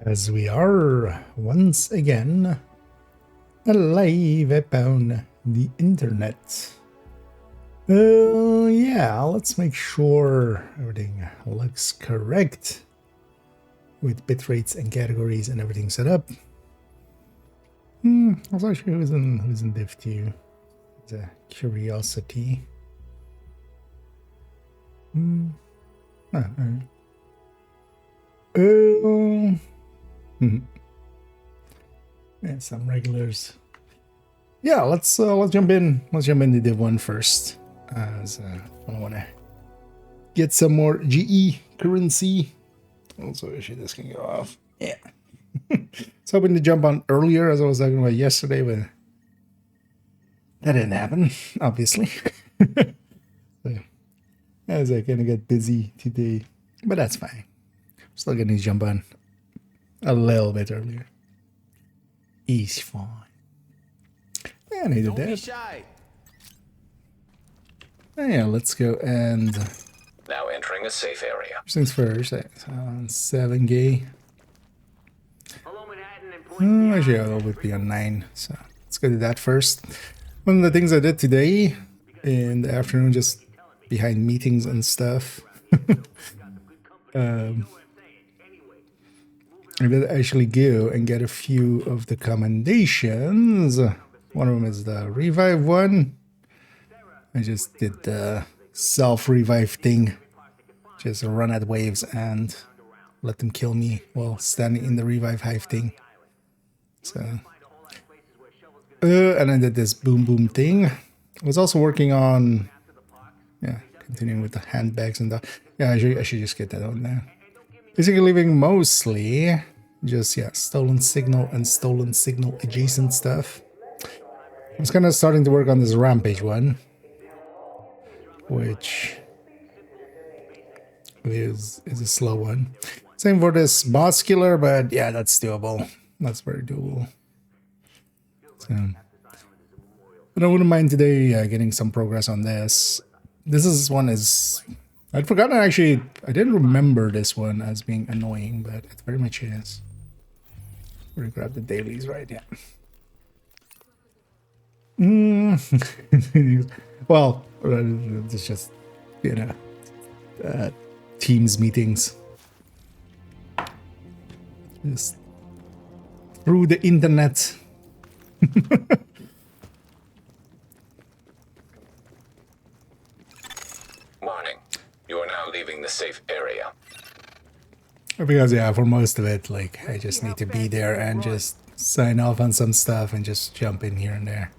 as we are once again alive upon the internet. Yeah, let's make sure everything looks correct with bitrates and categories and everything set up. I was actually who's in div2. It's a curiosity. Yeah, some regulars. Yeah, let's jump in. Let's jump into div 1 first. As I want to get some more GE currency. Also, actually, this can go off. Yeah. Was hoping to jump on earlier, as I was talking about yesterday, but that didn't happen, obviously. So, as I kind of get busy today, but that's fine. Still gonna jump on a little bit earlier. He's fine. Yeah, I needed that. Don't be shy. Yeah, let's go and now entering a safe area. First things first. 7G. Actually, I would be on 9. So let's go to that first. One of the things I did today in the afternoon, just behind meetings and stuff. I did actually go and get a few of the commendations. One of them is the revive one. I just did the self-revive thing. Just run at waves and let them kill me while standing in the revive hive thing. So, and I did this boom boom thing. I was also working on, continuing with the handbags and the, I should just get that on now. Basically leaving mostly just, stolen signal and stolen signal adjacent stuff. I was kind of starting to work on this rampage one, which is a slow one. Same for this boss killer, but yeah, that's doable. That's very doable. So, but I wouldn't mind today getting some progress on this. I'd forgotten actually. I didn't remember this one as being annoying, but it very much is. We're gonna grab the dailies, right? Yeah. Well, it's just Teams meetings. Just through the internet. Warning. You are now leaving the safe area. Because for most of it, like, I just need to be there and just sign off on some stuff and just jump in here and there.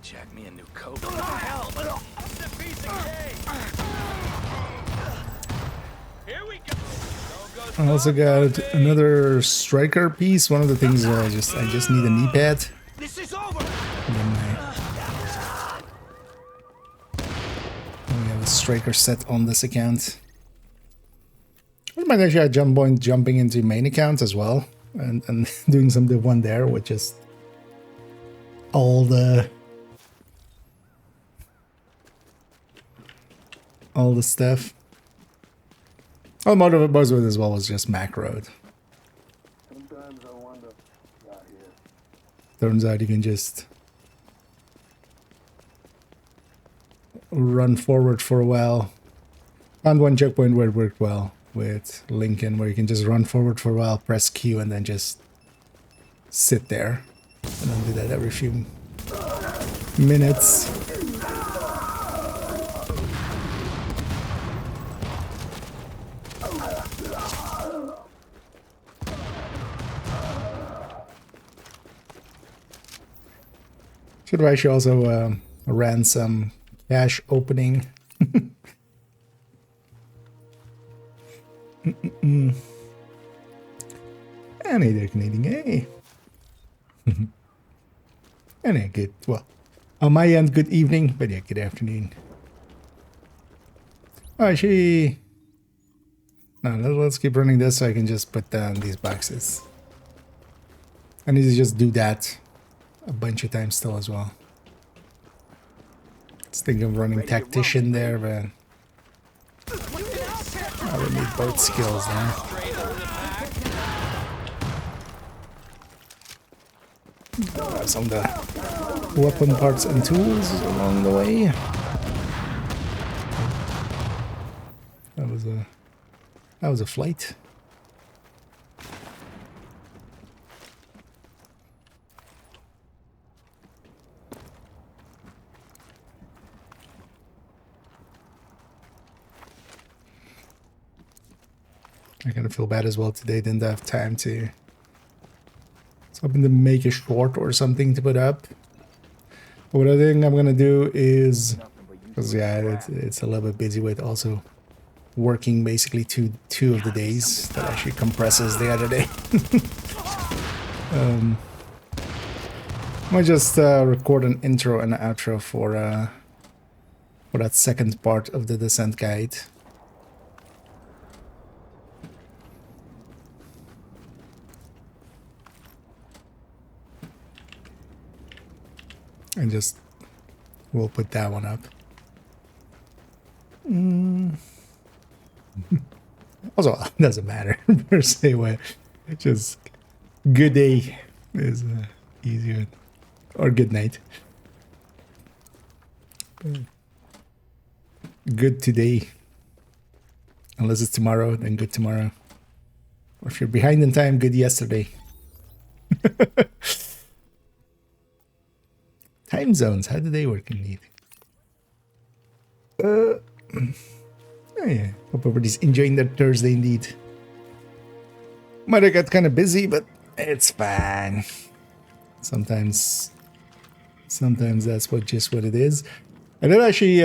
Jack me a new coat. What the hell? Here we go. I also got another striker piece. One of the things I just need a knee pad. This is over. And then we have a striker set on this account. I might actually at some point jumping into main accounts as well and doing some div 1 there with just all the stuff. Oh, most of it as well was just macroed. Sometimes I wonder out here. Turns out you can just run forward for a while. Found one checkpoint where it worked well with Lincoln, where you can just run forward for a while, press Q, and then just sit there. And I'll do that every few minutes. Should have actually also ran some cache opening. And either Canadian A. And a good, well, on my end, good evening, but yeah, good afternoon. Actually, no, let's keep running this so I can just put down these boxes. I need to just do that a bunch of times still as well. Let's think of running tactician there, but I would need both skills now. Some of the weapon parts and tools along the way. That was a flight. I kind of feel bad as well today. Didn't have time to. So I'm going to make a short or something to put up. What I think I'm gonna do is, because yeah, it's a little bit busy with also working basically two of the days. That actually compresses the other day. I might just record an intro and an outro for that second part of the descent guide. And just, we'll put that one up. Also, it doesn't matter per se. What, just good day is easier, or good night. Good today, unless it's tomorrow, then good tomorrow. Or if you're behind in time, good yesterday. Time zones, how do they work indeed? Oh yeah, hope everybody's enjoying their Thursday indeed. Might have got kind of busy, but it's fine. Sometimes that's just what it is. I did actually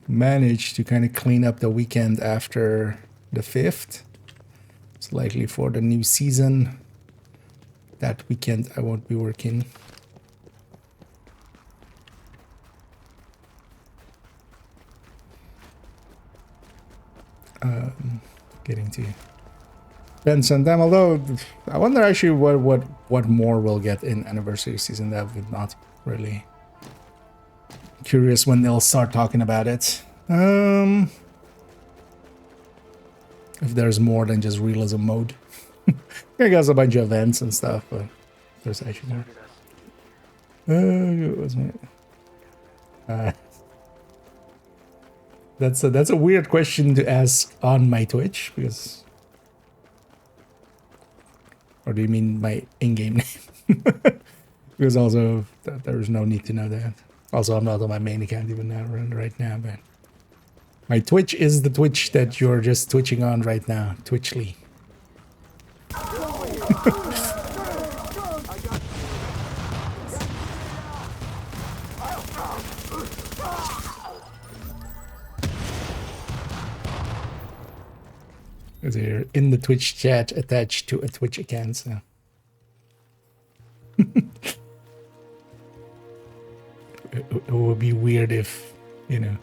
manage to kind of clean up the weekend after the 5th. It's likely for the new season. That weekend I won't be working. Getting to spend some time, although I wonder actually what more we'll get in anniversary season. That would not really curious when they'll start talking about it. If there's more than just realism mode. I guess a bunch of events and stuff, but there's actually more. It was me. That's a weird question to ask on my Twitch, because, or do you mean my in-game name? Because also there's no need to know that. Also, I'm not on my main account even now right now, but my Twitch is the Twitch that you're just twitching on right now, Twitchly. They're in the Twitch chat attached to a Twitch account, so. It would be weird if, you know.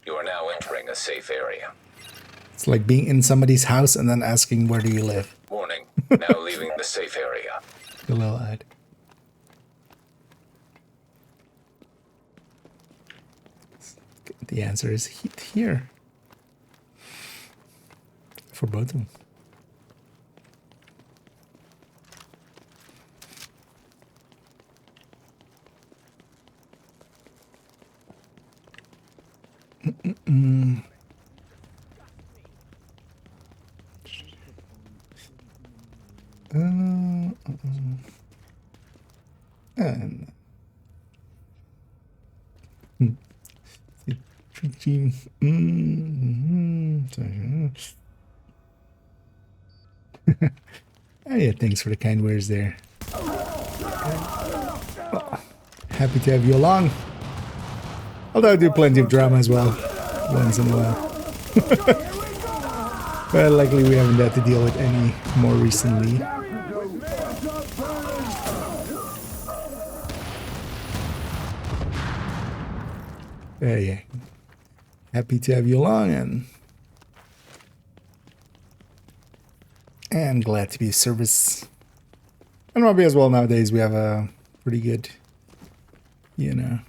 You are now entering a safe area. It's like being in somebody's house and then asking, where do you live? Warning, now leaving the safe area. A little odd. The answer is here. For both of them. And yeah, thanks for the kind words there. Well, happy to have you along. Although I do plenty of drama as well, once in a while. But likely we haven't had to deal with any more recently. Yeah. Happy to have you along, and glad to be of service. And probably as well nowadays we have a pretty good, you know,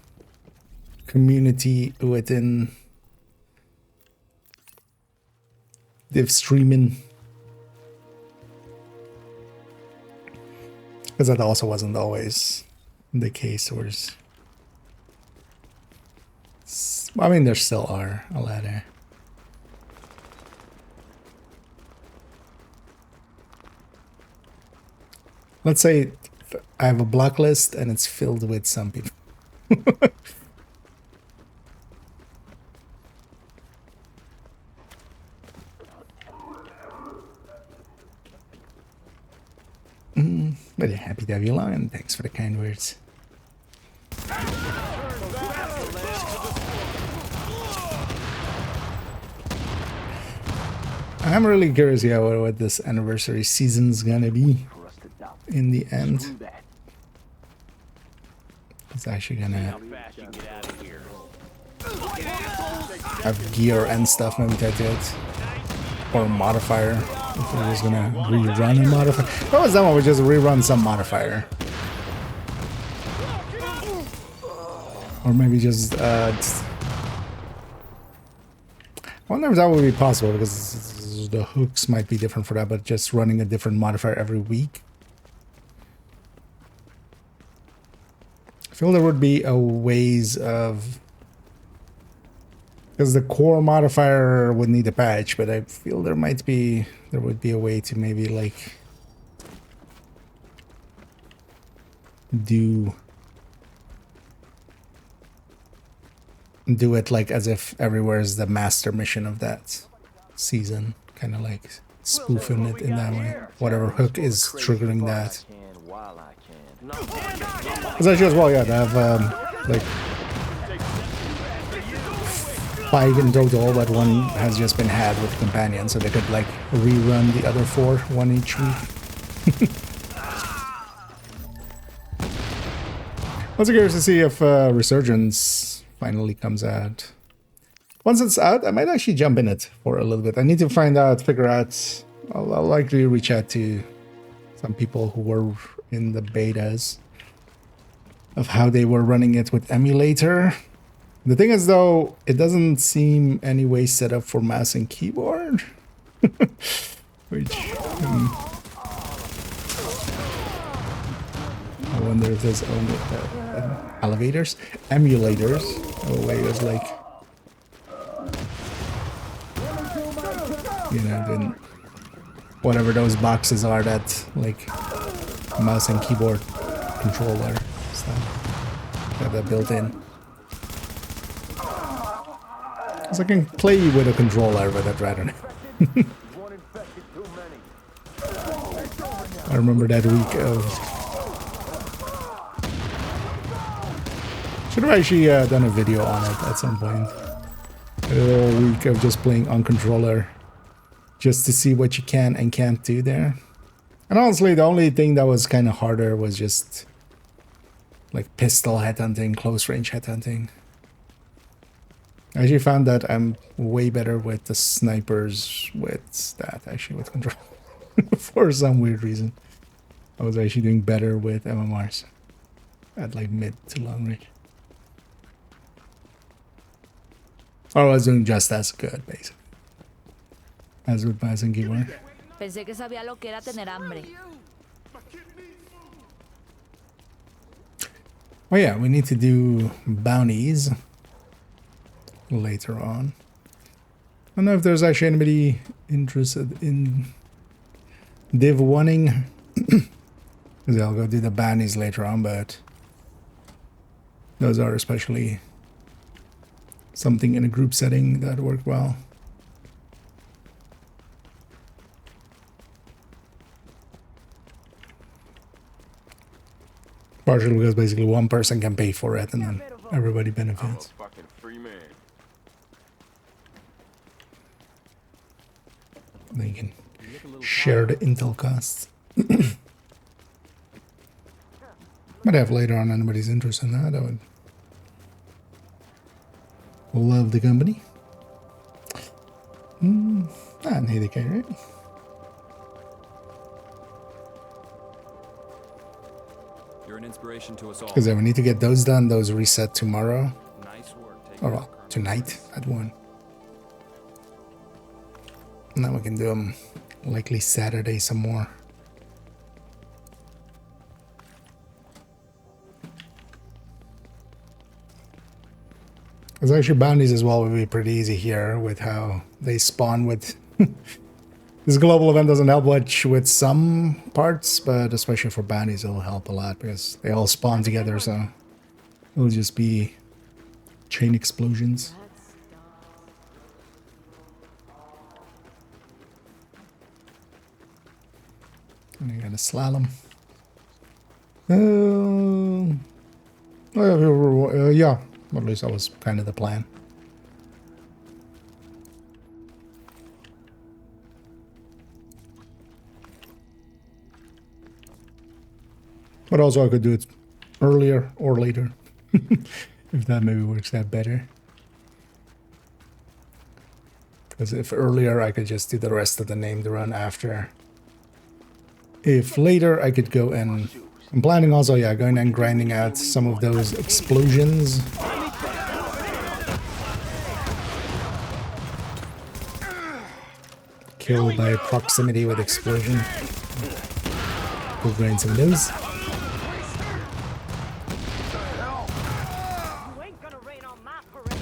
community within div streaming. Because that also wasn't always the case. I mean, there still are a lot of. Let's say I have a block list and it's filled with some people. Very happy to have you along, and thanks for the kind words. I'm really curious, yeah, what this anniversary season's gonna be in the end. It's actually gonna have gear and stuff, maybe that's it. Or a modifier. If we're just gonna rerun a modifier. What was that one? We just rerun some modifier. Or maybe just I wonder if that would be possible, because the hooks might be different for that, but just running a different modifier every week. I feel there would be a ways of, because the core modifier would need a patch, but I feel there would be a way to maybe like do it like as if everywhere is the master mission of that season, kind of like spoofing it in that way. Whatever hook is triggering that. It's actually as well, yeah, to have like 5 in total, but one has just been had with companion, so they could like rerun the other 4, one each week. Also curious to see if Resurgence finally comes out. Once it's out, I might actually jump in it for a little bit. I need to figure out. I'll likely reach out to some people who were in the betas of how they were running it with emulator. The thing is, though, it doesn't seem any way set up for mouse and keyboard. Which I wonder if there's only emulators. Oh wait, it's like, you know, then whatever those boxes are that like mouse and keyboard controller stuff that are built in. So I can play with a controller, but I'd rather not. I remember that week of... Should have actually done a video on it at some point. A little week of just playing on controller, just to see what you can and can't do there. And honestly, the only thing that was kind of harder was just like pistol headhunting, close range headhunting. I actually found that I'm way better with the snipers with that, actually, with control. For some weird reason. I was actually doing better with MMRs at like mid to long range. Or I was doing just as good, basically, as with mouse and keyboard. Pensé que sabía lo que era tener hambre. Oh yeah, we need to do bounties later on. I don't know if there's actually anybody interested in div 1ing. I'll go do the bounties later on, but those are especially something in a group setting that work well. Partially because basically one person can pay for it and then everybody benefits. Then you can share the intel costs. Might have later on anybody's interest in that. I would love the company. Not neither care, right? You're an inspiration to us all. Because we need to get those done. Those reset tomorrow. Nice work. Or well, tonight at 1. And then we can do them likely Saturday some more. Because actually bounties as well would be pretty easy here with how they spawn with... This global event doesn't help much with some parts, but especially for bounties it'll help a lot because they all spawn together, so it'll just be chain explosions. And you got a slalom. Yeah, at least that was kind of the plan. But also I could do it earlier or later. If that maybe works out better. Because if earlier I could just do the rest of the named run after. If later I could go and... I'm planning also, yeah, going and grinding out some of those explosions. Kill by proximity with explosion. We'll grind some of those. You ain't gonna rain on my parade.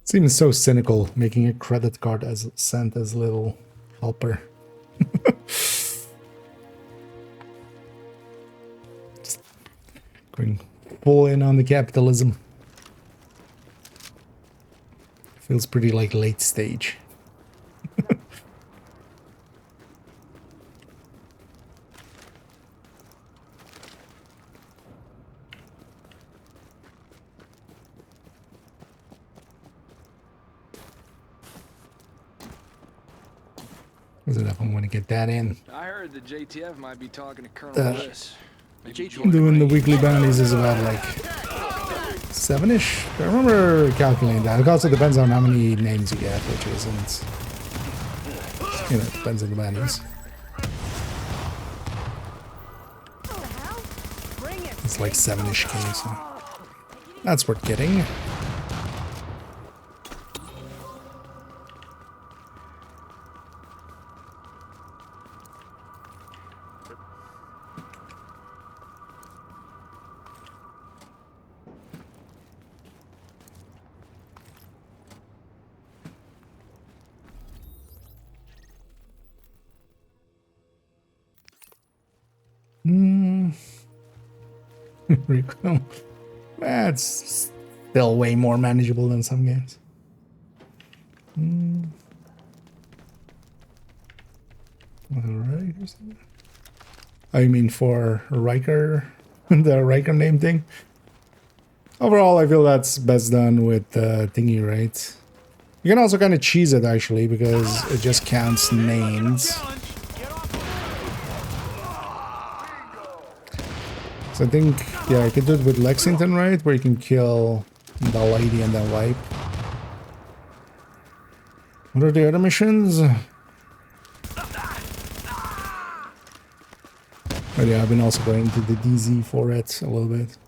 Seems so cynical, making a credit card as sent as little helper. Just going full in on the capitalism. Feels pretty like late stage. Was it up? I'm going to get that in. I heard the JTF might be talking to Colonel Bliss. Bliss. Doing the weekly bounties is about like 7-ish. I remember calculating that. It also depends on how many names you get, which isn't, you know, it depends on the bounties. It's like 7-ish K, so that's worth getting. Recall. That's still way more manageable than some games. Alright. I mean for Riker, the Riker name thing. Overall, I feel that's best done with thingy, right? You can also kind of cheese it actually because it just counts names. So I think, yeah, I could do it with Lexington, right? Where you can kill the lady and then wipe. What are the other missions? But yeah, I've been also going to the DZ for it a little bit.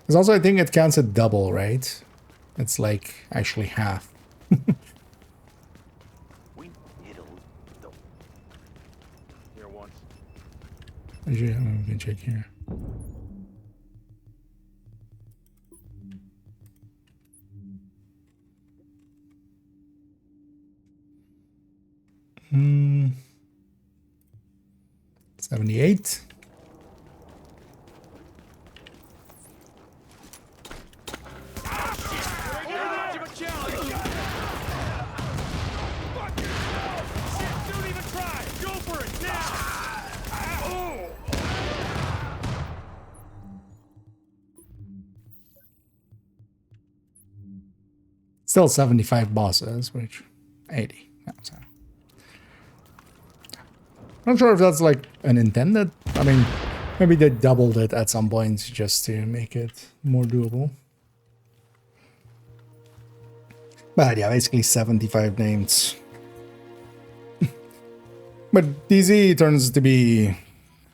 Because also I think it counts a double, right? It's like actually half. Actually, we can check here. Hmm. 78. Still 75 bosses, which 80. No, so. Not sure if that's like an intended. I mean, maybe they doubled it at some point just to make it more doable. But yeah, basically 75 names. But DZ turns to be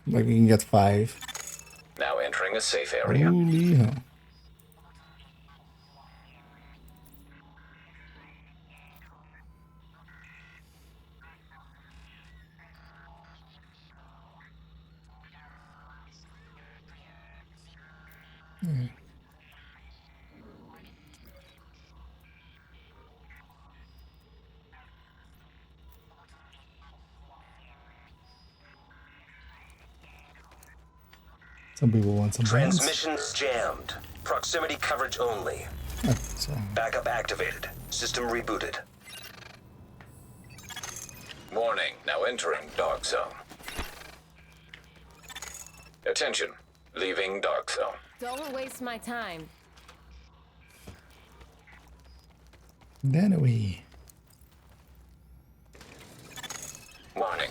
like you can get 5. Now entering a safe area. Holy hell. Some people want some bands. Transmissions jammed. Proximity coverage only. So, Backup activated. System rebooted. Warning, now entering dark zone. Attention, leaving dark zone. Don't waste my time. then we. Warning,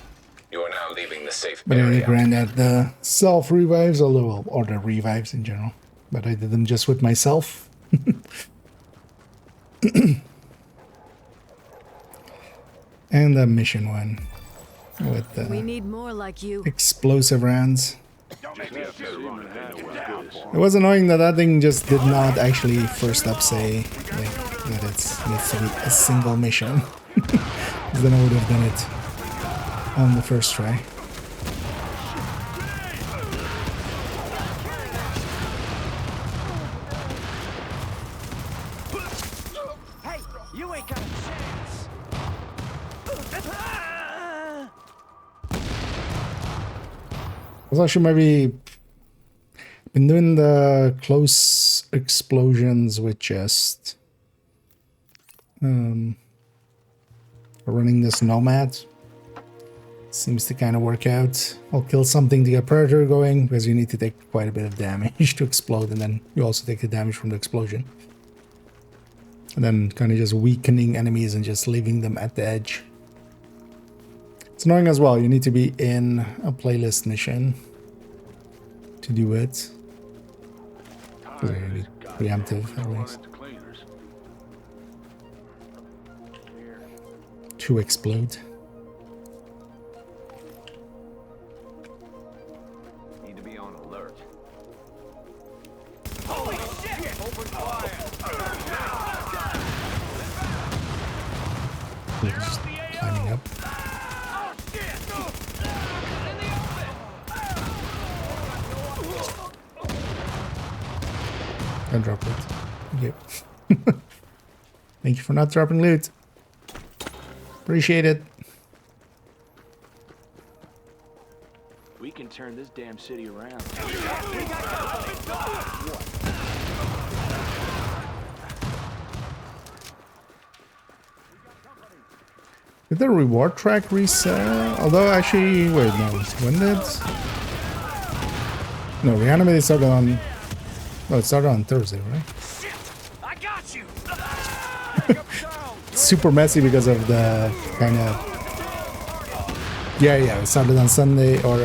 you are now leaving the safe But I area. granted the self revives, although or the revives in general. But I did them just with myself. And the mission one with We the need more like you. explosive rounds. It was annoying that that thing just did not actually first up say like that it's needs to be a single mission. 'Cause then I would have done it on the first try. Hey, you ain't got a chance. I was actually maybe been doing the close explosions with just running this nomad. Seems to kind of work out. I'll kill something to get predator going because you need to take quite a bit of damage to explode, and then you also take the damage from the explosion. And then kind of just weakening enemies and just leaving them at the edge. It's annoying as well. You need to be in a playlist mission to do it. Because you're gonna be preemptive at least. To explode. Need to be on alert. We're just climbing up. And drop it. Thank you. Thank you for not dropping loot. Appreciate it. We can turn this damn city around. Did the reward track reset? Although actually, wait, no. When did? No, Reanimate started on. No, it started on Thursday, right? I got you. Super messy because of the kind of. Yeah, it started on Sunday or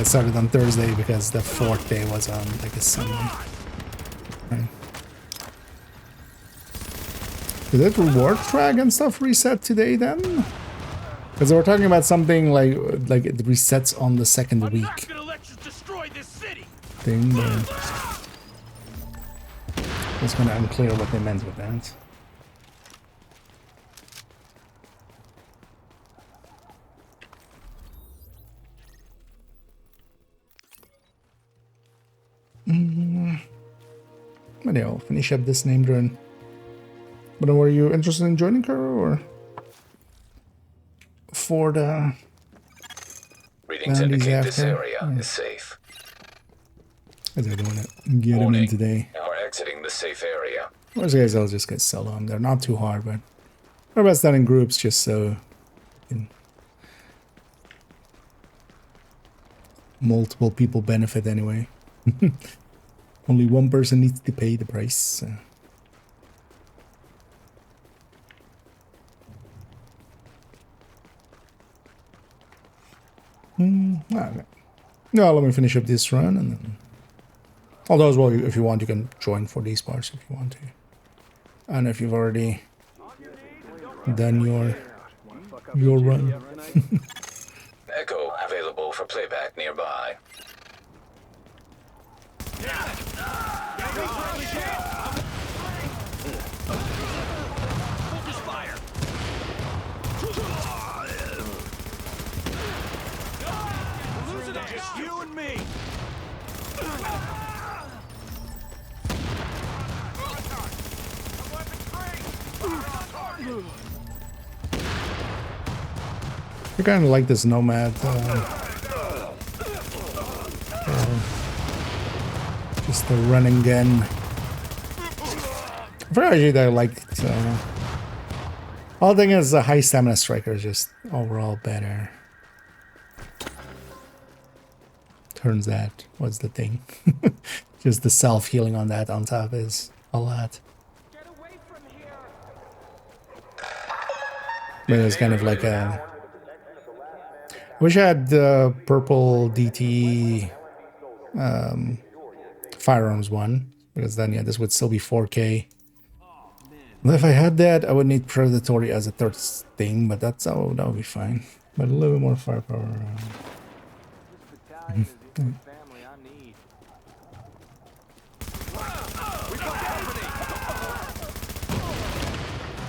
started on Thursday because the 4th day was on like a Sunday. Right. Did that reward track and stuff reset today then? Because they were talking about something like it resets on the 2nd week thing, but it's kind of unclear what they meant with that. But yeah, I'll finish up this named run. But were you interested in joining her or for the Readings Bandies indicate this after? area Yeah. is safe. As I don't want to get them in Warning, today. now we're exiting the safe area. Worst case, I'll just get sell them. They're not too hard, but they're best done in groups just so multiple people benefit anyway. Only one person needs to pay the price. So. Okay. No, let me finish up this run and then. Although as well, if you want, you can join for these parts if you want to. And if you've already done your run. Echo available for playback nearby. Focus fire. We're losing it, just you and me. I kind of like this nomad. Just the run and gun. Very that I liked. All thing is the high stamina striker is just overall better. Turns out, what's the thing? Just the self healing on that on top is a lot. But it's kind of like a. Wish I had the purple DT firearms one, because then yeah, this would still be 4K. But if I had that, I would need predatory as a third thing, but that would be fine. But a little bit more firepower.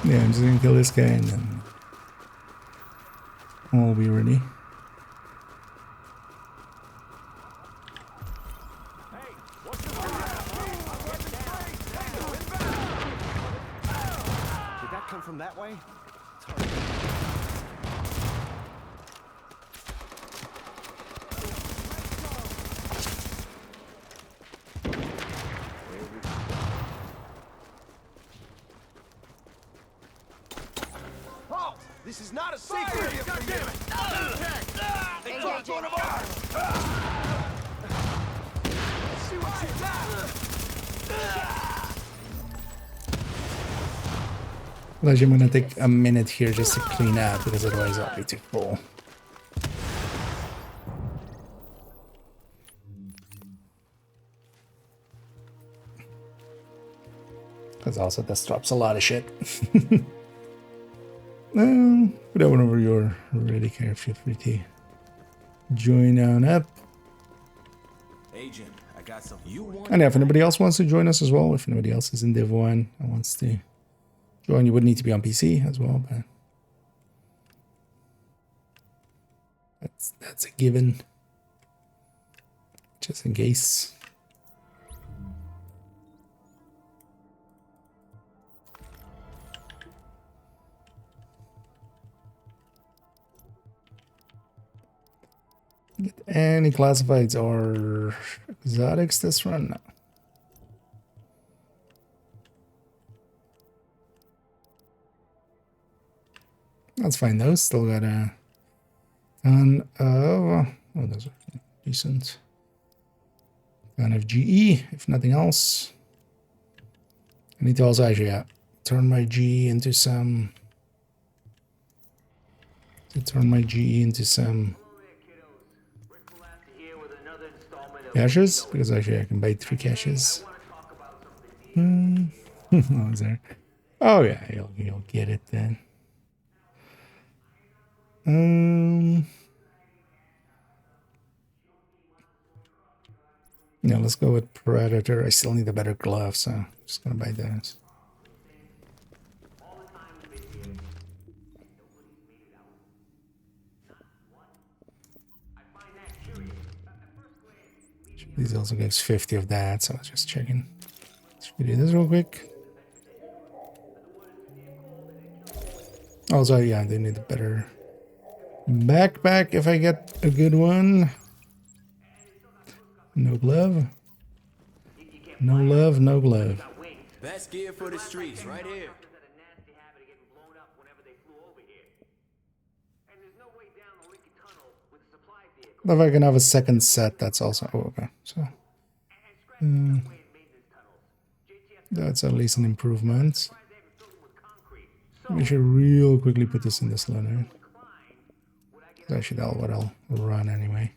Yeah, I'm just gonna kill this guy and then I'll be ready. From that way? Oh, this is not a safe area for you. They dropped one of ours. See what you got. I'm gonna take a minute here just to clean up because otherwise I'll be too full. Because also this drops a lot of shit. But whenever you're ready, feel free to join on up. Agent, I got something you want. And if anybody else wants to join us as well, if anybody else is in Div 1 and wants to join, you would need to be on PC as well, but that's a given. Just in case. Get any classifieds or exotics this run? No. That's fine though. Still got a ton of those are decent. Ton of GE, if nothing else. I need to also actually turn my GE into some. Caches, because actually I can buy 3 caches. What was there? Oh yeah, you'll get it then. Yeah, let's go with Predator. I still need a better glove, so I'm just gonna buy those. These also gives 50 of that, so I was just checking. Let's do this real quick. Also, yeah, they need a better backpack if I get a good one. No glove. No love, no glove. Best gear for the streets, right here. If I can have a second set, that's also okay. So that's at least an improvement. We should real quickly put this in this loader. Actually, that's what I'll run anyway.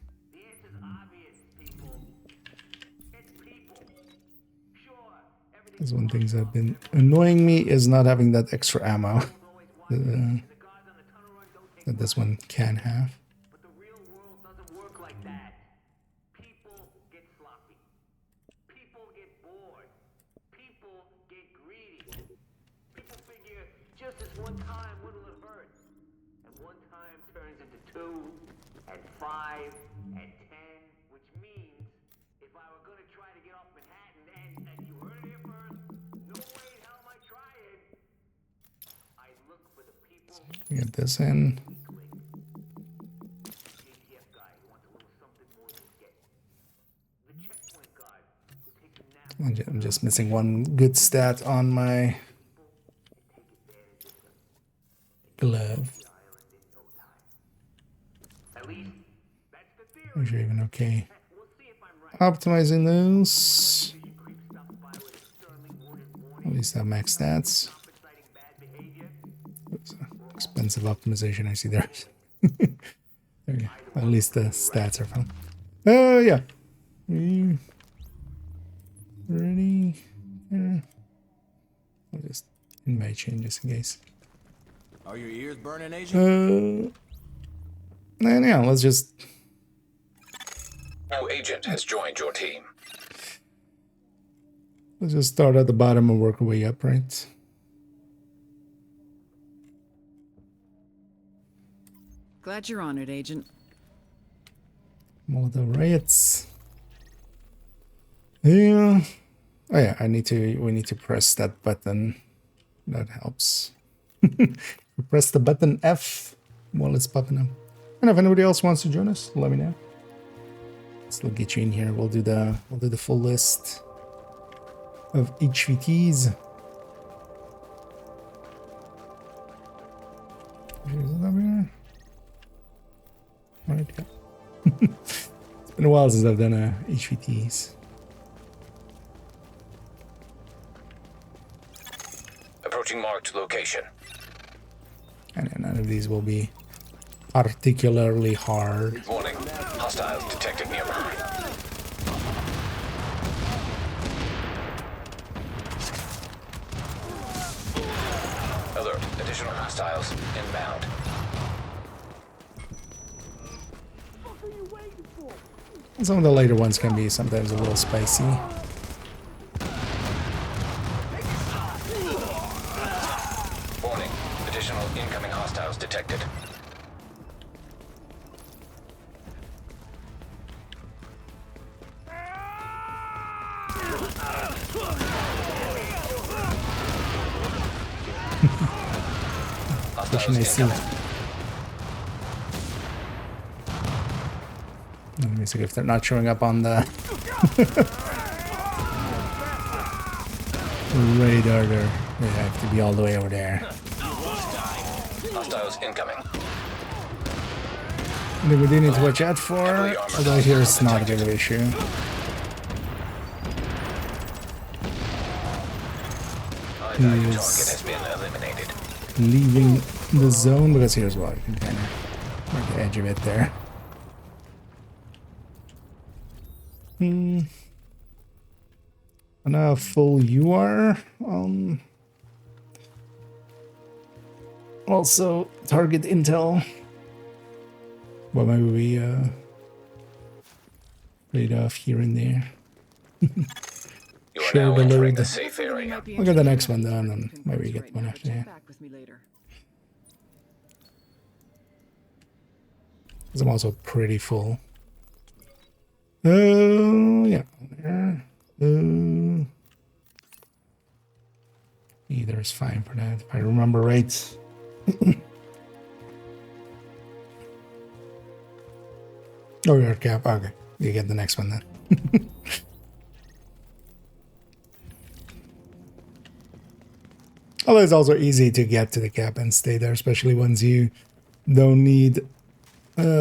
Because one thing that's been annoying me is not having that extra ammo. that this one can have. But the real world doesn't work like that. People get sloppy. People get bored. People get greedy. People figure just this one time what'll it hurt. And one time turns into 2, and 5, and 10, which means if I were gonna try to get off Manhattan, and you heard it here first, no way in hell am I trying. I look for the people. Get this in. ATF guy who wants a little something more than he's getting. The checkpoint guard who takes a nap. I'm just missing one good stat on my glove. At least that's the theory. Which are even okay. We'll see if I'm right. Optimizing those. Creep stopped by with a sternly worded warning. At least have max stats. Stop inciting bad behavior. Oops, expensive optimization I see there. There you go. At least the stats are fun. Yeah. Ready? Yeah. I'll just invite changes in case. Are your ears burning, Agent? And yeah, let's just. New agent has joined your team. Let's just start at the bottom and work our way up, right? Glad you're on it, Agent. Molotov riots. Yeah. Oh yeah, we need to press that button. That helps. Press the button F while it's popping up. And if anybody else wants to join us, let me know. Let's get you in here. We'll do the full list of HVTs. Is it over here? Right, yeah. It's been a while since I've done HVTs. Approaching marked location. And none of these will be particularly hard. Warning. Hostiles detected nearby. Alert. Additional hostiles inbound. Some of the later ones can be sometimes a little spicy. Warning. Additional incoming hostiles detected. Pushing AC. Let me see if they're not showing up on the radar there. They have to be all the way over there. Hostiles incoming. Then we do need to watch out for, although here it's not a big of an issue. High-value target has been eliminated. Leaving the zone, because here's what you can kind of make the edge of it there. And now full UR. Also target intel. Well, maybe we trade off here and there. You are Share now the entering load. the safe area. Look at the next one though, and then maybe we get one after that. Back with me later. Because I'm also pretty full. Yeah. Either is fine for that, if I remember right. Oh, you're cap. Okay, you get the next one then. Although it's also easy to get to the cap and stay there, especially once you don't need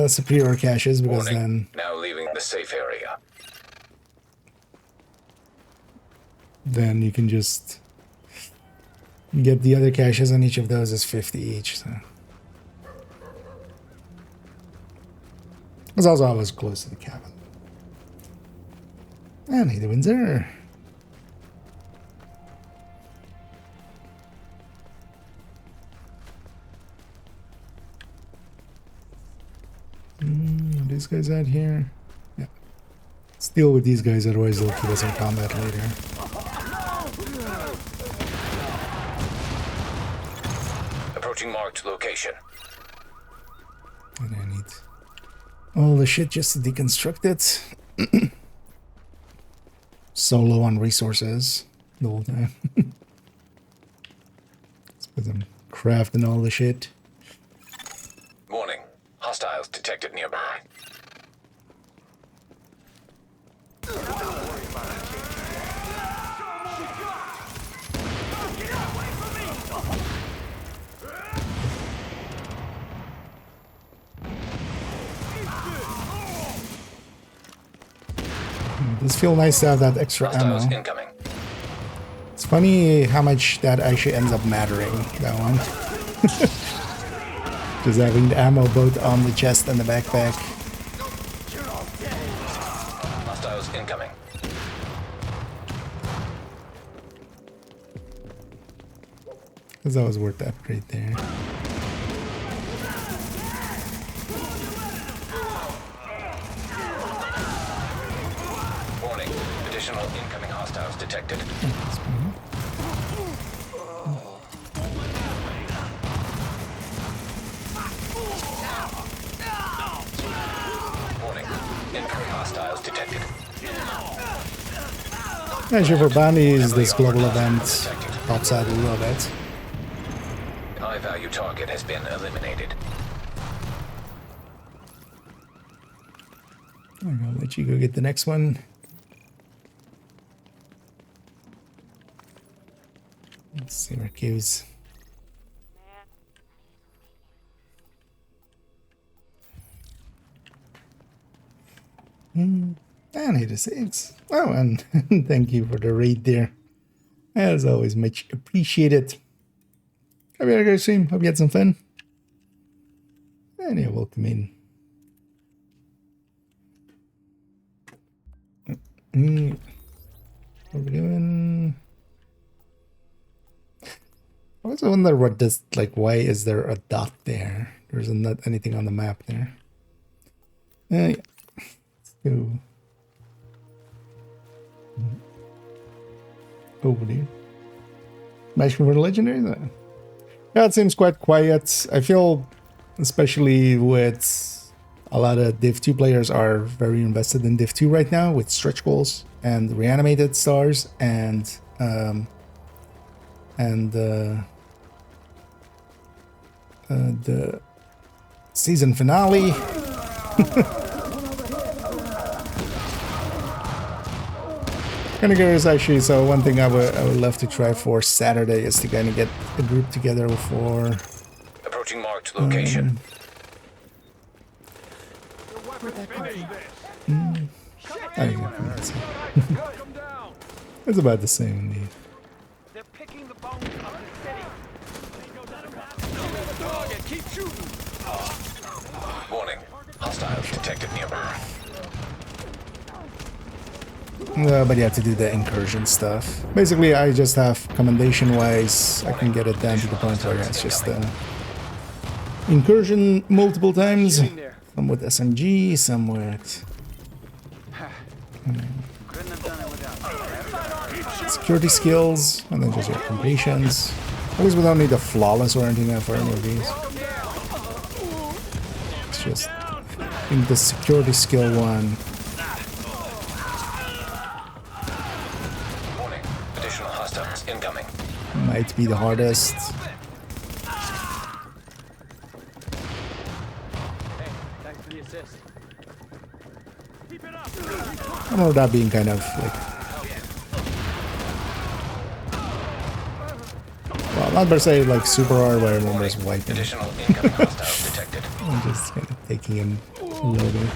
superior caches, because Warning. Now leaving the safe area. then you can just get the other caches, and each of those is 50 each. So it's also always close to the cabin. And hey, the Windsor. these guys out here? Yeah. Let's deal with these guys, otherwise they'll keep us in combat later. Approaching marked location. And I need all the shit just to deconstruct it. So low on resources the whole time. Let's put them crafting all the shit. Warning. Hostiles detected nearby. It does feel nice to have that extra Hostiles ammo. incoming. It's funny how much that actually ends up mattering, that one. Just having the ammo both on the chest and the backpack. Hostiles incoming. Because that was worth the upgrade there. Warning. Additional incoming hostiles detected. Warning. Incoming hostiles detected. Actually, for bounties, this global event helps out a little bit. High-value target has been eliminated. I'm gonna let you go get the next one. Let's see where it goes. And 86. Oh, and thank you for the raid there. As always, much appreciated. Hope you had a great stream. Hope you had some fun. And yeah, welcome in. What are we doing? I also wonder what does, like, why is there a dot there? There's not anything on the map there. Yeah. Let's go over there. Matching for the legendary? Yeah, it seems quite quiet. I feel, especially with a lot of Div 2 players are very invested in Div 2 right now with stretch goals and reanimated stars and the season finale. Kind of curious actually. So one thing I would love to try for Saturday is to kind of get a group together for Approaching marked location. It's about the same indeed. They're picking the bones of the city. Target, keep shooting. Warning. Hostiles detected nearby. But you have to do the incursion stuff. Basically, I just have commendation-wise, I can get it down to the point where it's just incursion multiple times. Some with SMG, some with security skills, and then just your completions. At least we don't need a flawless or anything for any of these. It's just, I think the security skill one. Warning. Additional hostiles incoming. Might be the hardest. Thanks for the assist. Keep it up. I remember that being kind of like, well, not per se like super hard, but I remember it's wiping. Additional incoming hostiles detected. I'm just kind of taking him a little bit.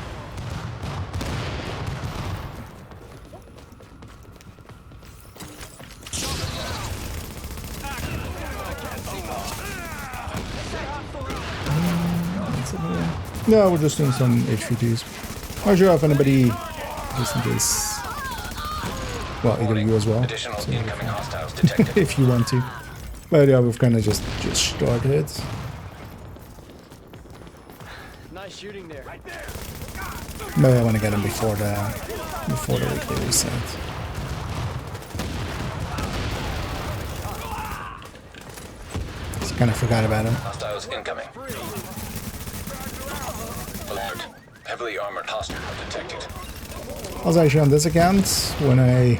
No, we're just doing some HVTs. Not sure if anybody, just in case. Well, either you as well. Additional So incoming hostiles detected. if you want to. But yeah, we've kind of just started. Nice shooting there. Right there. Maybe I want to get him before the weekly reset. Just kind of forgot about him. Hostiles incoming. Alert. Heavily armored hostile detected. Also, actually on this account, when I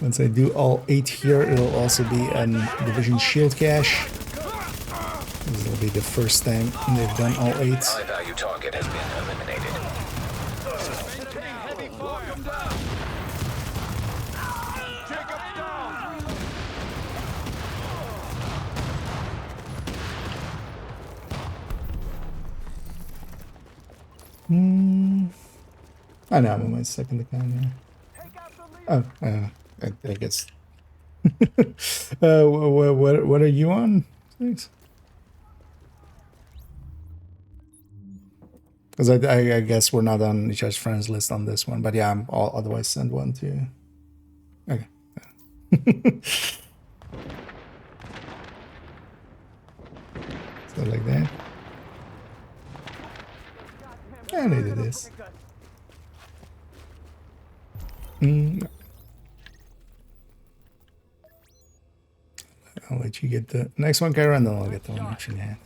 once I do all 8 here, it'll also be an Division Shield cache. This will be the first time they've done all 8. High value target has been eliminated. Heavy fire. Jacob's down. I know I'm on my second account here. Oh, I guess. What are you on? Thanks. Because I guess we're not on each other's friends list on this one, but yeah, I'm all otherwise send one to. Okay. So like that. I needed this. I'll let you get the next one, Kyra, and then I'll get the one actually had.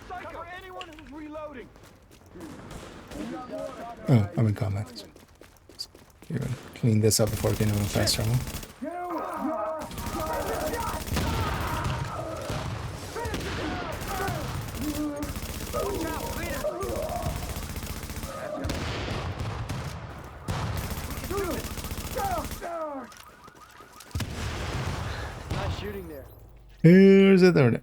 Cover anyone who's reloading. Oh, I'm in combat. Here, clean this up before getting on fast travel. Nice shooting there. Here's it there.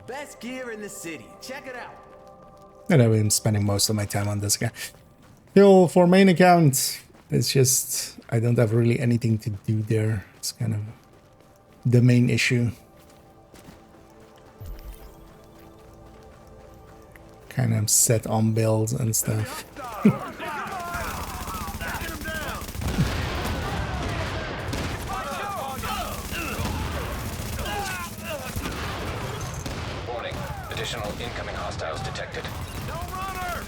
Best gear in the city. Check it out. And I've been spending most of my time on this guy. Still, for main account, it's just I don't have really anything to do there. It's kind of the main issue. Kind of set on builds and stuff. Warning. Additional incoming hostiles detected. No runner.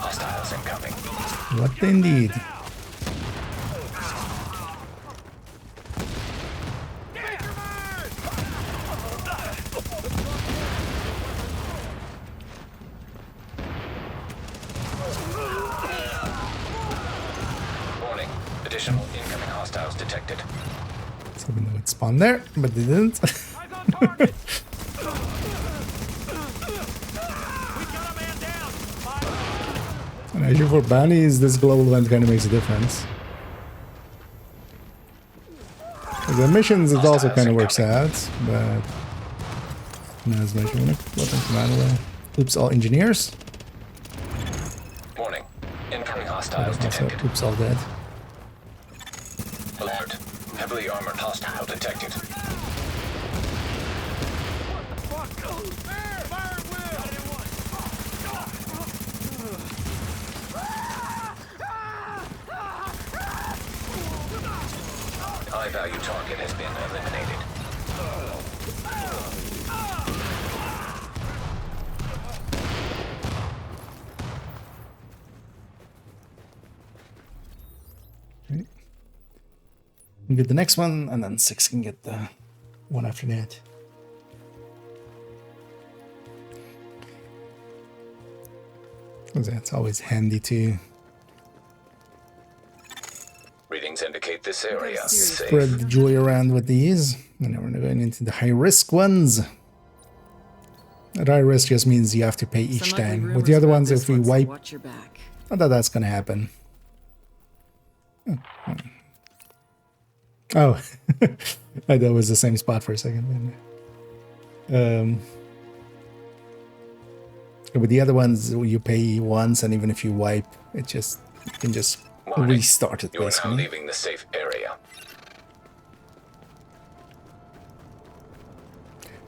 Hostiles incoming. What indeed. Warning. Additional incoming hostiles detected. So we know it spawned there, but they didn't. Eyes on target. We got a man down. And actually for bounties, this global event kind of makes a difference. For the missions, it also kind of works out, but not as much. Weapon command. Oops, all engineers. Warning. Incoming hostiles Also, detected. oops, all dead. Alert. Heavily armored hostile detected. High value target has been eliminated. You get the next one, and then 6 can get the one after that. That's always handy too. Readings indicate this area is safe. Spread the joy around with these. And now we're going into the high risk ones. At high risk just means you have to pay each Some ugly time. With rumors the other about ones, this if we one, so wipe, watch your back. I thought that's gonna happen. Oh, I thought it was the same spot for a second. With the other ones, you pay once, and even if you wipe, it just you can just Warning. restart it You are now basically. leaving the safe area.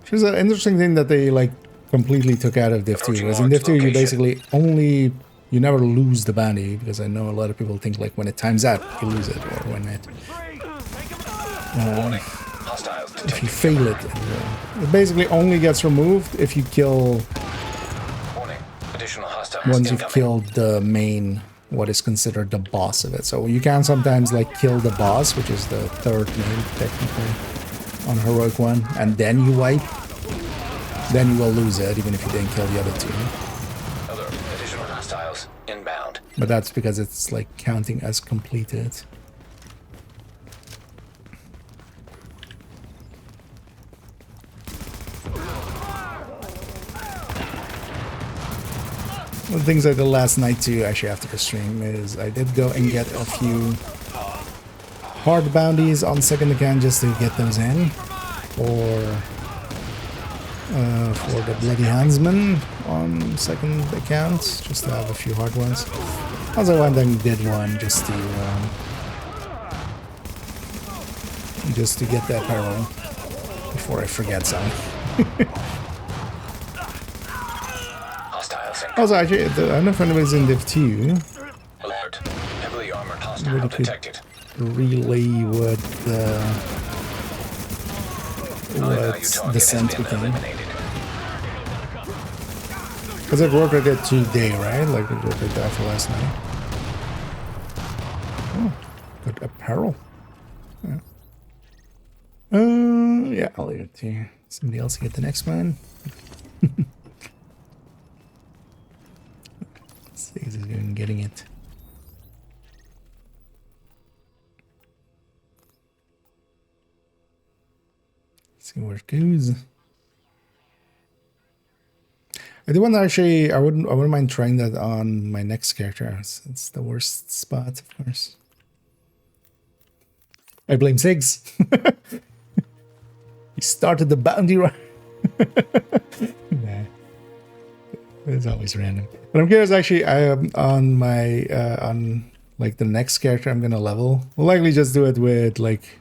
Which is an interesting thing that they like completely took out of Div 2. Approaching Whereas in marked Div 2 you location. basically only, you never lose the bounty, because I know a lot of people think like when it times out you lose it, or when it Warning. Hostiles if detected. you fail it. It basically only gets removed if you kill, Warning. Additional hostiles once you've incoming. killed the main, what is considered the boss of it. So you can sometimes like kill the boss, which is the third main technically on heroic one, and then you wipe. Then you will lose it, even if you didn't kill the other two. Alert. Additional hostiles inbound. But that's because it's like counting as completed. One of the things I did last night too, actually after the stream, is I did go and get a few hard bounties on second account just to get those in. For the Bloody Handsman on second account, just to have a few hard ones. Also went and did one just to get that apparel before I forget some. Hostiles incoming. Also, actually, I don't know if anybody's in Div 2. Alert. Heavily armored Maybe hostile we could detected. relay what High value target descent has been became. eliminated. Because it worked like that today, right? Like it worked like that for last night. Oh, good apparel. Yeah. Yeah, I'll leave it to somebody else to get the next one. Let's see if he's even getting it. See where it goes. I do want to actually, I wouldn't mind trying that on my next character. It's the worst spot, of course. I blame Sigs. He started the bounty run. Nah. It's always random. But I'm curious actually, I am on my on like the next character I'm gonna level. We'll likely just do it with like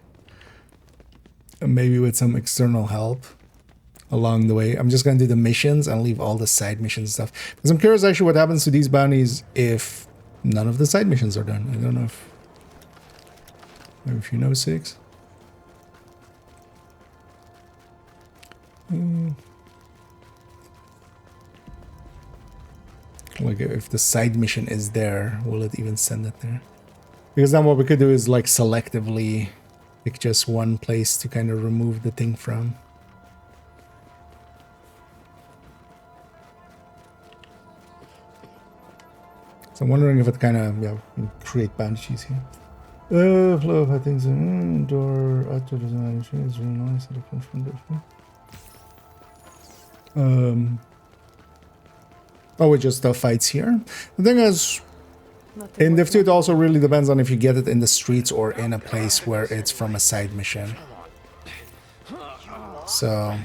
maybe with some external help along the way. I'm just gonna do the missions and leave all the side missions stuff. Because I'm curious actually what happens to these bounties if none of the side missions are done. I don't know if you know, Six. Like if the side mission is there, will it even send it there? Because then what we could do is like selectively pick just one place to kind of remove the thing from. So I'm wondering if it kind of, yeah, we can create bounties here. Flow of things indoor outdoor design is really nice. Oh, it just fights here. The thing is, in Div 2 it also really depends on if you get it in the streets or in a place where it's from a side mission. So,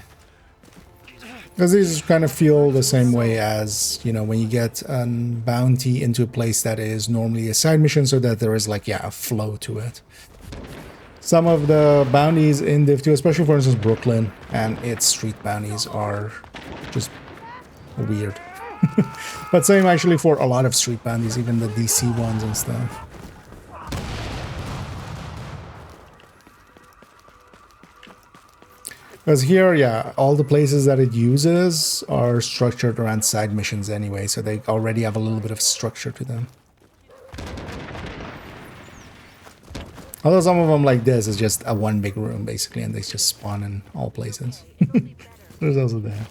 because these kind of feel the same way as, you know, when you get a bounty into a place that is normally a side mission, so that there is like, yeah, a flow to it. Some of the bounties in Div 2, especially for instance Brooklyn and its street bounties, are just weird. But same actually for a lot of street bounties, even the DC ones and stuff. Because here, yeah, all the places that it uses are structured around side missions anyway, so they already have a little bit of structure to them. Although some of them like this is just a one big room basically, and they just spawn in all places. There's also that.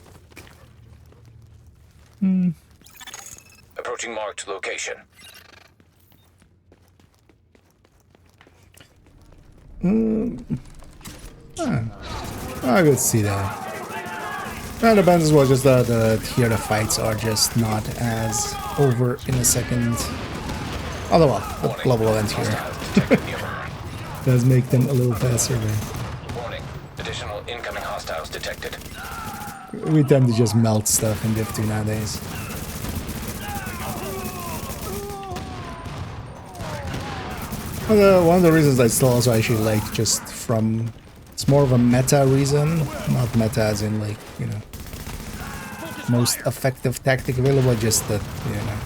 Approaching marked location. I could see that. That depends as well, just that here the fights are just not as over in a second. Although, well, the global event here Hostiles detected nearby. does make them a little faster. Warning. Additional incoming hostiles detected. We tend to just melt stuff in Div 2 nowadays. One of the reasons I still also actually like, just from, it's more of a meta reason, not meta as in like, you know, most effective tactic available, just that, you know,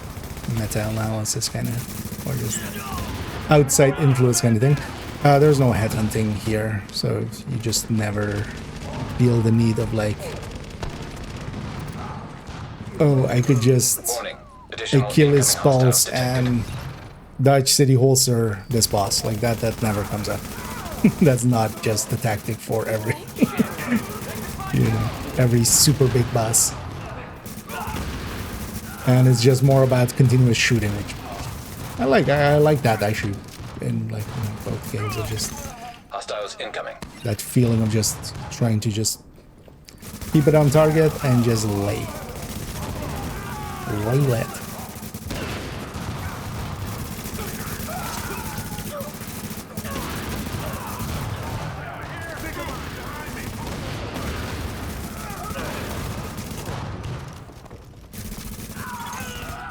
meta analysis kind of, or just outside influence kind of thing. There's no headhunting here, so you just never feel the need of like, oh, I could just Warning. Additional kill his incoming hostiles pulse detected. and Dodge City holster this boss. Like that never comes up. That's not just the tactic for every, you know, every super big boss. And it's just more about continuous shooting, which I like. I like that actually in like, you know, both games of just Hostiles incoming. that feeling of just trying to just keep it on target and just lay it.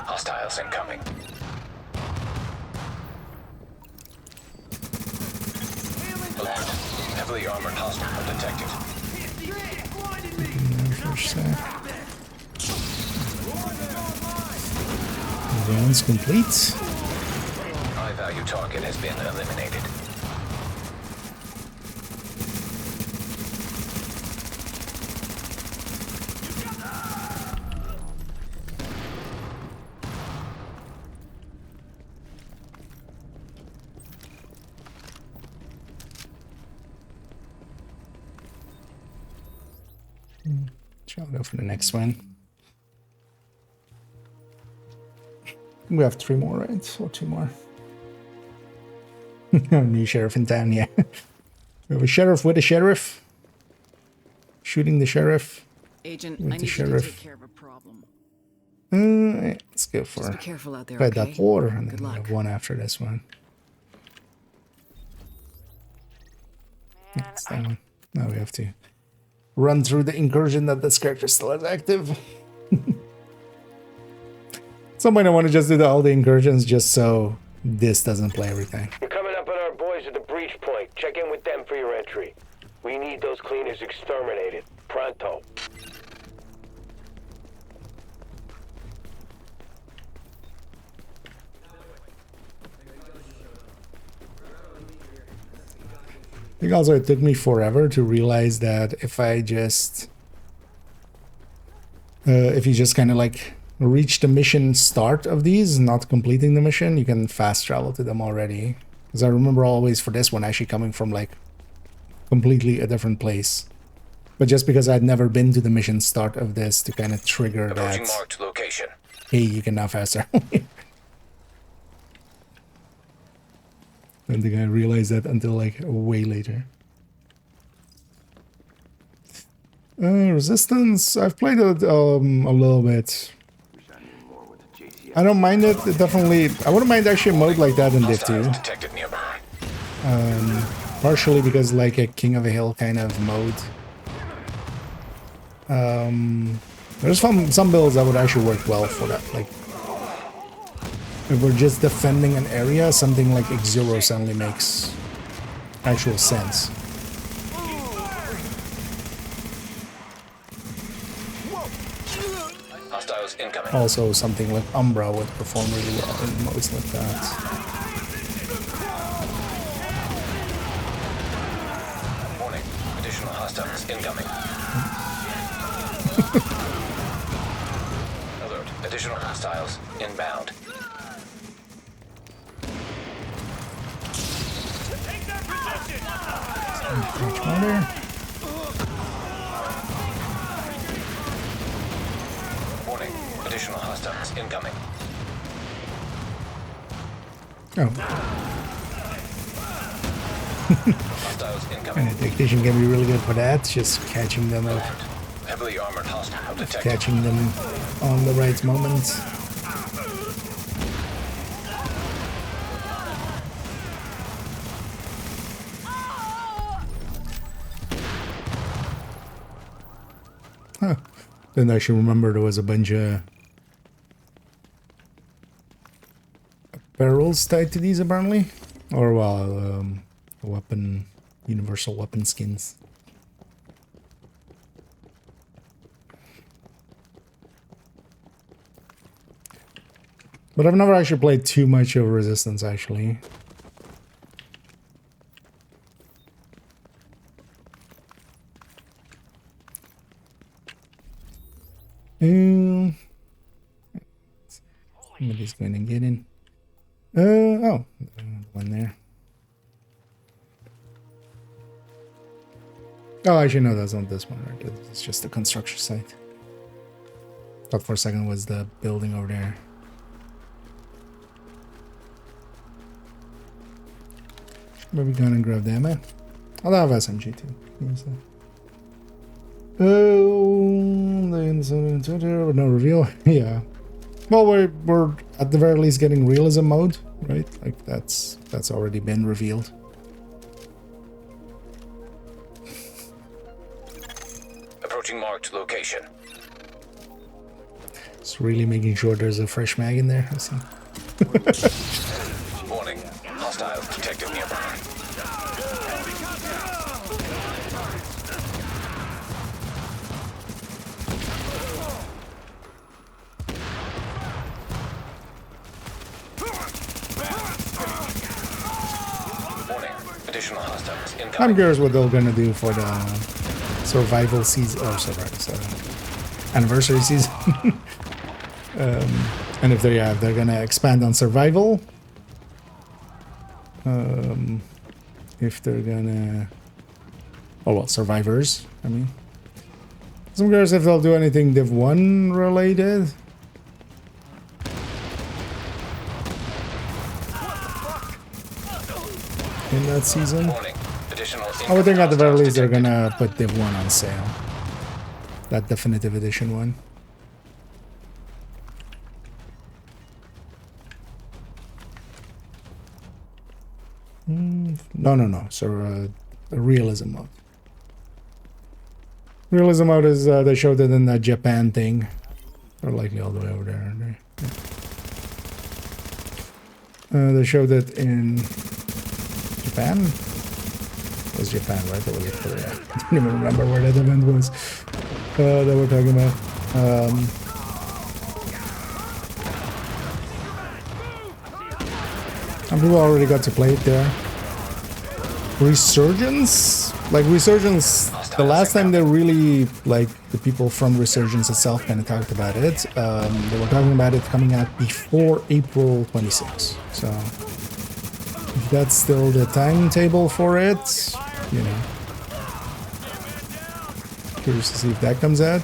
Hostiles incoming. Alert. Heavily armored hostile detected. For a sec. Rounds complete. High value target has been eliminated. Shall go for the next one. We have 3 more, right? Or 2 more. New sheriff in town, yeah. We have a sheriff with a sheriff. Shooting the sheriff. Agent, With I the need you to sheriff. take care of a problem. Let's go for Just be careful out there, Predator, okay? and Good then we luck. have one after this one. That's that one. Now we have to run through the incursion that this character still has active. At some point I want to just do all the incursions just so this doesn't play everything. You're coming up on our boys at the breach point. Check in with them for your entry. We need those cleaners exterminated. Pronto. I think also it took me forever to realize that if I just... if you just kind of like reach the mission start of these, not completing the mission, you can fast travel to them already. Because I remember always for this one actually coming from like completely a different place. But just because I'd never been to the mission start of this to kind of trigger Approaching that, marked location. hey, you can now fast travel. I don't think I realized that until like way later. Resistance, I've played it a little bit. I don't mind it, definitely. I wouldn't mind actually a mode like that in Div 2. Hostiles detected nearby. Partially because like a King of a Hill kind of mode. There's some builds that would actually work well for that. Like, if we're just defending an area, something like X0 suddenly makes actual sense. Hostiles incoming. Also, something like Umbra would perform really well in modes like that. Warning. Additional hostiles incoming. Alert. Additional hostiles inbound. Much better. Warning. Additional hostiles incoming. Oh, Hostiles incoming. tactician can be really good for that. Just catching them up, Heavily armored hostile detected. catching them on the right moment. Huh. Didn't actually remember there was a bunch of barrels tied to these apparently. Or well, weapon, universal weapon skins. But I've never actually played too much of Resistance, actually. Somebody's going to get in. Oh, one there. Oh, actually, no, that's not this one. Right? It's just the construction site. Thought for a second was the building over there. Maybe go and grab the ammo. I'll have SMG too. Use that. Oh, no reveal. Yeah. Well, we're at the very least getting realism mode, right? Like that's already been revealed. Approaching marked location. It's really making sure there's a fresh mag in there. I see. Warning. Hostiles detected nearby. Warning. Additional hostiles incoming. I'm curious what they're gonna do for the survival season, or anniversary season. And if they're gonna expand on survival. If they're gonna, oh well, survivors. I mean, so I'm curious if they'll do anything Div 1 related. In that season. Warning. Additional I would think at the very hostiles least they're detected. gonna put Div 1 on sale. That definitive edition one. No. So a realism mode. Realism mode is they showed it in that Japan thing. Or likely all the way over there. Aren't they? Yeah. They showed it in Japan. It was Japan, right? Or was it Korea? I don't even remember where that event was that we're talking about. And people already got to play it there. Resurgence? Like Resurgence, the last time they really, like the people from Resurgence itself kind of talked about it, they were talking about it coming out before April 26. So if that's still the timetable for it, you know. Curious to see if that comes out.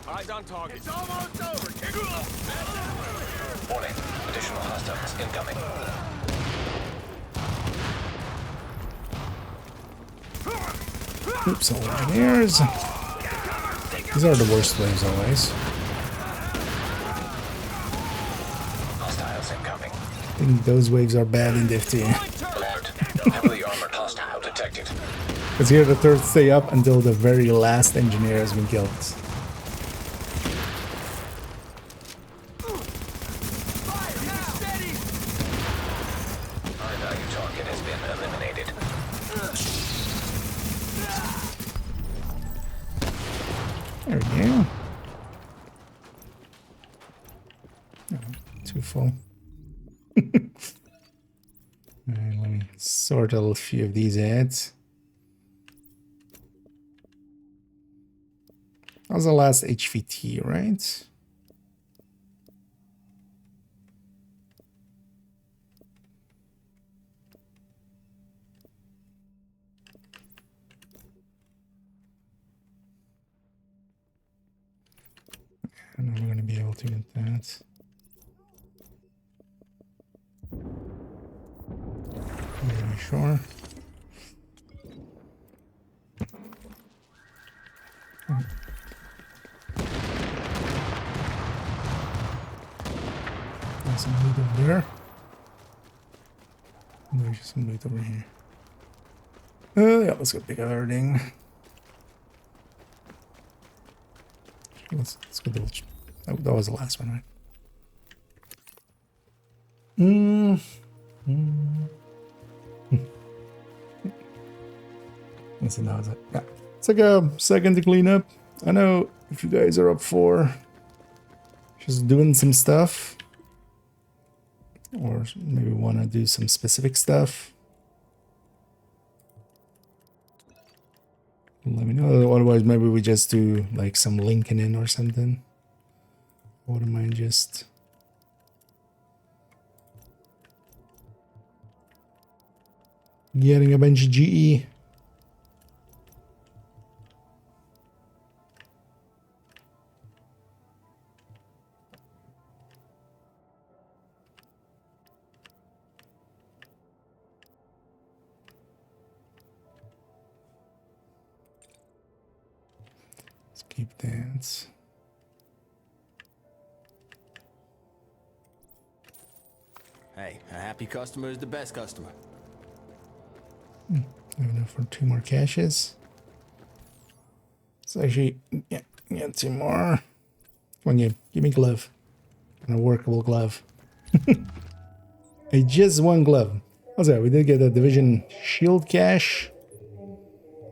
Eyes on target. It's almost over. Warning. Additional hostiles incoming. Oops, all engineers. These are the worst waves always. Hostiles incoming. I think those waves are bad in Div 2. Alert. Heavily armored hostile detected. Because here the thirds stay up until the very last engineer has been killed. High value target has been eliminated. There we go. Oh, too full. Alright, let me sort a few of these ads. That was the last HVT, right? And I'm going to be able to get that. Very sure. There's some loot over there. There's some loot over here. Yeah, let's go pick up everything. Let's go double check. That was the last one, right? Let's see, now is it? Yeah. It's like a second to clean up. I know if you guys are up for just doing some stuff, or maybe want to do some specific stuff, let me know. Otherwise, maybe we just do like some linking in or something. I wouldn't mind just getting a bunch of GE. Let's keep that. Hey, a happy customer is the best customer. I have enough for 2 more caches. Let's actually get 2 more. Come on, give me glove. And a workable glove. Just 1 glove. Also, we did get a division shield cache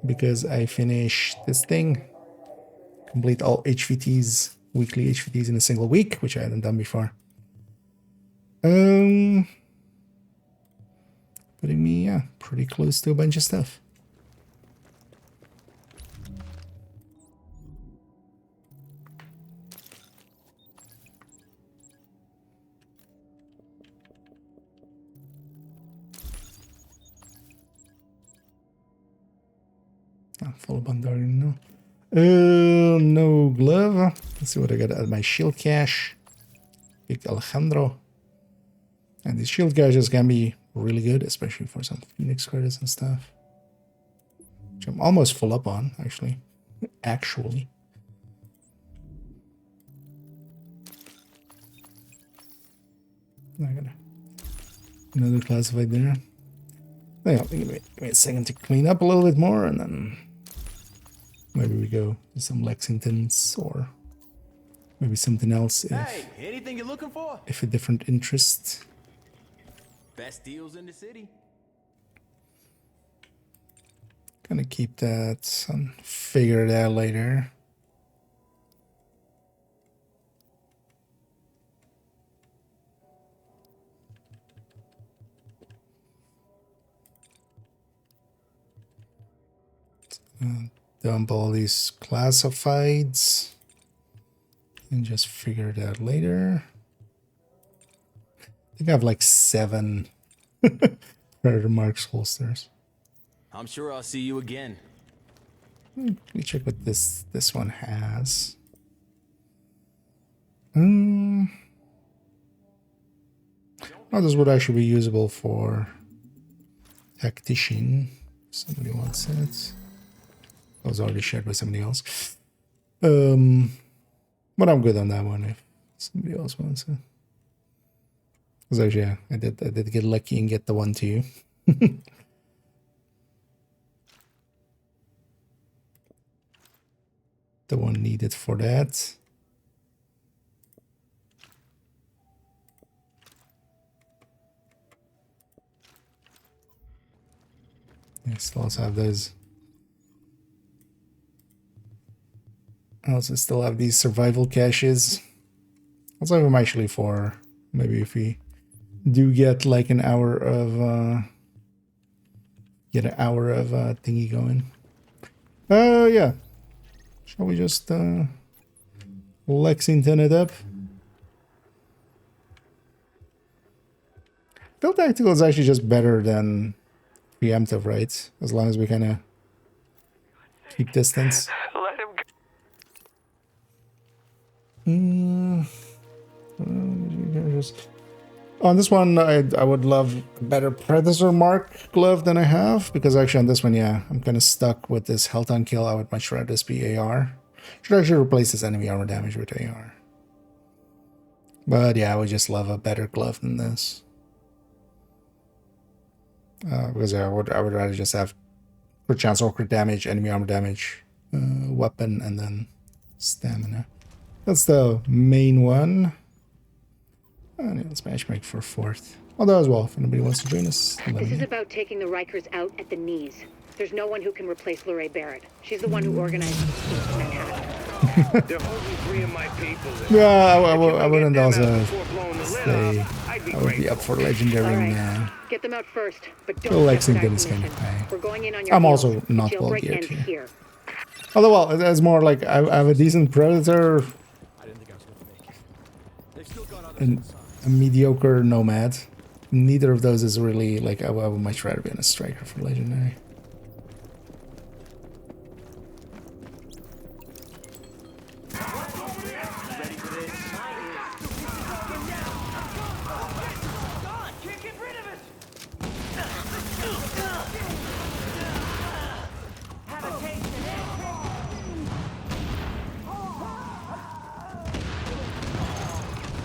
because I finished this thing. Complete all HVTs, weekly HVTs in a single week, which I hadn't done before. Putting me, pretty close to a bunch of stuff. Full of Bandari, no. No glove. Let's see what I got at my shield cache. Big Alejandro. And these shield caches can be really good, especially for some Phoenix credits and stuff. Which I'm almost full up on, actually. I got another classified there. Yeah, give me a second to clean up a little bit more, and then maybe we go to some Lexingtons or maybe something else Hey, anything you're looking for? if a different interest. Best deals in the city. Gonna keep that and figure it out later. Dump all these classifieds and just figure it out later. I think I have like 7 Predator Marks holsters. I'm sure I'll see you again. Let me check what this one has. Oh, this would actually be usable for tactician. Somebody wants it. I was already shared with somebody else. But I'm good on that one if somebody else wants it. Because actually, yeah, I did get lucky and get the one too. The one needed for that. I still also have those. I also still have these survival caches. Also have them actually for maybe if we do get like an hour of thingy going. Yeah. Shall we just Lexington it up? Field tactical is actually just better than preemptive, right? As long as we kind of keep distance. Let him go. On this one, I would love a better Predator Mark glove than I have, because actually on this one, yeah, I'm kind of stuck with this health on kill. I would much rather this be AR. Should actually replace this enemy armor damage with AR. But yeah, I would just love a better glove than this. Because I would rather just have crit chance or crit damage, enemy armor damage, weapon, and then stamina. That's the main one. And yeah, let's matchmake for 4th. Although as well, if anybody wants to join us, let This me is know. about taking the Rikers out at the knees. There's no one who can replace Lorraine Barrett. She's the one who organized the escape to Manhattan. They're holding 3 of my people there. Yeah, I If you can wouldn't get them also out before blowing the lid say off, I'd be I would be grateful. up for legendary All right. now. Get them out first, but Well, don't Lexington jeopardize is the kind of mission. high. We're going in on your I'm heels. also The not well jailbreak geared ends here. here. Although, well, it's more like I have a decent Predator and a mediocre Nomad. Neither of those is really, like, I would much rather be on a Striker for legendary.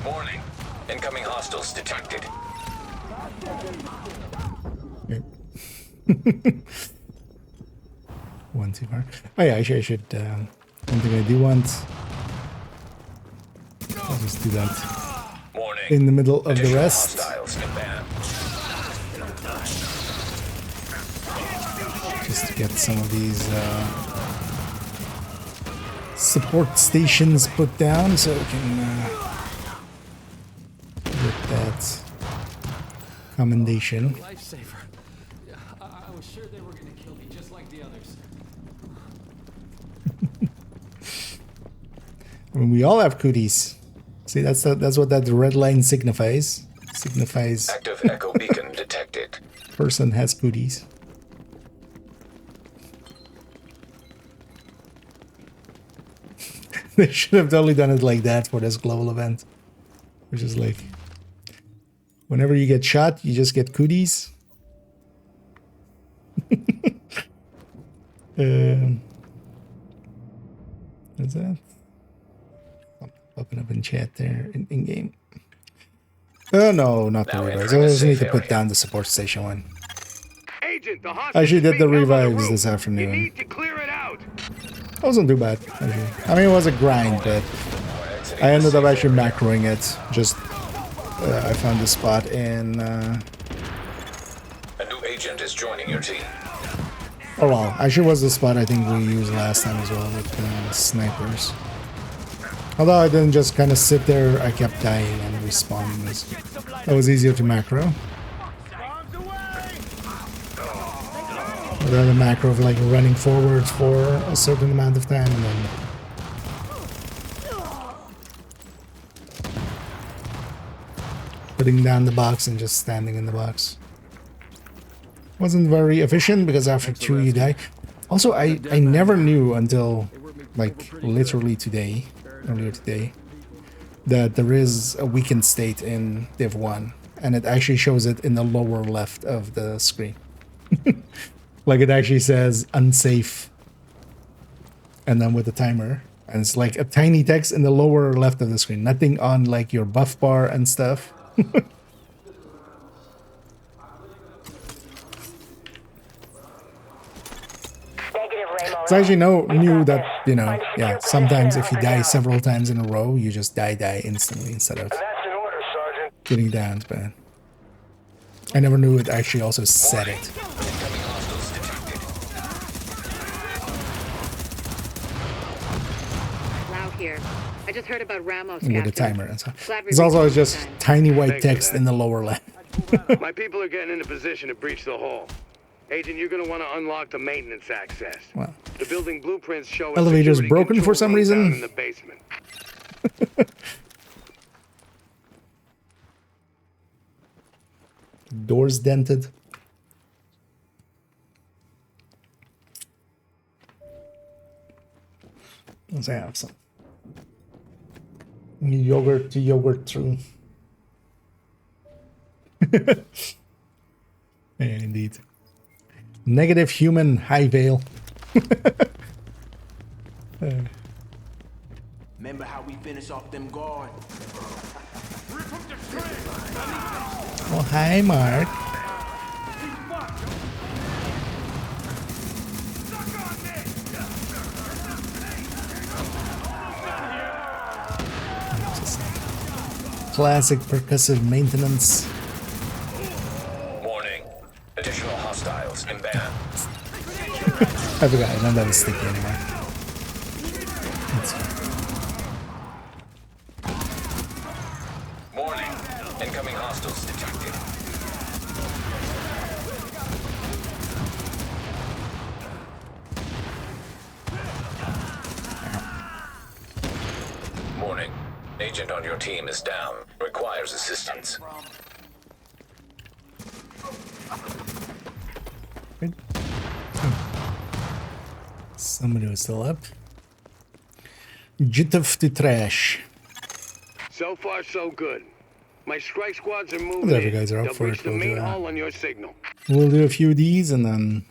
Warning. Incoming hostiles detected. One too far. Oh yeah, I should. One thing I do want. I'll just do that Warning. in the middle of the Additional rest, hostiles inbound. just to get some of these support stations put down, so we can get that commendation. Lifesaver. Yeah, I was sure they were gonna kill me just like the others. I mean, we all have cooties. See, that's what that red line signifies. Signifies Active echo beacon detected. person has cooties. They should have totally done it like that for this global event, which is like, whenever you get shot, you just get cooties. What's that? Popping up in chat there in game. Oh no, not the Now revives. I entering the just need to safe put area. down the support station one. Agent, the I hostage actually is did the being held on revives roof. this You afternoon. need to clear it out. It wasn't too bad, actually. I mean, it was a grind, but I ended up actually macroing it. Just, I found the spot in, A new agent is joining your team. oh well, actually was the spot I think we used last time as well with snipers. Although I didn't just kind of sit there, I kept dying and respawning. That was easier to macro. Rather than macro of like running forwards for a certain amount of time and then putting down the box and just standing in the box. Wasn't very efficient because after 2 you die. Also, I never knew until like literally today, earlier today, that there is a weakened state in Div 1 and it actually shows it in the lower left of the screen. Like it actually says unsafe and then with the timer, and it's like a tiny text in the lower left of the screen, nothing on like your buff bar and stuff. So I actually knew that, you know, yeah, sometimes if you die several times in a row, you just die instantly instead of That's an order, Sergeant. getting down, but I never knew it actually also said it. Incoming hostiles detected. Lau here. I just heard about Ramos. With a capture. timer and so. Glad we It's also reached just this time. tiny white Thanks for text that. in the lower left. My people are getting into position to breach the hall. Agent, you're going to want to unlock the maintenance access. Wow. The building blueprints show a Elevator's security broken for control some room reason. down in the basement. Doors dented. Let's have some yogurt to yogurt through. Yeah, indeed. Negative human high veil. Remember how we finish off them guards? Oh, hi, Mark. classic percussive maintenance. Warning. Additional hostiles inbound. I forgot, I don't have a sticky anymore. That's fine. Warning. Incoming hostiles detected. Warning. Agent on your team is down. Requires assistance. Good. Somebody was still up. Jitov to trash. So far, so good. My strike squads are moving. Whatever, guys are up They'll for breach it. the We'll do main that. hall on your signal. We'll do a few of these and then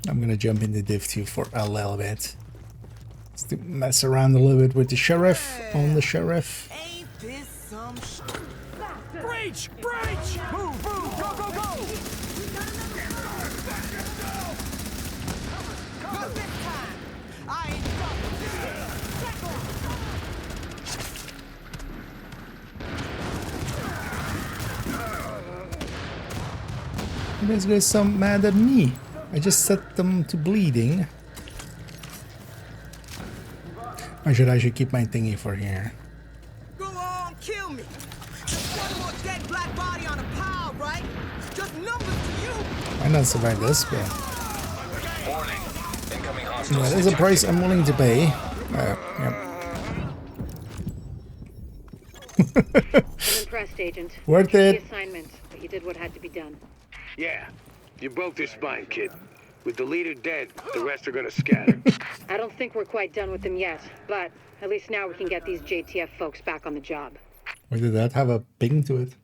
I'm gonna jump into Div 2 for a little bit. Just to mess around a little bit with the sheriff on the sheriff. Ain't this some Breach! Breach! Move, move, go, go, go! Not this time! I ain't You guys get some mad at me. I just set them to bleeding. Or should I keep my thingy for here? Go on, kill me! Just one more dead black body on a pile, right? Just numbers to you! Why not survive this, but Warning. Incoming yeah, hostiles there's a detected. price I'm willing to pay. Yep. I'm impressed, Agent. Worth Tricky it. assignment, but you did what had to be done. Yeah, you broke their spine, kid. With the leader dead, the rest are gonna scatter. I don't think we're quite done with them yet, but at least now we can get these JTF folks back on the job. Why did that have a ping to it?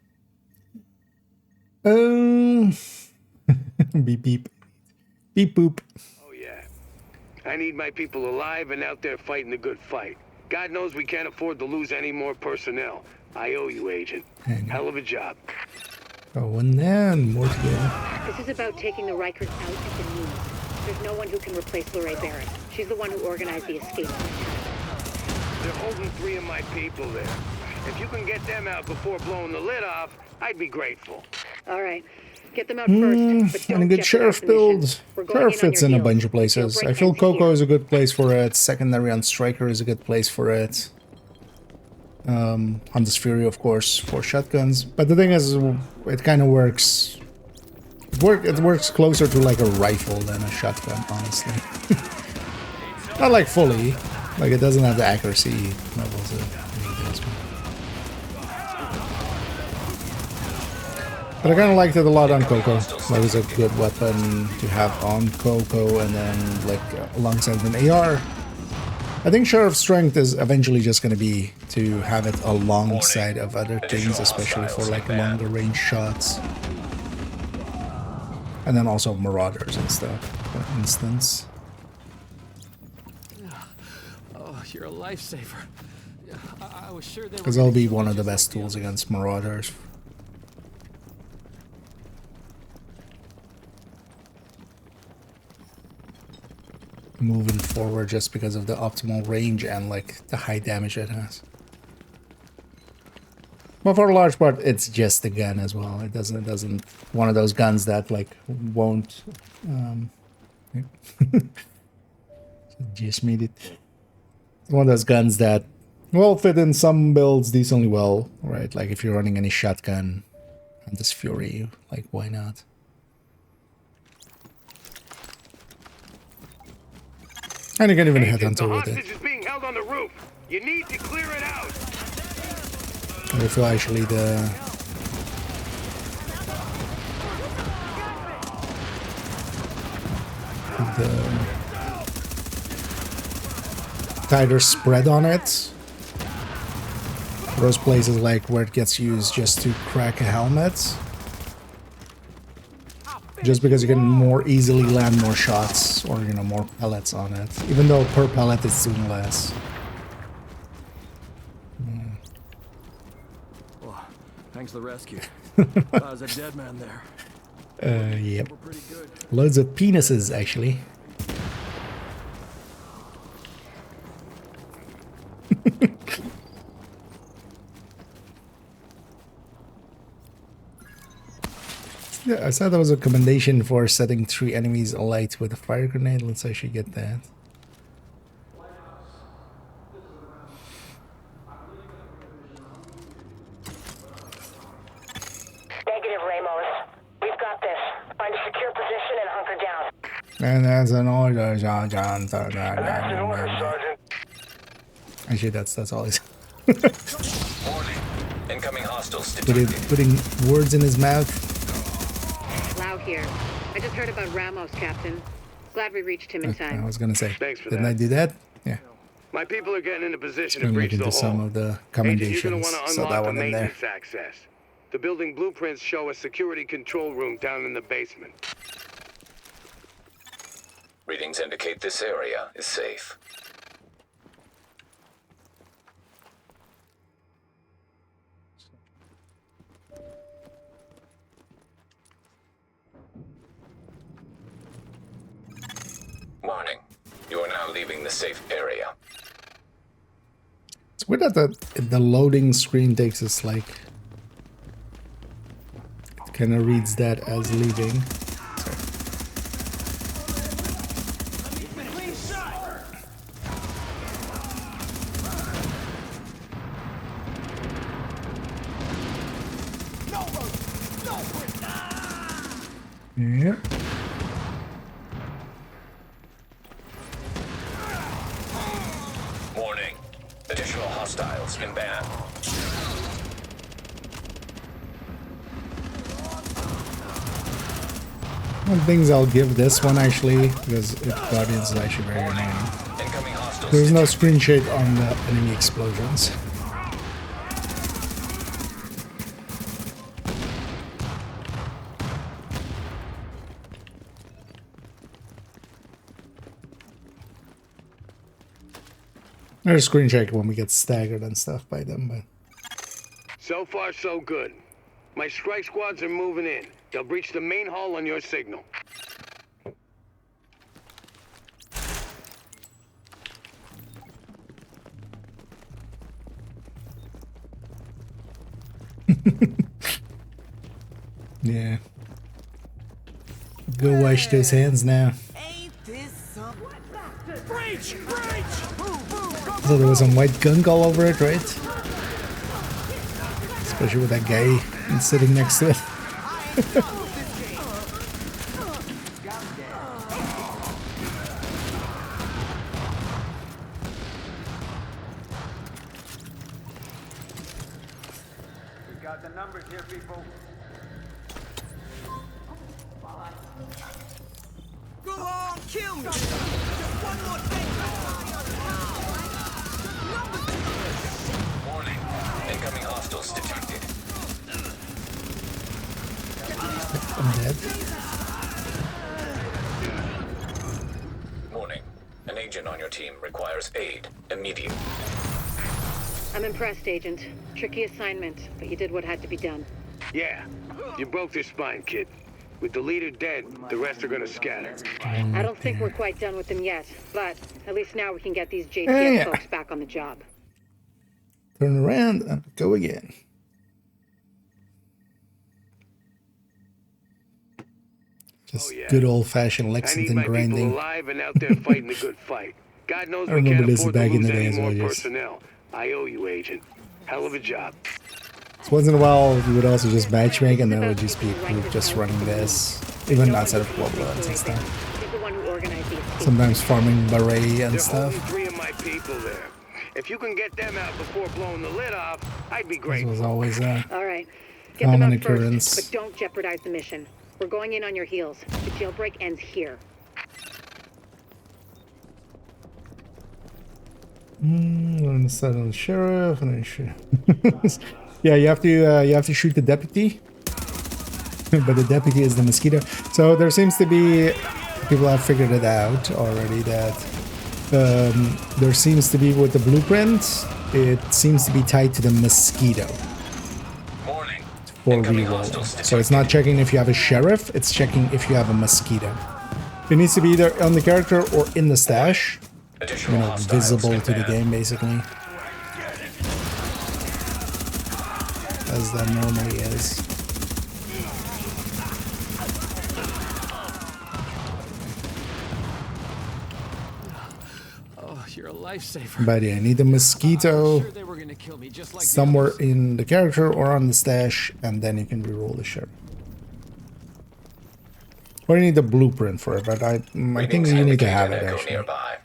Beep beep. Beep boop. Oh yeah. I need my people alive and out there fighting the good fight. God knows we can't afford to lose any more personnel. I owe you, Agent. Hell of a job. Oh, and then more to go. This is about taking the Rikers out at the knees. There's no one who can replace Lorraine Barrett. She's the one who organized the escape. They're holding 3 of my people there. If you can get them out before blowing the lid off, I'd be grateful. All right. Get them out first, but And a don't good sheriff jeopardize the mission. build. We're going Sheriff on fits your in a heels. bunch of You'll places. break I feel ends Coco here. is a good place for it. Secondary on Striker is a good place for it. Hunter's Fury, of course, for shotguns. But the thing is, it kind of works. It works closer to like a rifle than a shotgun, honestly. Not like fully. Like it doesn't have the accuracy levels of those. But I kind of liked it a lot on Coco. That was a good weapon to have on Coco, and then like alongside an AR. I think Sheriff Strength is eventually just going to be to have it alongside of other things, especially for like longer range shots. And then also Marauders and stuff, for instance. Oh, you're a lifesaver. I was sure they were. Because that'll be one of the best tools against Marauders. Moving forward just because of the optimal range and like the high damage it has. But for a large part, it's just a gun as well. It doesn't one of those guns that like won't just made it. One of those guns that will fit in some builds decently well, right? Like if you're running any shotgun on this Fury, like why not? And you can even hit Agent, onto the with it. hostage is being held on the roof. You need to clear it out. I feel actually the tighter spread on it. For those places like where it gets used just to crack a helmet. Just because you can more easily land more shots or, you know, more pellets on it. Even though per pellet it's doing less. Well, thanks for the rescue. I was a dead man there. Yep. We're pretty good. Loads of penises, actually. Yeah, I said there was a recommendation for setting 3 enemies alight with a fire grenade. Let's actually get that. Negative, Ramos. We've got this. Find a secure position and hunker down. And that's an order, John. That's an order, Sergeant. Actually, that's all he's Warning. Incoming hostiles detected. putting words in his mouth. Lau here. I just heard about Ramos, Captain. Glad we reached him in I time. was gonna say, Thanks for didn't that. I do that? Yeah. My people are getting in a position to Gonna look breach the into some hole. of the Agent, you're commendations. gonna want to So unlock that the one in there. maintenance access. The building blueprints show a security control room down in the basement. Readings indicate this area is safe. Warning. You are now leaving the safe area. It's weird that the loading screen takes us like it kind of reads that as leaving. Yeah. Warning. Additional hostiles inbound. One things I'll give this one actually, because Guardians is actually very annoying. Incoming hostiles There's no detected. screen shade on the enemy explosions. There's a screen check when we get staggered and stuff by them, but So far, so good. My strike squads are moving in. They'll breach the main hall on your signal. yeah. Go wash those hands now. So there was some white gunk all over it, right? Especially with that guy sitting next to it. We got the numbers here, people. Go on, kill me! Just one more thing! Warning. Incoming hostiles detected. I'm dead. Warning. An agent on your team requires aid immediately. I'm impressed, Agent. Tricky assignment, but you did what had to be done. Yeah, you broke their spine, kid. With the leader dead, the rest are gonna scatter. I don't think we're quite done with them yet, but at least now we can get these JTF Yeah. folks back on the job. Turn around and go again. Just good old-fashioned I need Lexington my people grinding. alive and out there fighting the good fight. God knows I we remember can't this afford to back in lose the day any as more well, yes. personnel. I owe you, Agent. Hell of a job. So once in a while, we would also just matchmake, and there would just be a group just running this, even outside of Global and stuff. He's the one who organized the escape. Sometimes farming beret and They're holding stuff. 3 of my people there. If you can get them out before blowing the lid off, I'd be This grateful. was always a All right. Get them common out occurrence. first, but don't jeopardize the mission. We're going in on your heels. The jailbreak ends here. On the side of the sheriff, and then yeah, you have to shoot the deputy, but the deputy is the mosquito. So there seems to be people have figured it out already that there seems to be with the blueprint, it seems to be tied to the mosquito Warning. for Incoming reroll. hostiles So it's not checking if you have a sheriff; it's checking if you have a mosquito. It needs to be either on the character or in the stash. Additional hostiles Visible to the inbound. game, basically. As that normally is. you're a lifesaver. But yeah, I need a mosquito Sure they were gonna kill me just like the somewhere others. in the character or on the stash, and then you can reroll the sheriff. Or you need the blueprint for it, but I think you need to have it actually. Nearby.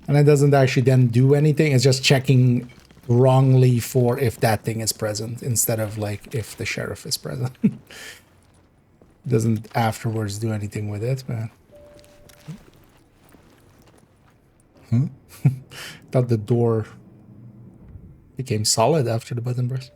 And it doesn't actually then do anything. It's just checking wrongly for if that thing is present instead of like if the sheriff is present. Doesn't afterwards do anything with it, man. Thought the door became solid after the button press.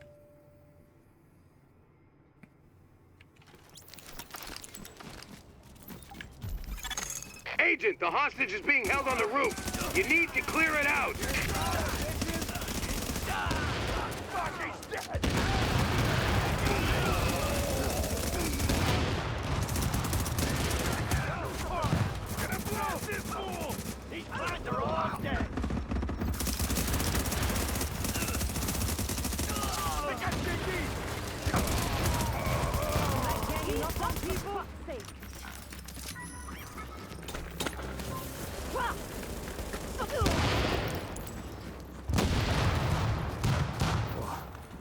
Agent, the hostage is being held on the roof. You need to clear it out.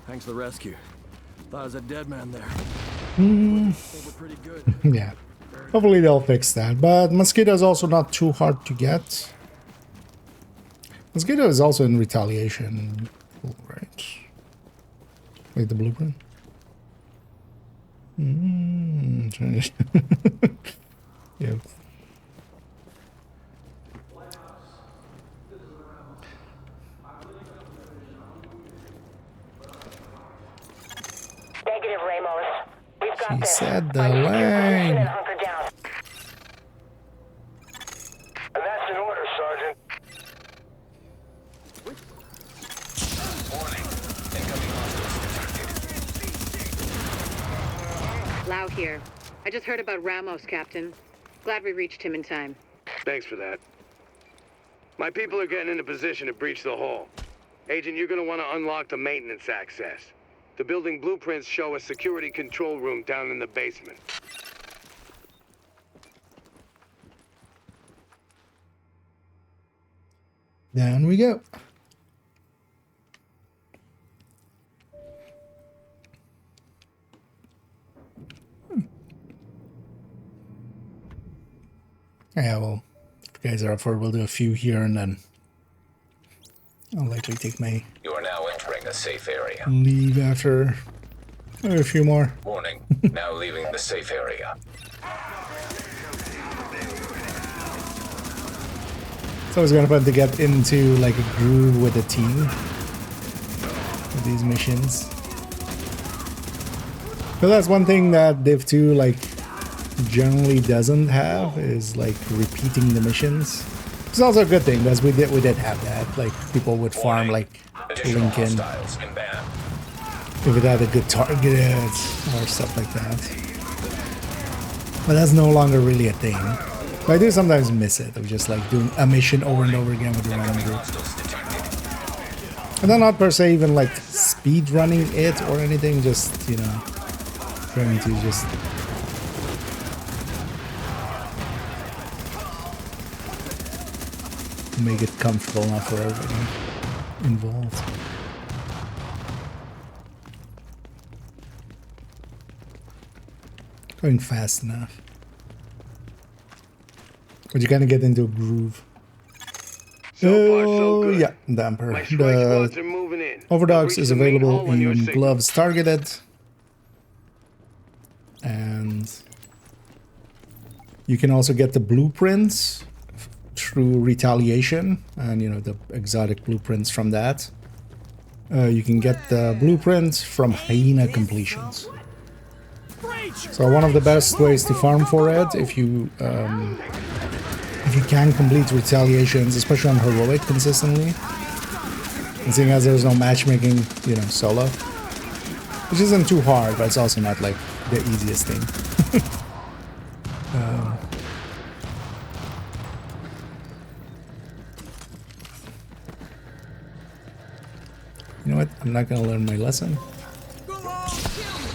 Thanks for the rescue. Thought I was a dead man there. They were pretty good. Yeah. Hopefully they'll fix that. But Mosquito is also not too hard to get. Mosquito is also in retaliation. Cool, right? Like the blueprint. Yeah. Negative, Ramos. We've got She this. said the I need your position line. and hunker down. That's an order, Sergeant. Warning. Incoming hostiles detected. Lau here. I just heard about Ramos, Captain. Glad we reached him in time. Thanks for that. My people are getting into position to breach the hull. Agent, you're gonna want to unlock the maintenance access. The building blueprints show a security control room down in the basement. Down we go. Yeah, well, if you guys are up for it, we'll do a few here and then I'll likely take my You are now entering a safe area. leave after a few more. Warning. Now leaving the safe area. It's always kind of fun to get into like a groove with a team with these missions. But that's one thing that Div 2 like generally doesn't have is like repeating the missions. It's also a good thing because we did have that. Like people would farm like Additional Lincoln hostiles inbound. if it had a good target or stuff like that. But that's no longer really a thing. But I do sometimes miss it of just like doing a mission over and over again with the random group. Hostiles detected. And then not per se even like speed running it or anything, just, you know, trying to just make it comfortable enough for everybody involved. Going fast enough. But you kind of get into a groove. So far, so good. Yeah, damper. My strike squads The are moving in. Overdogs They'll is reach the main available hull on your in signal. gloves targeted. And you can also get the blueprints through retaliation and, you know, the exotic blueprints from that. You can get the blueprints from hyena completions. So one of the best ways to farm for it, if you can complete retaliations, especially on heroic consistently, and seeing as there's no matchmaking, you know, solo, which isn't too hard, but it's also not like the easiest thing. You know what? I'm not gonna learn my lesson. Go on, kill me.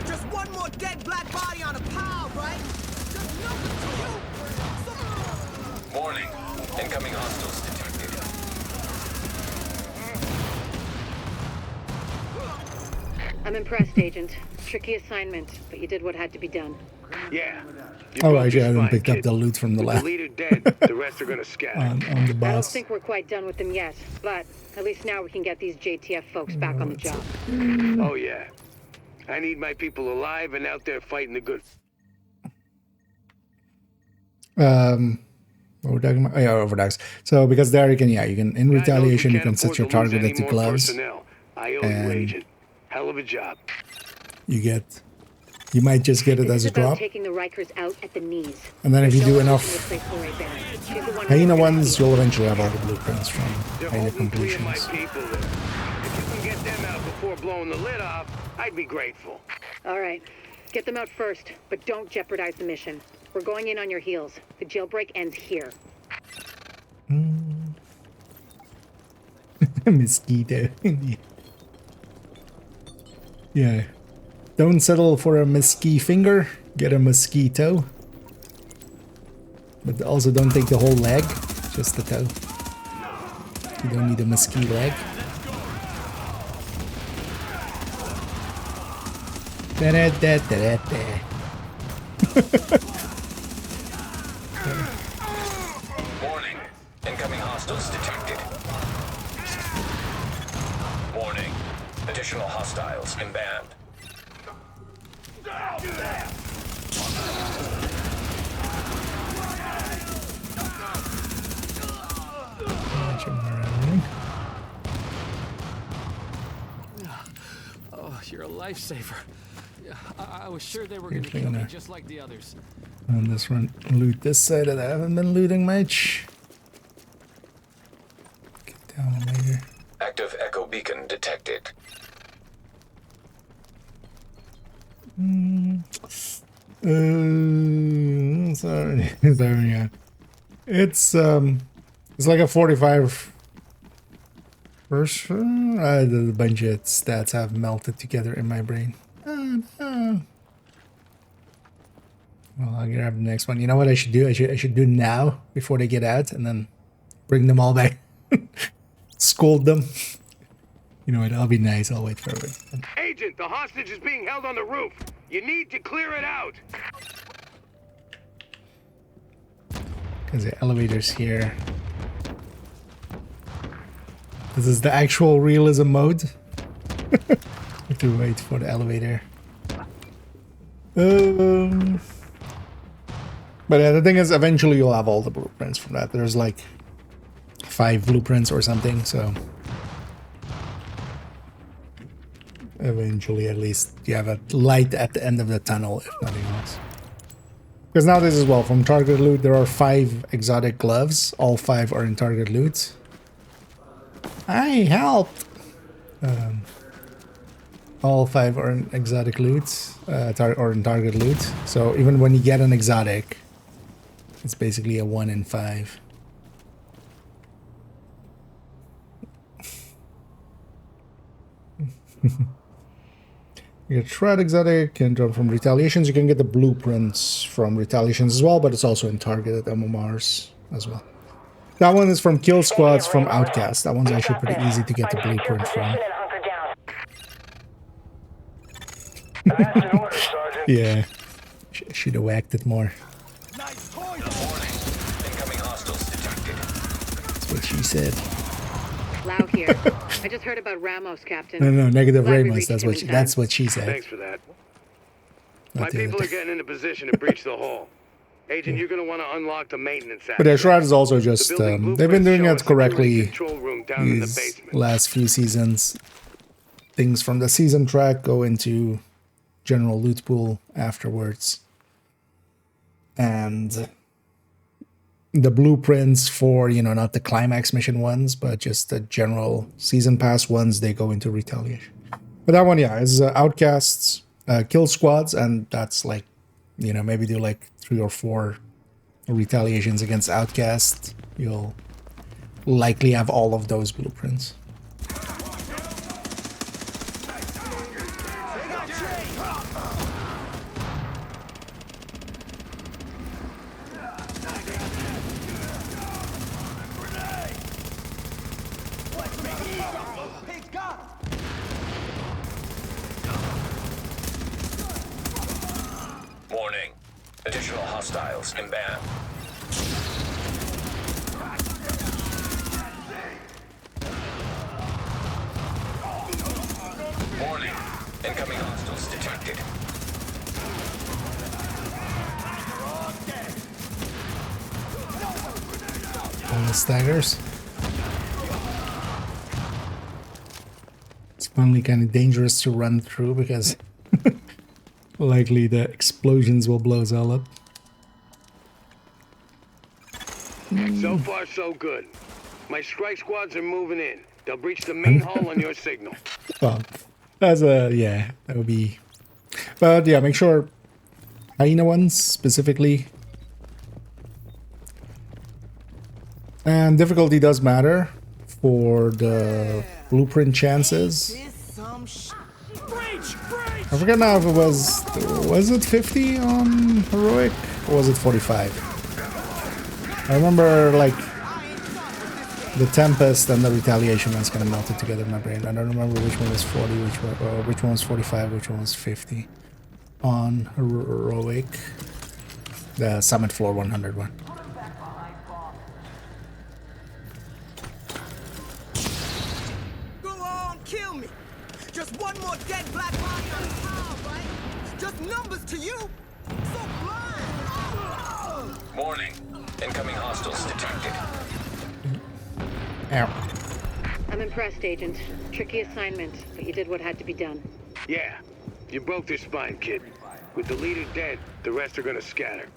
Just one more dead black body on a pile, right? Just nothing to you. Incoming hostiles detected. I'm impressed, Agent. Tricky assignment, but you did what had to be done. Yeah. You Oh, broke actually, I your haven't spine, picked up kid. the loot from the With the lab leader dead, the rest are gonna scatter. on the I don't boss. think we're quite done with them yet, but at least now we can get these JTF folks back on the job. Oh yeah. I need my people alive and out there fighting the good. What we're talking about? Oh, yeah, overdogs. So because there you can, yeah, you can in God knows we retaliation you can't can set afford your to lose target any at the more gloves. personnel. I owe you, and Agent. Hell of a job. You might just get it This as is a about drop, taking the Rikers out at the knees. and then if you There's do no one who enough can replace Lorraine Barrett. She's the one who hyena organized ones, the you'll eventually have all the blueprints from They're hyena holding 3 of my completions. people there. If you can get them out before blowing the lid off, I'd be grateful. All right. Get them out first, but don't jeopardize the mission. We're going in on your heels. The jailbreak ends here. Mosquito. Yeah. Don't settle for a mesquite finger, get a mosquito. But also don't take the whole leg, just the toe. You don't need a mesquite leg. Da-da-da-da-da-da. Warning. Incoming hostiles detected. Warning. Additional hostiles inbound. Oh, you're a lifesaver. Yeah, I was sure they were You're gonna kill me gonna- just like the others. On this run, loot this side that I haven't been looting much. Get down later. Active echo beacon detected. Sorry, sorry, yeah. It's like a 45 version. The bunch of stats have melted together in my brain. No. Well, I'll grab the next one. You know what I should do? I should do now before they get out, and then bring them all back. Scold them. You know what? I'll be nice. I'll wait for it. Agent, the hostage is being held on the roof. You need to clear it out. Because the elevator's here. This is the actual realism mode. Have to wait for the elevator. But yeah, the thing is, eventually you'll have all the blueprints from that. There's like 5 blueprints or something, so eventually at least you have a light at the end of the tunnel, if nothing else. Because now this as well, from target loot, there are 5 exotic gloves. All 5 are in target loot. I helped! All 5 are in exotic loot, or in target loot. So even when you get an exotic, it's basically a 1 in 5. You get Shred Exotic and from Retaliations. You can get the blueprints from Retaliations as well, but it's also in targeted MMRs as well. That one is from Kill Squads from Outcast. That one's actually pretty easy to get the blueprint from. Yeah, should have whacked it more. Warning. Incoming hostiles detected. That's what she said. Lau here. I just heard about Ramos, Captain. No, negative Glad we Ramos. reached That's him what in that's time. what she said. Thanks for that. Not My the other people are thing. getting in a position to breach the hall. Agent, you're going to want to unlock the maintenance access. But yeah, Shroud is also just The building they've been doing blueprints it show a security correctly control room down in the these basement. last few seasons. Things from the season track go into general loot pool afterwards. And the blueprints for, you know, not the climax mission ones, but just the general season pass ones, they go into Retaliation. But that one, yeah, is Outcasts, Kill Squads, and that's like, you know, maybe do like 3 or 4 Retaliations against Outcast. You'll likely have all of those blueprints. Additional hostiles inbound. Warning. Incoming hostiles detected. On the staggers. It's finally kind of dangerous to run through because likely the explosions will blow us all up. So far, so good. My strike squads are moving in. They'll breach the main hull on your signal. Well, that's yeah, that would be. But yeah, make sure hyena ones specifically. And difficulty does matter for the blueprint chances. I forget now if it was it 50 on heroic or was it 45? I remember like the Tempest and the Retaliation ones kind of melted together in my brain. I don't remember which one was 40, which one was 45, which one was 50 on heroic. The Summit Floor 100 one. Go on, kill me. Just one more dead black body on the pile, right? Just numbers to you. So blind. Warning. Incoming hostiles detected. Ow. I'm impressed, Agent. Tricky assignment, but you did what had to be done. Yeah, you broke their spine, kid. With the leader dead, the rest are gonna scatter.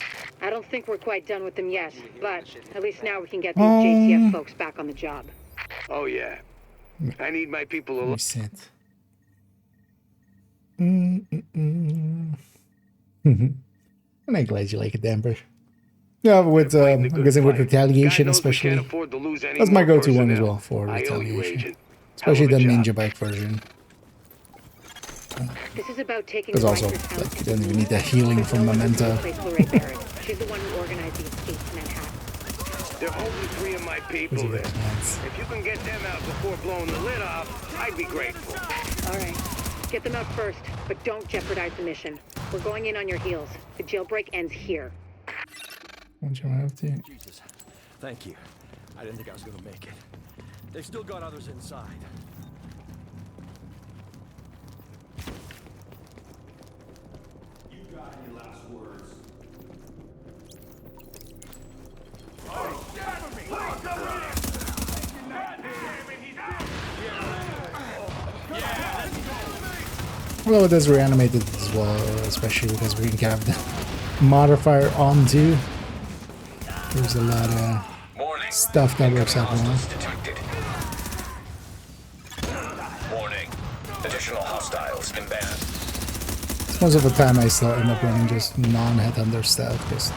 I don't think we're quite done with them yet, but at least now we can get these JTF folks back on the job. Oh yeah. I need my people alive. Reset. And I'm glad you like it, Amber. Yeah, with I'm guessing with Retaliation especially. That's my go-to one as well for Retaliation, especially the Ninja Bike version. This is about taking Because also, like, you don't even need the healing from Memento. She's the one who organized the escape to Manhattan. There are only 3 of my people there. If you can get them out before blowing the lid off, I'd be grateful. All right. Get them out first, but don't jeopardize the mission. We're going in on your heels. The jailbreak ends here. Jesus. Thank you. I didn't think I was gonna make it. They've still got others inside. You got any last words? Well, it does reanimated as well, especially because we can have the modifier on too. There's a lot of stuff that works out well. Warning. Additional hostiles inbound. Most of the time I still end up running just non-headhunter stuff, just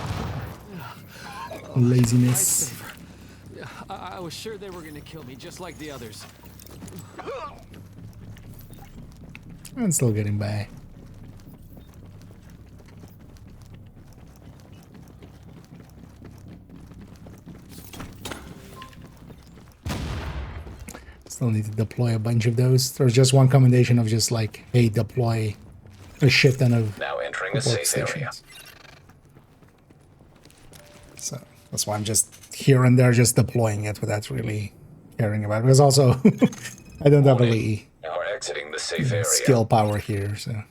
laziness. I was sure they were gonna kill me, just like the others. I'm still getting by. Still need to deploy a bunch of those. There's just one commendation of just like, hey, deploy a shit ton of now entering a safe area. So that's why I'm just here and there just deploying it without really caring about it. Because also I don't have really Exiting the safe area. skill power here, so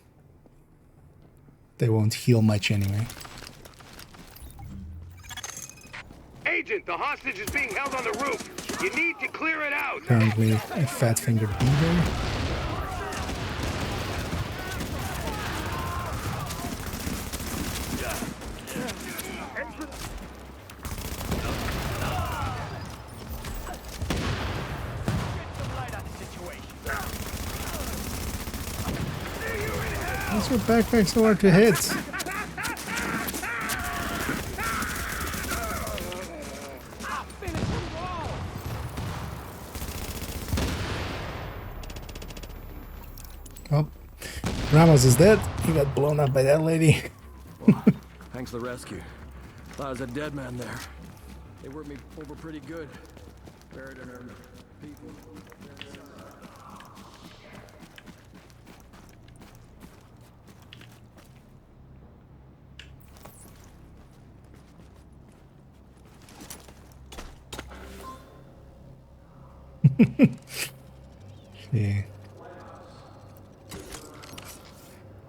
they won't heal much anyway. Agent, the hostage is being held on the roof. You need to clear it out. Currently a fat fingered beaver. What's your backpack so hard to hit? Oh, Ramos is dead. He got blown up by that lady. Thanks for the rescue. Thought I was a dead man there. They worked me over pretty good. Buried in her people. Yeah.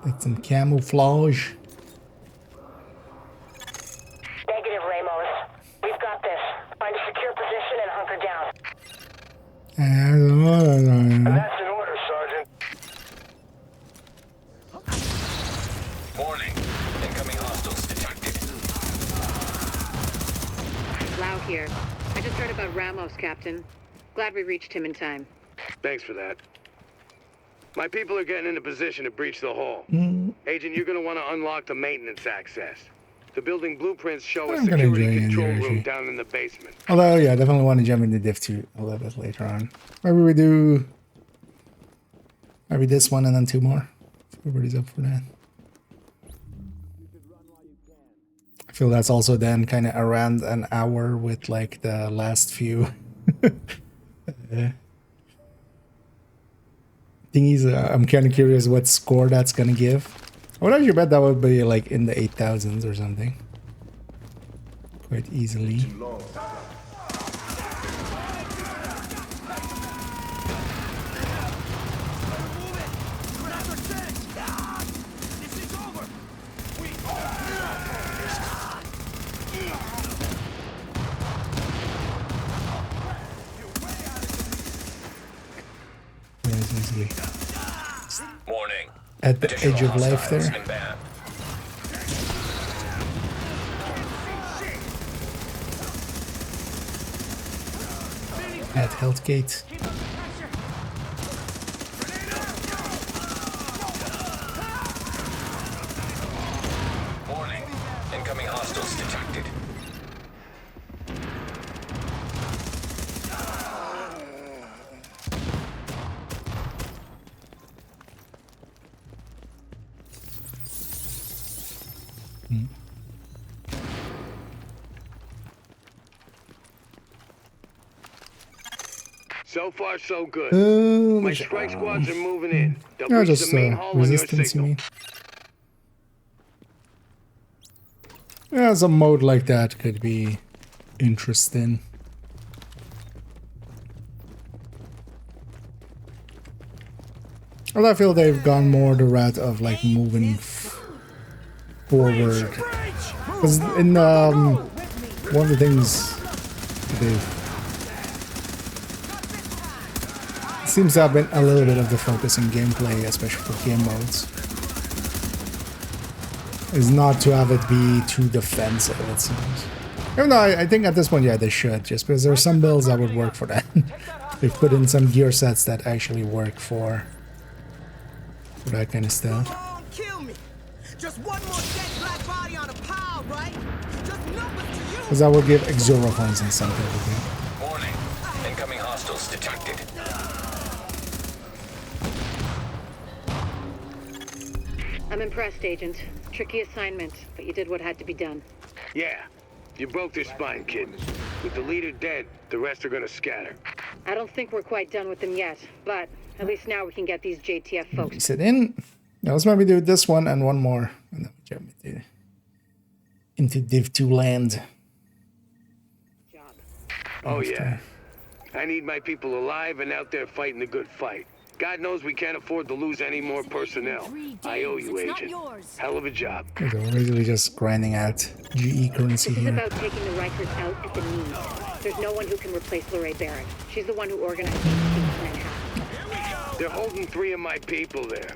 That's some camouflage. Negative, Ramos. We've got this. Find a secure position and hunker down. That's an order, Sergeant. Warning. Incoming hostiles detected. Lau here. I just heard about Ramos, Captain. Glad we reached him in time. Thanks for that. My people are getting into position to breach the hall. Agent, you're going to want to unlock the maintenance access. The building blueprints show a I'm gonna security enjoy control it, room actually. down in the basement. Although, yeah, I definitely want to jump into Div 2 a little bit later on. Maybe we do... Maybe this one and then 2 more. If everybody's up for that. I feel that's also then kind of around an hour with like the last few. Thing is, I'm kind of curious what score that's gonna give. I would actually bet that would be like in the 8,000s or something. Quite easily. Yes, easily. Warning. At the Additional edge of life hostiles there. inbound. At Health Gate. Warning. Incoming hostiles detected. So far, so good. Oh, My strike squads are moving in. They'll yeah, breach just the main hall on your resistance, you signal. mean? Yeah, some mode like that could be interesting. Well, I feel they've gone more the route of like moving forward. Because in one of the things they've seems to have been a little bit of the focus in gameplay, especially for game modes, is not to have it be too defensive, it seems. Even though I think at this point, yeah, they should, just because there are some builds that would work for that. They've put in some gear sets that actually work for that kind of stuff. Come on, kill me. Just one more dead black body on a pile, right? Just numbers to you. Because that would give exorophones and something to do. Warning. Incoming hostiles detected. I'm impressed, Agent. Tricky assignment, but you did what had to be done. Yeah, you broke their spine, kid. With the leader dead, the rest are gonna scatter. I don't think we're quite done with them yet, but at least now we can get these JTF folks. Sit in. Now let's maybe do this one and one more, and then we jump into Div 2 land. Oh yeah. I need my people alive and out there fighting the good fight. God knows we can't afford to lose any more personnel. I owe you, Agent. Hell of a job. So we're basically just grinding out GE currency This is here. about taking the Rikers out at the knees. There's no one who can replace Lorraine Barrett. She's the one who organized the escape to Manhattan. They're holding 3 of my people there.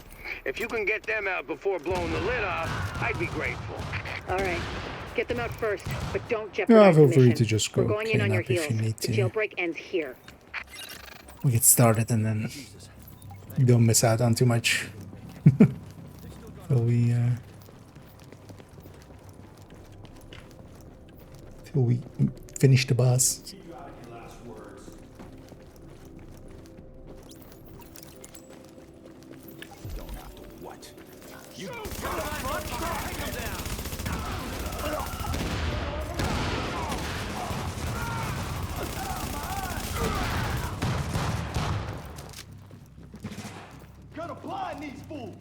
If you can get them out before blowing the lid off, I'd be grateful. All right. Get them out first, but don't Yeah, jeopardize feel the free mission. to just go We're going in clean on your up if heels. you need The to. jailbreak ends here. We get started and then you don't miss out on too much. Till we finish the boss. Gonna blind these fools!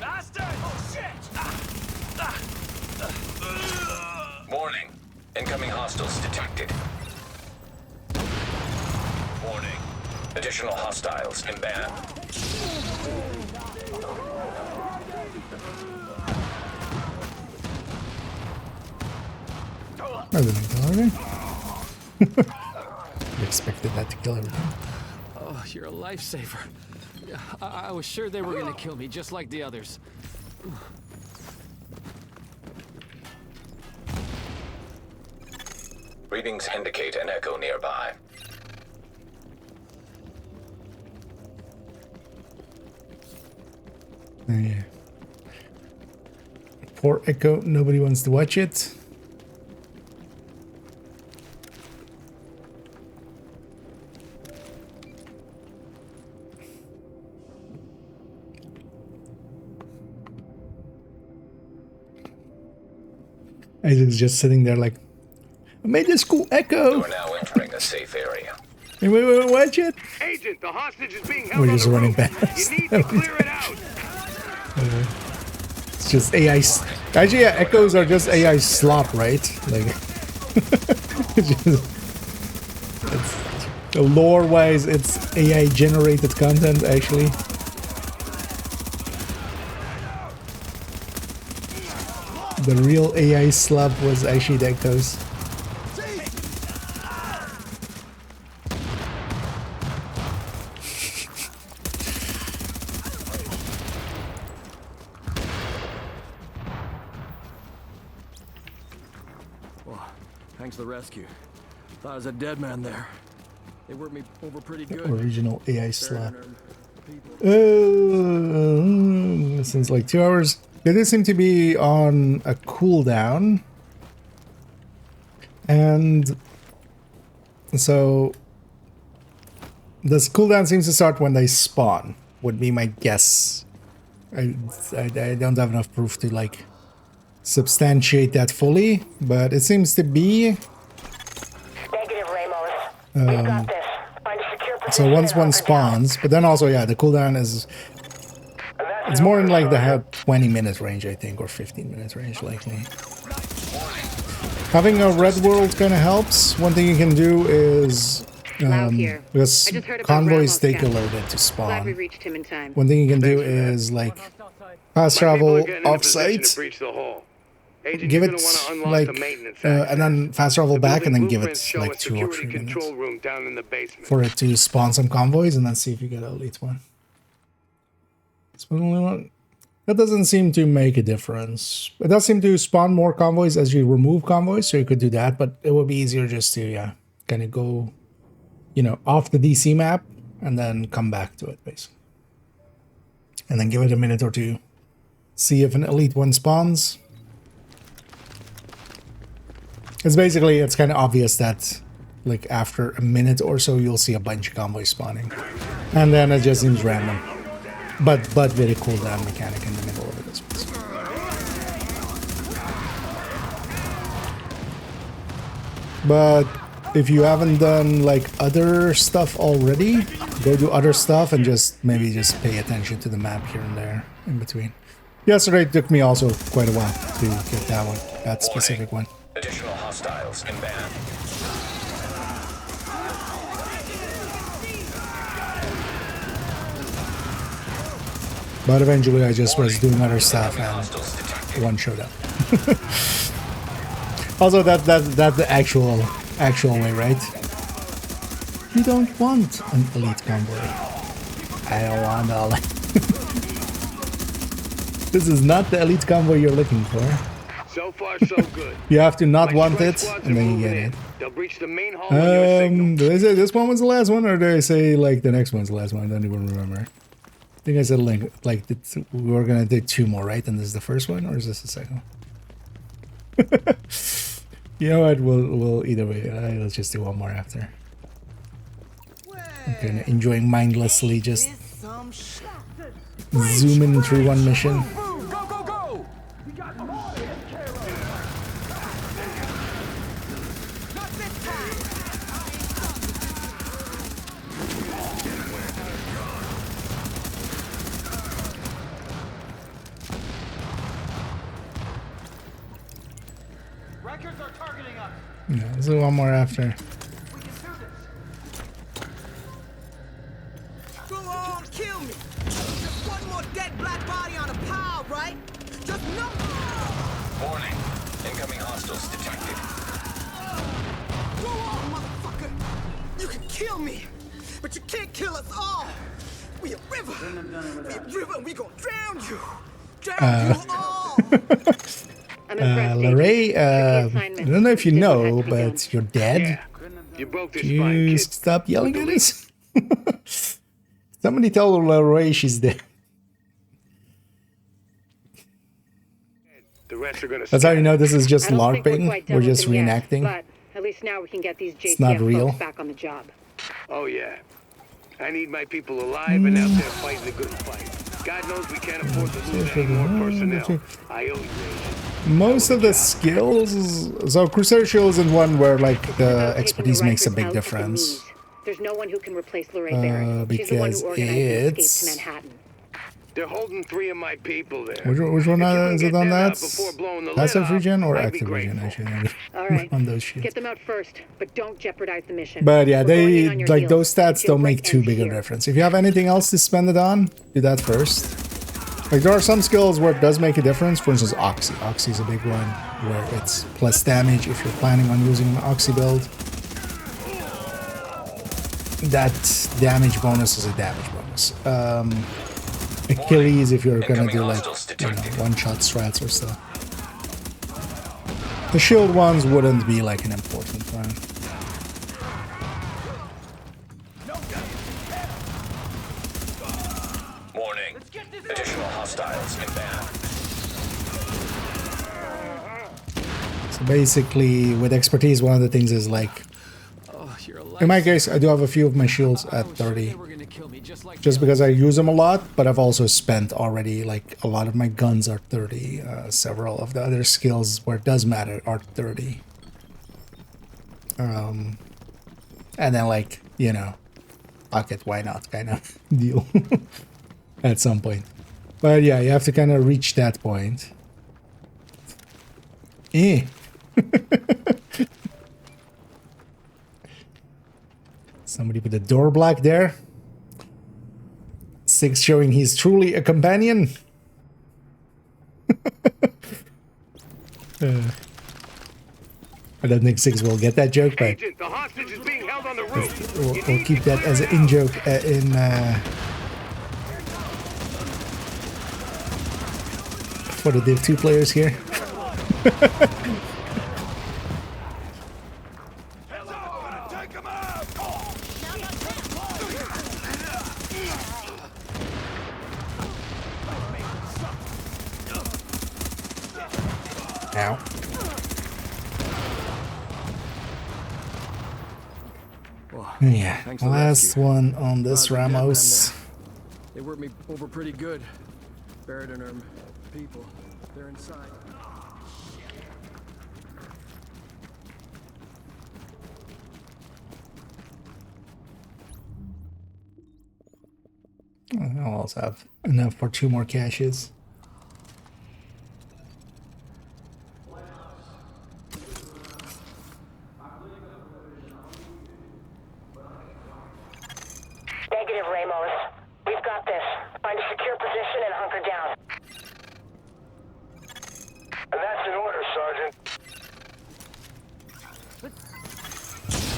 Bastard! Oh shit! hostiles detected. Warning. Additional hostiles inbound. I didn't kill everything. I expected that to kill everything. Oh, you're a lifesaver. I was sure they were gonna kill me, just like the others. Readings indicate an echo nearby. Yeah. Poor Echo, nobody wants to watch it. Isaac's just sitting there like, I made this cool Echo. We're now entering a safe area. Hey, wait, watch it. Agent, the hostage is being held We're on just the running roof. past. You need to clear it out. It's just AI. Actually, yeah, Echoes are just AI slop, right? Like, lore-wise, it's AI-generated content, actually. The real AI slop was actually the Echoes. Thanks for the rescue. Thought I was a dead man there. They worked me over pretty good. Original AI slap. People. Since like 2 hours. They did seem to be on a cooldown. And so this cooldown seems to start when they spawn, would be my guess. I don't have enough proof to like substantiate that fully, but it seems to be Negative, Ramos. We've got this. Find a secure position. so once one spawns, but then also yeah, the cooldown is it's more in like the 20 minutes range, I think, or 15 minutes range likely. Having a red world kind of helps. One thing you can do is because convoys take a little bit to spawn. Glad we reached him in time. One thing you can do is like fast travel off-site, give it like, and then fast travel back, and then give it like 2 or 3 minutes for it to spawn some convoys, and then see if you get an elite one. That doesn't seem to make a difference. It does seem to spawn more convoys as you remove convoys, so you could do that, but it would be easier just to, yeah, kind of go, you know, off the DC map and then come back to it, basically. And then give it a minute or two. See if an elite one spawns. It's basically, it's kind of obvious that, like, after a minute or so, you'll see a bunch of convoys spawning. And then it just seems random. But very cool down mechanic in the middle of it as well. But if you haven't done like other stuff already, go do other stuff and maybe just pay attention to the map here and there in between. Yesterday it took me also quite a while to get that one, that specific one. Additional hostiles inbound. But eventually I just was doing other stuff and one showed up. Also that's the actual way, right? You don't want an elite convoy. I don't want all that. This is not the elite convoy you're looking for. So far, so good. You have to not want it, and then you get it. They'll breach the main hall on your signal. Did I say this one was the last one, or did I say like the next one's the last one? I don't even remember. I think I said like we were gonna do 2 more, right? And this is the first one, or is this the second one? You know what? We'll either way. Let's just do 1 more after. I'm kind of enjoying mindlessly just zooming through one mission. Yeah, let's do one more after. Go on, kill me. Just one more dead black body on a pile, right? Just Warning. Incoming hostiles detected. Go on, motherfucker. You can kill me, but you can't kill us all. We a river. We a river, and we gonna drown you. Drown you all. Larray, I don't know if you know, but you're dead. Yeah. You broke this You spine, kid. stop yelling at us. Somebody tell Larray she's dead. The rest are gonna That's how you know this is just I don't think LARPing. quite done We're with just them yet, reenacting. but at least now we can get these It's not JTF real. folks back on the job. Oh, yeah. I need my people alive and out there fighting the good fight. God knows we can't afford to lose any more personnel. I owe you, Agent. Most of the skills, so Crusader Shield isn't one where like the expertise makes a big difference. There's no one who can replace Lorraine Barrett. She's the one Because who organized the escape it's to Manhattan. They're holding 3 of my people there. which one is it on that? Passive off, regen or I'd be active regen? I should All right, on those shields. get them out first, but don't jeopardize the mission. But yeah, We're going they in on your like heels. those stats Shield don't make break too ends big a here. difference. If you have anything else to spend it on, do that first. Like there are some skills where it does make a difference. For instance, Oxy. Oxy is a big one where it's plus damage if you're planning on using an Oxy build. That damage bonus is a damage bonus. Achilles if you're gonna do like one-shot strats or stuff. The shield ones wouldn't be like an important one. Warning. Additional hostiles inbound. So basically, with expertise, one of the things is like, in my case, I do have a few of my shields at 30, just because I use them a lot, but I've also spent already, like, a lot of my guns are 30. Several of the other skills where it does matter are 30. And then, like, you know, fuck it, why not, kind of deal at some point. But yeah, you have to kind of reach that point. Somebody put the door black there. 6 showing he's truly a companion. I don't think 6 will get that joke, but Agent, the hostage is being held on the roof. we'll keep that as an in-joke for the Div 2 players here. Ow. Yeah, last one on this Ramos. They worked me over pretty good. Barrett and her people, they're inside. I'll also have enough for 2 more caches. Negative, Ramos. We've got this. Find a secure position and hunker down. That's an order, Sergeant.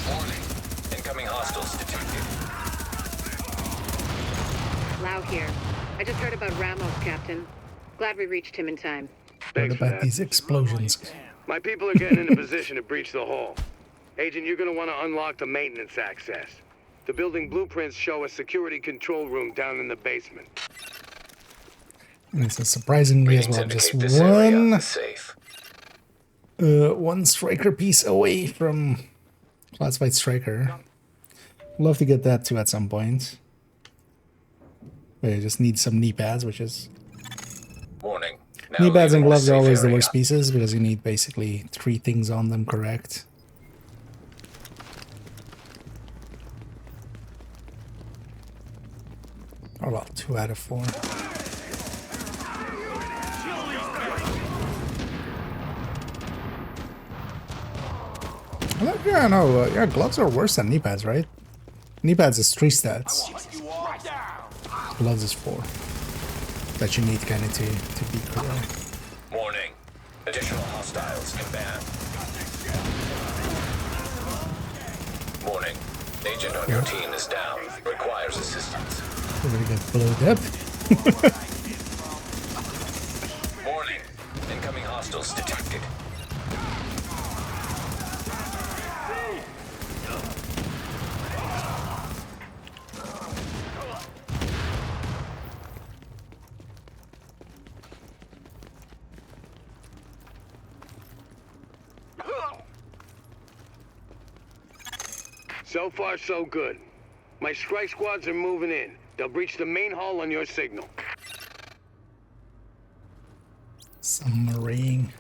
Warning. Incoming hostiles detected. Lau here. I just heard about Ramos, Captain. Glad we reached him in time. What about these explosions? My people are getting into position to breach the hall. Agent, you're gonna want to unlock the maintenance access. The building blueprints show a security control room down in the basement. And this is surprisingly as well just one striker piece away from classified striker. Love to get that too at some point. But I just need some knee pads, which is Warning. knee pads and gloves are safe always the area. worst pieces because you need basically 3 things on them correct. Or well, 2 out of 4. Yeah, no, yeah, gloves are worse than knee pads, right? Knee pads is 3 stats. Gloves is 4. That you need kind of to be correct. Warning. Additional hostiles inbound. Warning. Agent on your team is down. Requires assistance. We're gonna get blowed up. Warning. Incoming hostiles detected. So far, so good. My strike squads are moving in. They'll breach the main hall on your signal. Submarine.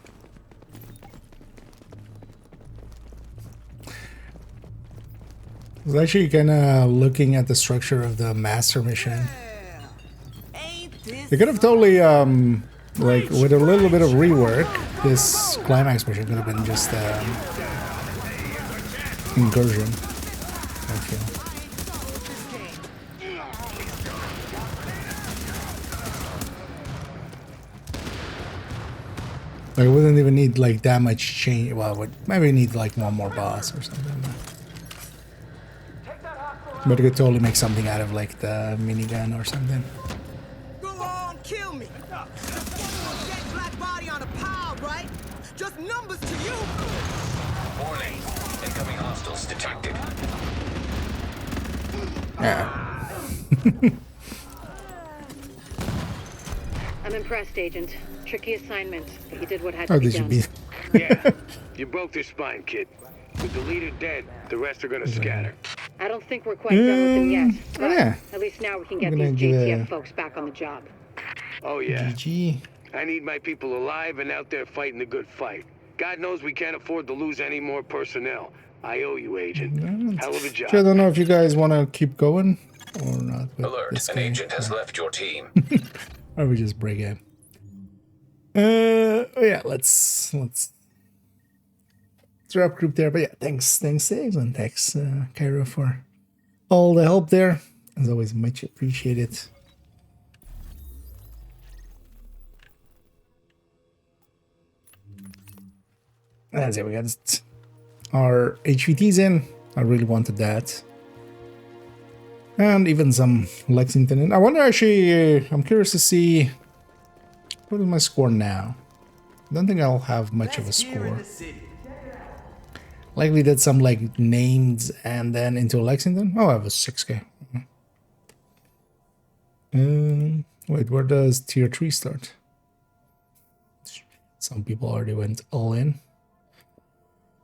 I was actually kind of looking at the structure of the master mission. They could have totally, like, with a little bit of rework, this climax mission could have been just incursion. I feel. Like, it wouldn't even need like that much change. Well, it would maybe need like one more boss or something. But it could totally make something out of like the minigun or something. Go on, kill me. Dead black body on a pile, right? Just numbers to you. Warning. Incoming hostiles detected. Yeah. I'm impressed, Agent. Tricky assignment, but you did what had Oh, to be did you done. beat? Yeah, you broke their spine, kid. With the leader dead, the rest are gonna scatter. I don't think we're quite done with them yet, but yeah. at least now we can get I'm these gonna give JTF a- folks back on the job. Oh yeah. GG. I need my people alive and out there fighting the good fight. God knows we can't afford to lose any more personnel. I owe you, Agent. Hell of a job. I don't know if you guys want to keep going or not. With Alert. this An game. agent has left your team. Or we just break it. Oh yeah, let's wrap group there. But yeah, thanks Dave, and thanks Cairo for all the help there. As always, much appreciated. That's it. We got our HVTs in. I really wanted that. And even some Lexington. And I wonder actually, I'm curious to see what is my score now. I don't think I'll have much of a score. Likely did some like names and then into Lexington. Oh, I have a 6K. Wait, where does tier 3 start? Some people already went all in.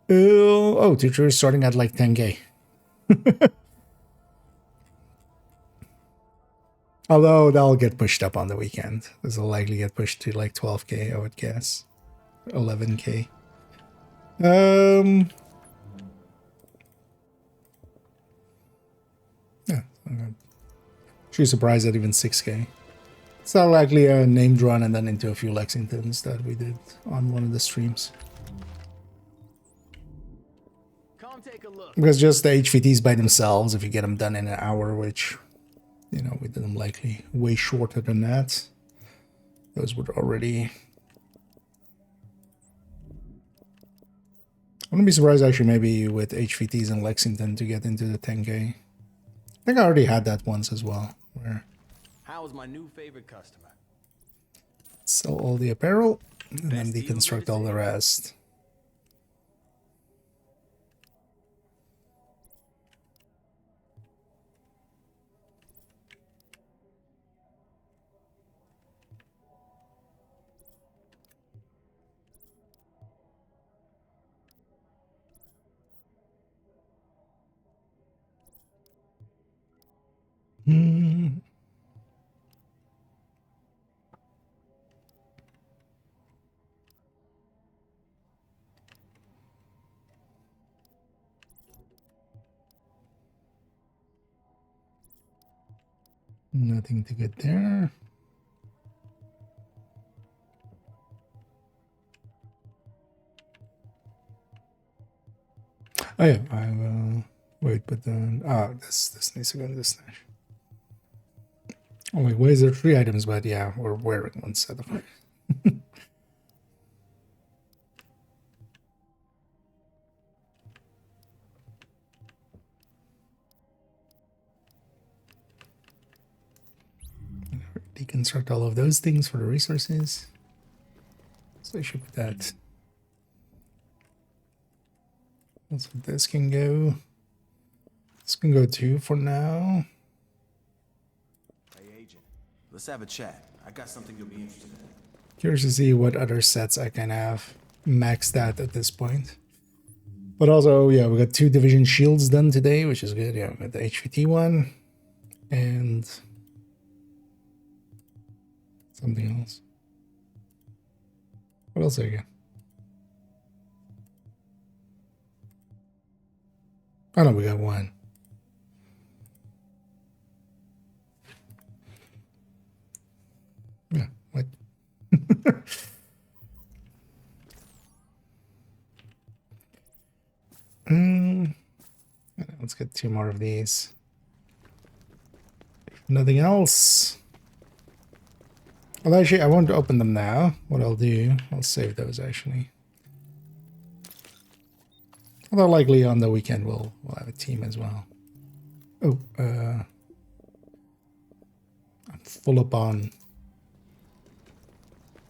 Oh, tier 3 is starting at like 10K. Although that'll get pushed up on the weekend. This will likely get pushed to like 12K, I would guess. 11K. Yeah. Actually surprised at even 6K. It's not likely a named run and then into a few Lexingtons that we did on one of the streams. Come take a look. Because just the HVTs by themselves, if you get them done in an hour, which, you know, we did them likely way shorter than that. Those would already... I wouldn't be surprised actually maybe with HVTs in Lexington to get into the 10K. I think I already had that once as well, where How is my new favorite customer? sell all the apparel and then deconstruct all the rest. Nothing to get there. Oh yeah, I will wait, but then this needs to go in this stash. Oh wait, why is there 3 items? But yeah, we're wearing one set of deconstruct all of those things for the resources. So I should put that. That's what this can go. This can go too for now. Hey, Agent. Let's have a chat. I got something you'll be interested in. Curious to see what other sets I can have maxed out at this point. But also, yeah, we got 2 division shields done today, which is good. Yeah, we got the HVT one and something else. What else I got? Oh no, we got 1. Yeah, what? Let's get 2 more of these. Nothing else. Well, actually, I won't open them now. What I'll do, I'll save those actually. Although likely on the weekend we'll have a team as well. Oh, I'm full up on.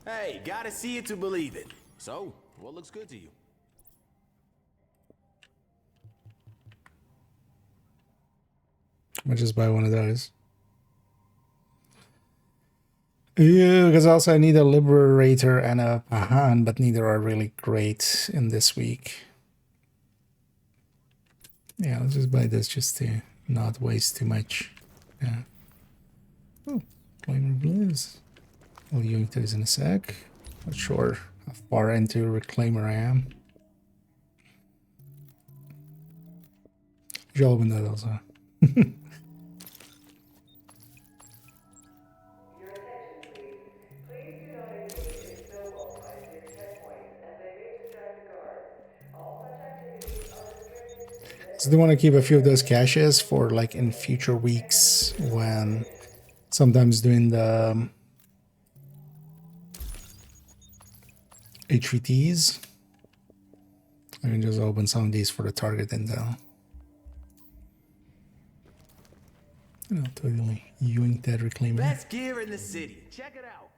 Hey, gotta see it to believe it. So, what looks good to you? I might just buy one of those. Yeah, because also I need a Liberator and a Pahan, but neither are really great in this week. Yeah, I'll just buy this just to not waste too much. Yeah. Oh, Reclaimer Blues. I'll use those in a sec. Not sure how far into Reclaimer I am. Should open that also. So they want to keep a few of those caches for like in future weeks when sometimes doing the HVTs. I can just open some of these for the target intel. And I'll totally yoink that Reclaimer. Best gear in the city. Check it out.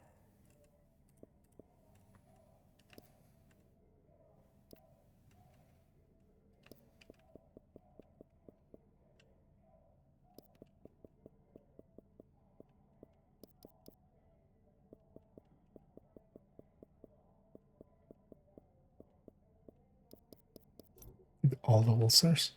All the ulcers.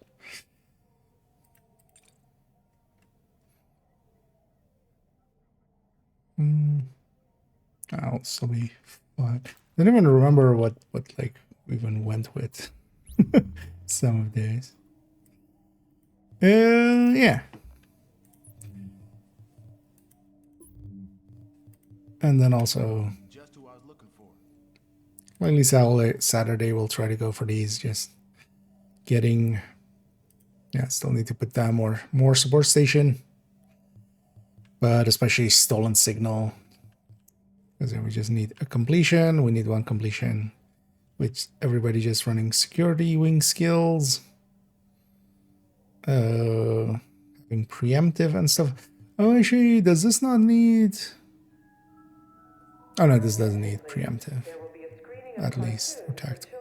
I'll still be fine. I don't even remember what like we even went with some of these. Yeah. And then also, Just who I was looking for. likely Saturday we'll try to go for these. Just getting, yeah, still need to put down more support station, but especially stolen signal, because we just need a completion. We need 1 completion, which everybody just running security wing skills, having preemptive and stuff. Oh, actually, does this not need? Oh no, this doesn't need preemptive. At least for tactical.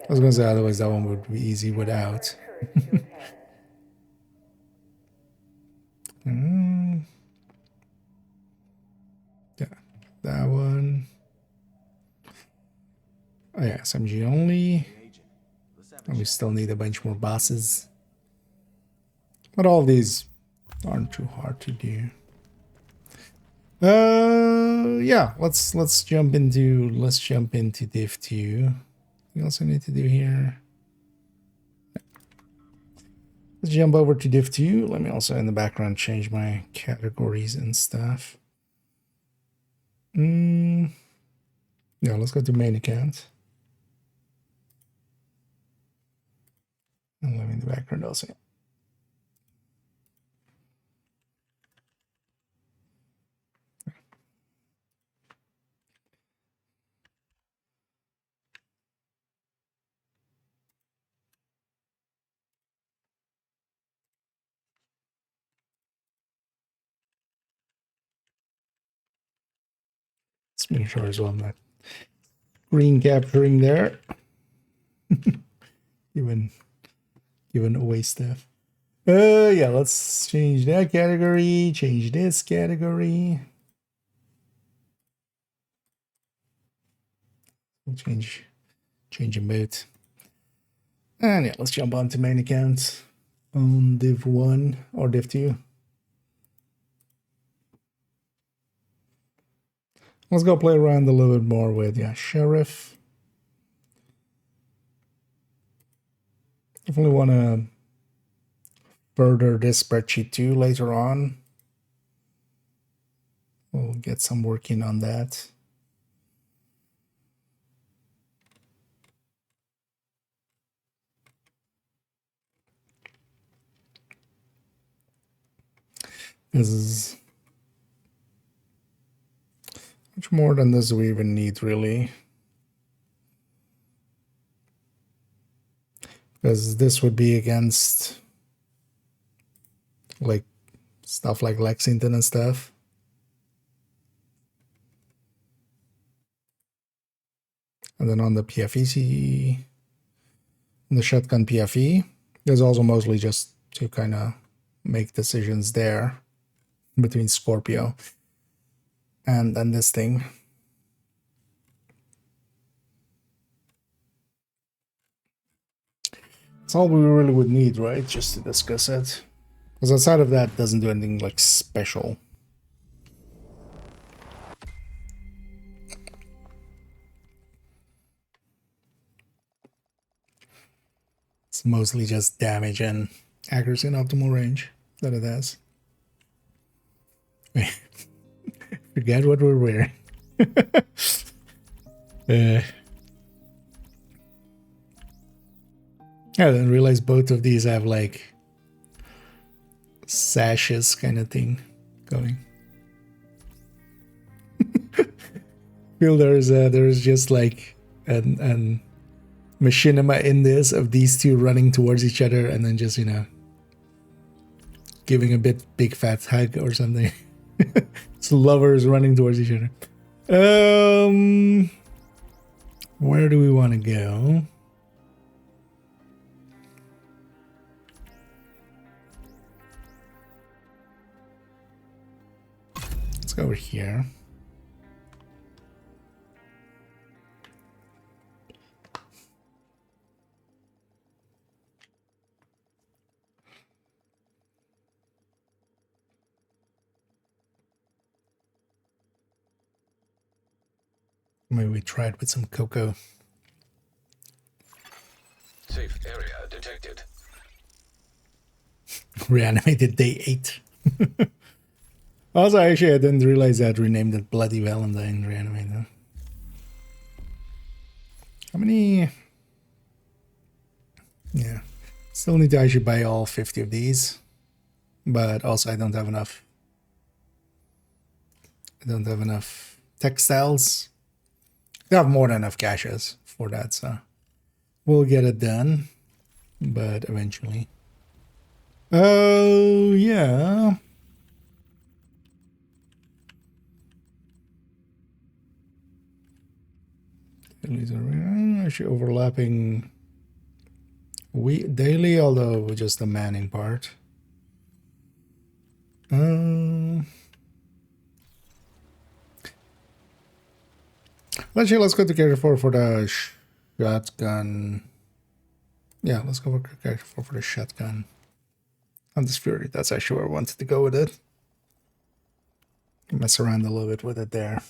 I was gonna say otherwise that one would be easy without. Yeah, that one. Oh yeah, SMG only. And we still need a bunch more bosses. But all of these aren't too hard to do. Yeah, let's jump into Div 2. What else I need to do here? Let's jump over to Div 2. Let me also in the background change my categories and stuff. Yeah, let's go to main account. And let me in the background also. Let's make sure as well I'm not green capturing there. Giving away stuff. Yeah, let's change that category, change this category. We'll change them both. And yeah, let's jump on to main account on div 1 or div 2. Let's go play around a little bit more with sheriff. Definitely want to further this spreadsheet too later on. We'll get some working on that. This is much more than this we even need, really. Because this would be against like stuff like Lexington and stuff. And then on the PFE, the shotgun PFE, there's also mostly just to kind of make decisions there between Scorpio and then this thing. That's all we really would need, right? Just to discuss it. Because outside of that, it doesn't do anything like special. It's mostly just damage and accuracy and optimal range that it has. Forget what we're wearing. I didn't realize both of these have like sashes kind of thing going. Feel there's just like an machinima in this of these two running towards each other and then just, you know, giving a big fat hug or something. It's lovers running towards each other. Where do we want to go? Let's go over here. Maybe we try it with some cocoa. Safe area detected. Reanimated day 8. Also, actually, I didn't realize I had renamed it Bloody Valentine Reanimated. How many? Yeah. Still need to actually buy all 50 of these. But also, I don't have enough. I don't have enough textiles. I have more than enough caches for that, so we'll get it done. But eventually. Oh, yeah. Dailies are actually overlapping daily, although just the manning part. Actually, let's go to character 4 for the shotgun. Yeah, let's go for character 4 for the shotgun. Hunter's Fury, that's actually where I wanted to go with it. Mess around a little bit with it there.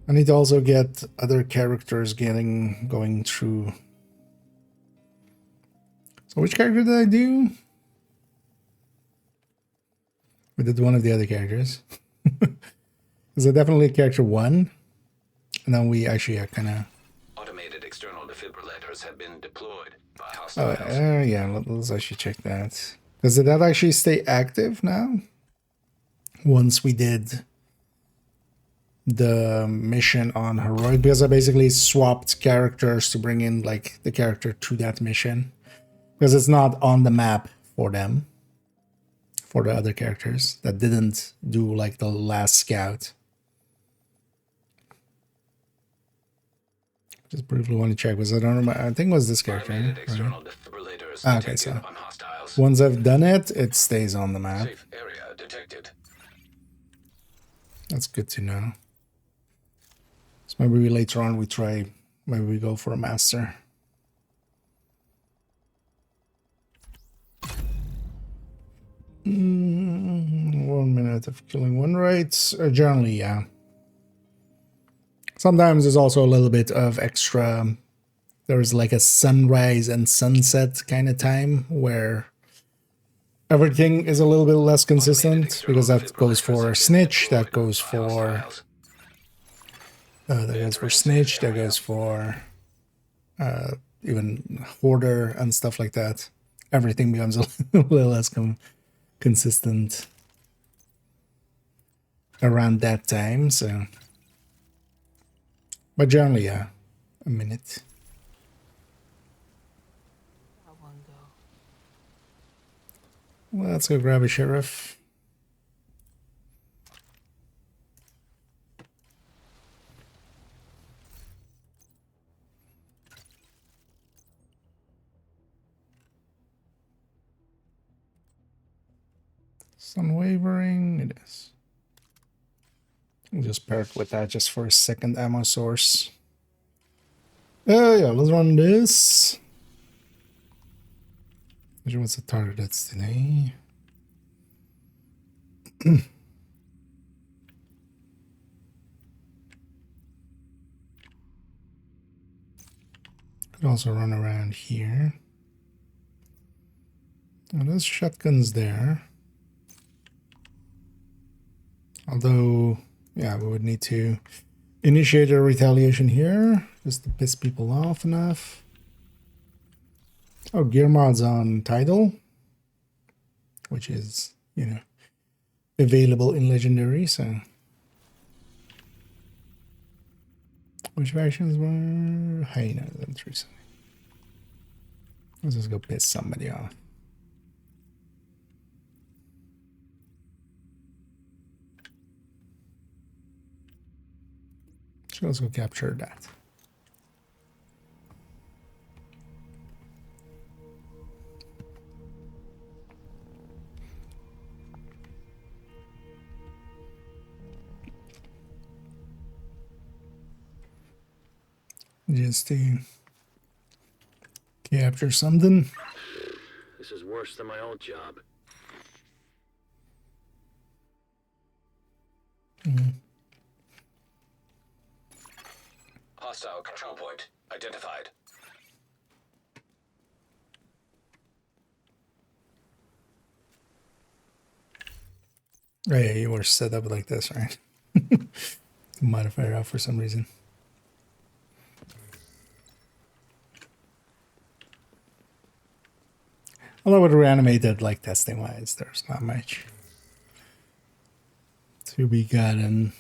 I need to also get other characters going through. So which character did I do? We did one of the other characters. Is it definitely character 1? And then we actually kind of automated external defibrillator trackers have been deployed by Oh, hostiles. yeah, let's actually check that. Does that actually stay active now? Once we did the mission on Heroic, because I basically swapped characters to bring in like the character to that mission. Because it's not on the map for them. For the other characters that didn't do like the last scout. Just briefly want to check because I don't remember. I think it was this character. Right? Okay, so once I've done it, it stays on the map. Safe area detected. That's good to know. So maybe later on we try, maybe we go for a master. Mm, 1 minute of killing one right. Generally, yeah. Sometimes there's also a little bit of extra. There's like a sunrise and sunset kind of time where everything is a little bit less consistent because that goes for snitch, that goes for snitch, that goes for even hoarder and stuff like that. Everything becomes a little less consistent around that time. So, but generally, yeah, a minute. Well, let's go grab a sheriff. It's unwavering, it is. We'll just pair it with that just for a second ammo source. Yeah, let's run this. What's the target that's today? Could also run around here. Now there's shotguns there. Although, yeah, we would need to initiate a retaliation here just to piss people off enough. Oh, gear mods on title, which is, you know, available in Legendary, so. Which factions were hyenas and 370? Let's just go piss somebody off. So let's go capture that. Just to capture something. This is worse than my old job. Hostile control point identified. Oh yeah, you were set up like this, right? Modifier out for some reason. Although with reanimated, like testing wise, there's not much to be gotten.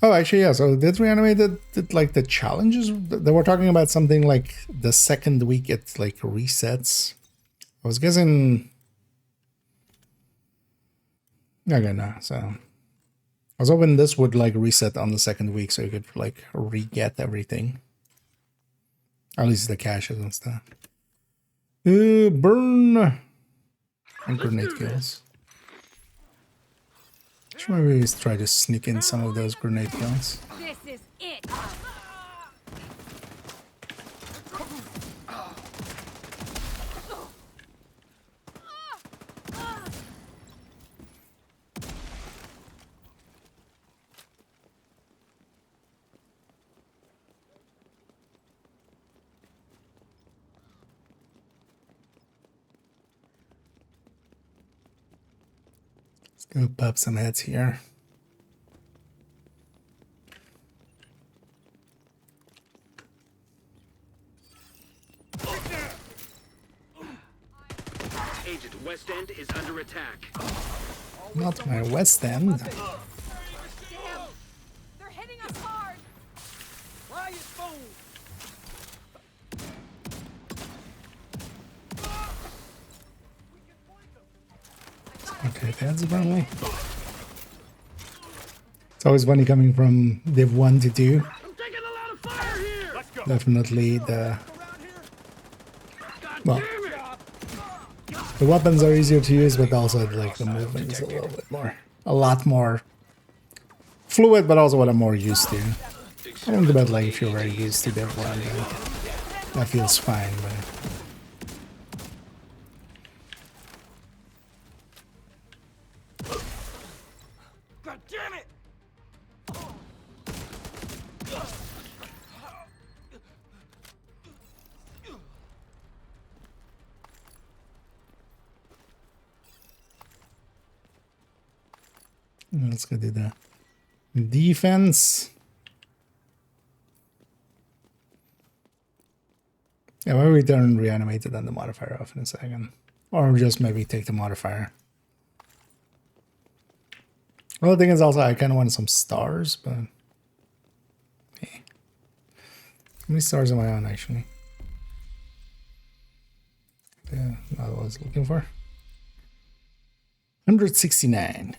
Oh, actually, yeah. So did reanimated did like the challenges? They were talking about something like the second week it like resets. I was guessing. Okay, no. So I was hoping this would like reset on the second week, so you could like re-get everything. At least the caches and stuff. Burn and grenade kills. Should maybe try to sneak in some of those grenade kills. This is it. Let's go pop some heads here. West End is under attack. Not my West End. Damn! They're hitting us hard! Riot phone! Okay, that's apparently. It's always funny coming from Div 1 to 2. Definitely the... Well, the weapons are easier to use, but also like the movement is a little bit more... A lot more fluid, but also what I'm more used to. I don't know about like if you're very used to Div 1, then that feels fine, but... God damn it! Let's go do the defense. Yeah, maybe we turn reanimated and the modifier off in a second. Or just maybe take the modifier. Well, the thing is also I kind of want some stars, but... Hey. How many stars am I on, actually? Yeah, not what I was looking for. 169.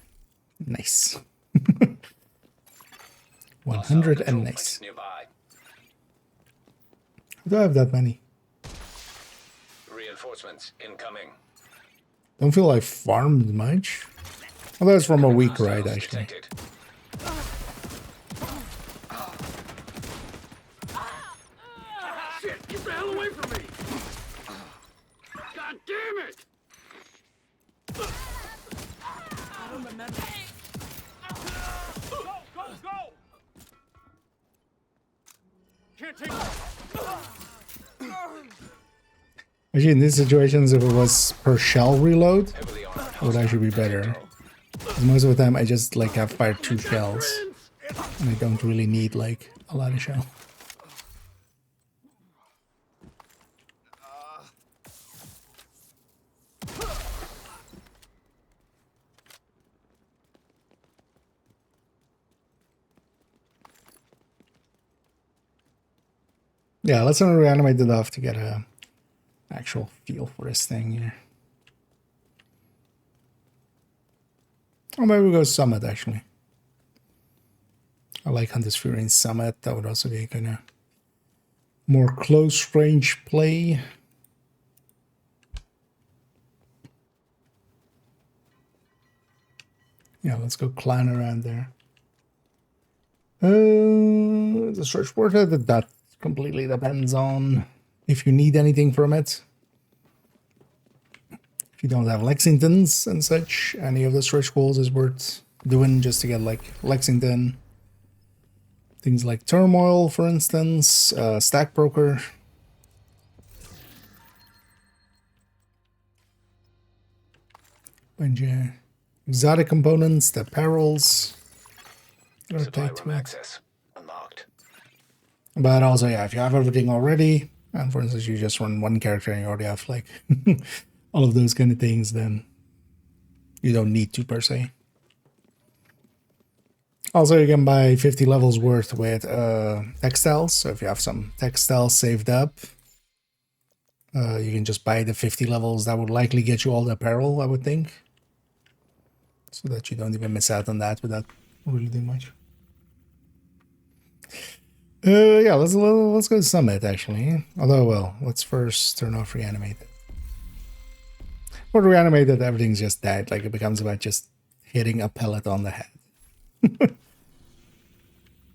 Nice. 100 and nice. Do I have that many? Reinforcements incoming. Don't feel I farmed much. Although it's from a week ride, actually. Shit, get the hell away from me! God damn it! I don't remember. Go, go, go! Can't take Actually, in these situations, if it was per shell reload, it would actually be better. Because most of the time, I just like have fired 2 shells, and I don't really need like a lot of shell. Yeah, let's not reanimate it off to get a actual feel for this thing here. Or maybe we go Summit, actually. I like Hunter's Fury in Summit. That would also be kind of more close range play. Yeah, let's go clan around there. The search portal, that completely depends on if you need anything from it. If you don't have Lexingtons and such, any of the stretch goals is worth doing just to get like Lexington. Things like Turmoil, for instance, Stack Broker. And yeah, exotic components, the perils. Supply room access unlocked. But also, yeah, if you have everything already, and for instance, you just run one character and you already have like all of those kind of things, then you don't need to per se. Also, you can buy 50 levels worth with textiles. So if you have some textiles saved up, you can just buy the 50 levels. That would likely get you all the apparel, I would think. So that you don't even miss out on that without really doing much. Yeah, let's go to Summit, actually. Although, well, let's first turn off Reanimated. For Reanimated, everything's just dead. Like, it becomes about just hitting a pellet on the head.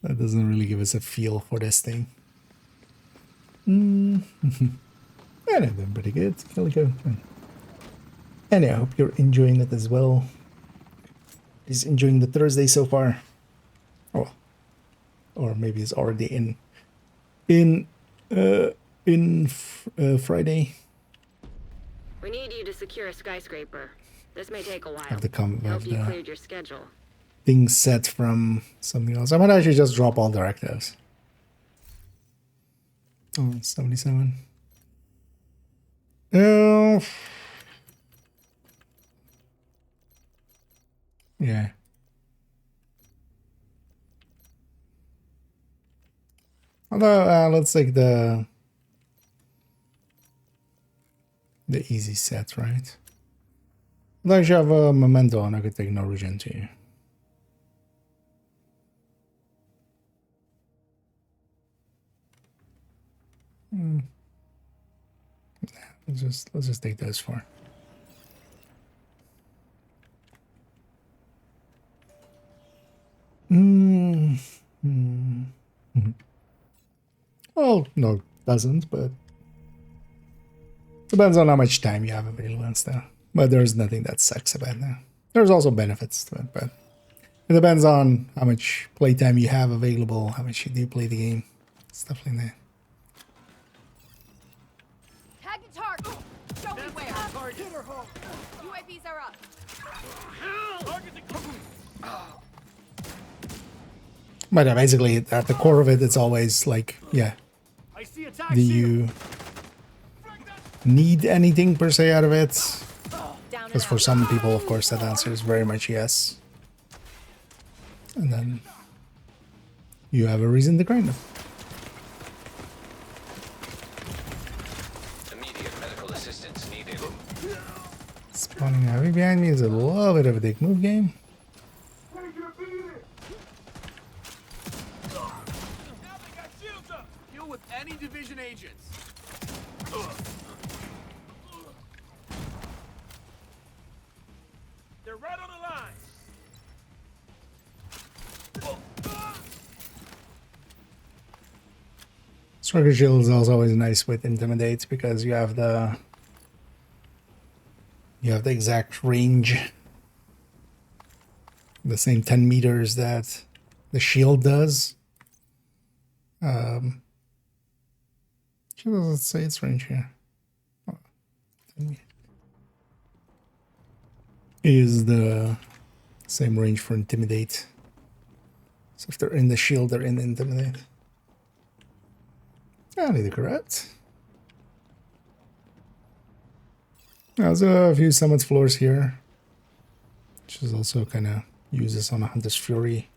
That doesn't really give us a feel for this thing. And I've been pretty good. Calico. And I hope you're enjoying it as well. He's enjoying the Thursday so far. Oh, or maybe it's already in Friday. We need you to secure a skyscraper. This may take a while. Have to come Hope with you the cleared your schedule. things set from something else. I might actually just drop all directives. Oh, 77. Yeah. Although, let's take the easy set, right? Although I should have a memento and I could take no regen to you. Let's just take those four. Well, no, it doesn't, but depends on how much time you have available and stuff. But there's nothing that sucks about that. There's also benefits to it, but it depends on how much playtime you have available, how much you do play the game, stuff like that. Tag the target. Show me where. UAVs are up. But basically, at the core of it, it's always like, yeah, do you need anything per se out of it? Because for some people, of course, that answer is very much yes. And then you have a reason to grind them. Immediate medical assistance needed. Spawning heavy behind me is a little bit of a dick move game. Deal with any division agents. They're right on the line. Striker shield is also always nice with intimidate because you have the exact range, the same 10 meters that the shield does. Let's say its range here. Oh, 10 meters. Is the same range for intimidate. So if they're in the shield, they're in the intimidate. I need the correct. There's a few summit floors here, which is also kind of uses on a Hunter's Fury.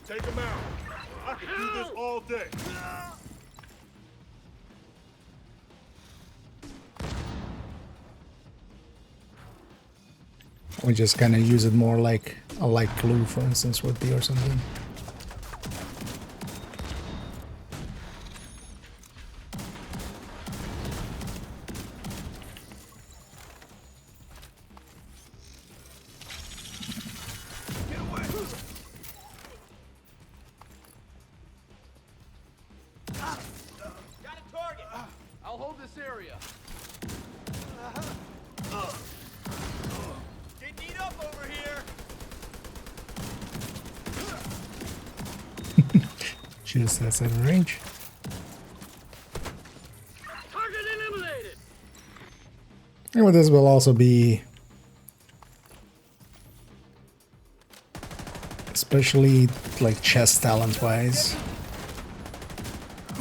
Take him out. I could do this all day. We just kind of use it more like a light glue, for instance, would be or something. I'll hold this area. Get beat up over here. Just that's at range. Target eliminated. And with this will also be especially like chest talent wise.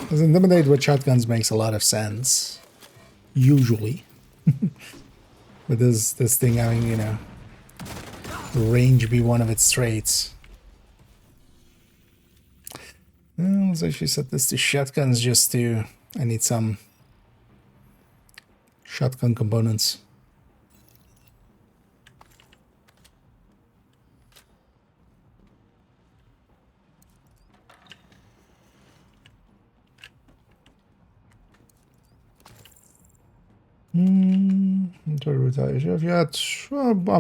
Because intimidate with shotguns makes a lot of sense. Usually. But this thing having, you know, range be one of its traits. Well, let's actually set this to shotguns just to... I need some shotgun components. I'm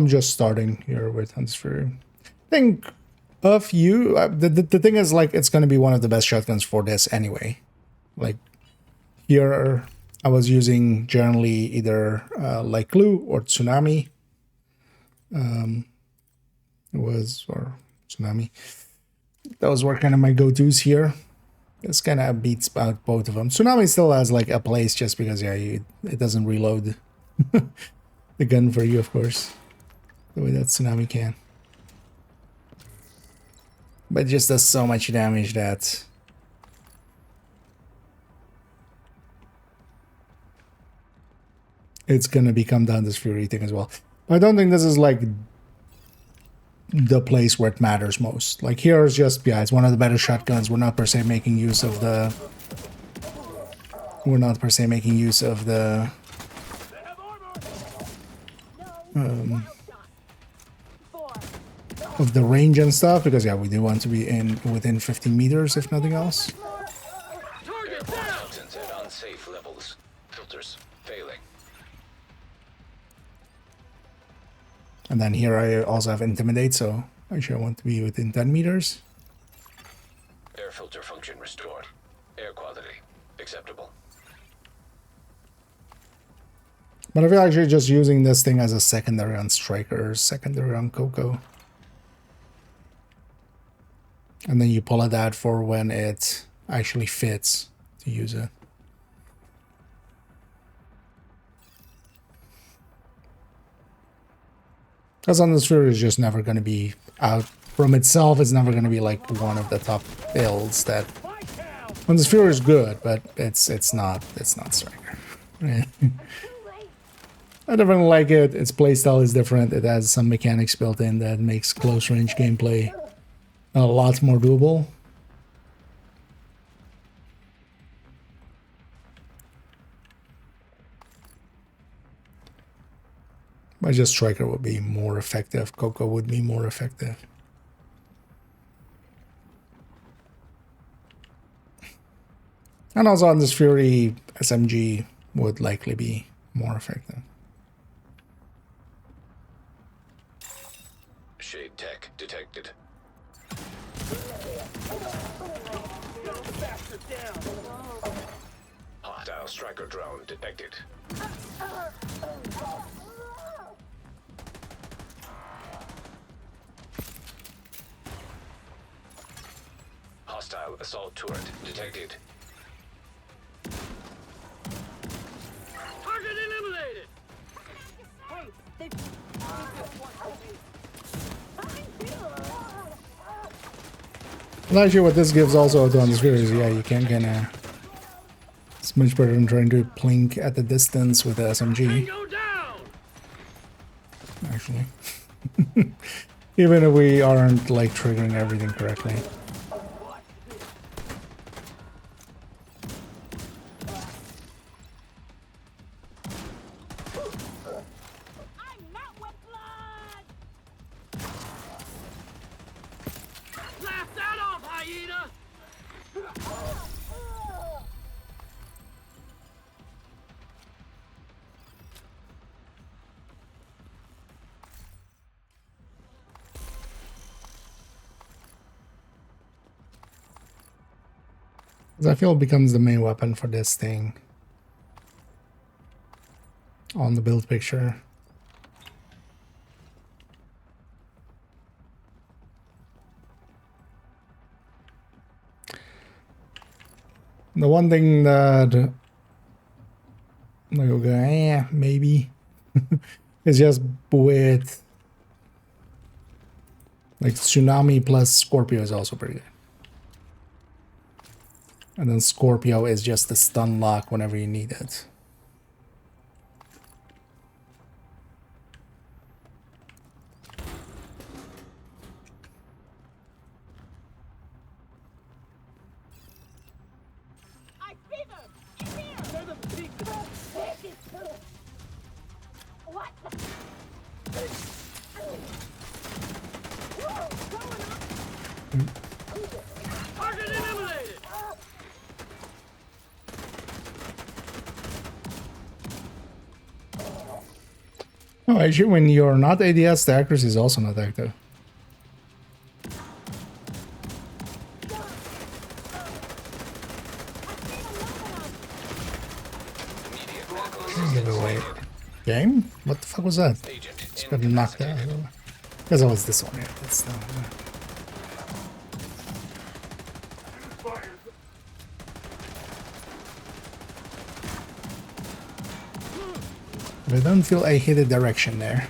just starting here with Hunter's Fury. Think of you. The thing is, like, it's going to be one of the best shotguns for this anyway. Like, here I was using generally either Light Glue or Tsunami. Or Tsunami. Those were kind of my go-tos here. This kind of beats out both of them. Tsunami still has like a place just because, yeah, it doesn't reload the gun for you, of course, the way that Tsunami can. But it just does so much damage that it's gonna become down this Fury thing as well. I don't think this is like the place where it matters most. Like here is just, yeah, it's one of the better shotguns. We're not per se making use of the of the range and stuff, because yeah, we do want to be within 15 meters if nothing else. Mountains at unsafe levels. Filters failing. And then here I also have intimidate, so actually I want to be within 10 meters. Air filter function restored. Air quality acceptable. But I feel actually just using this thing as a secondary on Striker, secondary on Coco. And then you pull it out for when it actually fits to use it. Because on the sphere is just never going to be out from itself. It's never going to be like one of the top builds that. On the sphere is good, but it's not Striker. Right? I definitely like it. Its playstyle is different. It has some mechanics built in that makes close range gameplay a lot more doable. But just Striker would be more effective. Coco would be more effective. And also on this Fury, SMG would likely be more effective. Shade tech detected. Hostile striker drone detected. Hostile assault turret detected. Target eliminated! Well, actually, what this gives also to on this video is, yeah, you can kind of. It's much better than trying to plink at the distance with the SMG. Actually. Even if we aren't, like, triggering everything correctly. I feel it becomes the main weapon for this thing on the build picture. The one thing that I'm like, okay, yeah, maybe is just with like Tsunami plus Scorpio is also pretty good. And then Scorpio is just the stun lock whenever you need it. Oh, actually, when you're not ADS, the accuracy is also not active. Give it away. Game? What the fuck was that? Just got knocked out. Guess it was this one. Yeah, that's the one. I don't feel I hit a direction there.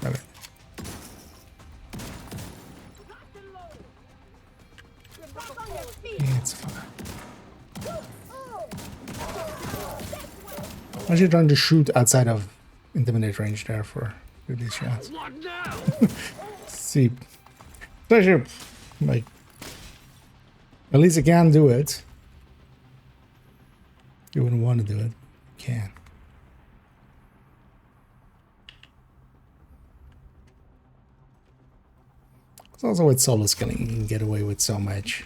Okay. Yeah, it's fine. I'm actually trying to shoot outside of intimidate range there for these shots. See, especially like at least I can do it. You wouldn't want to do it. You can. It's also with solo skilling, you can get away with so much.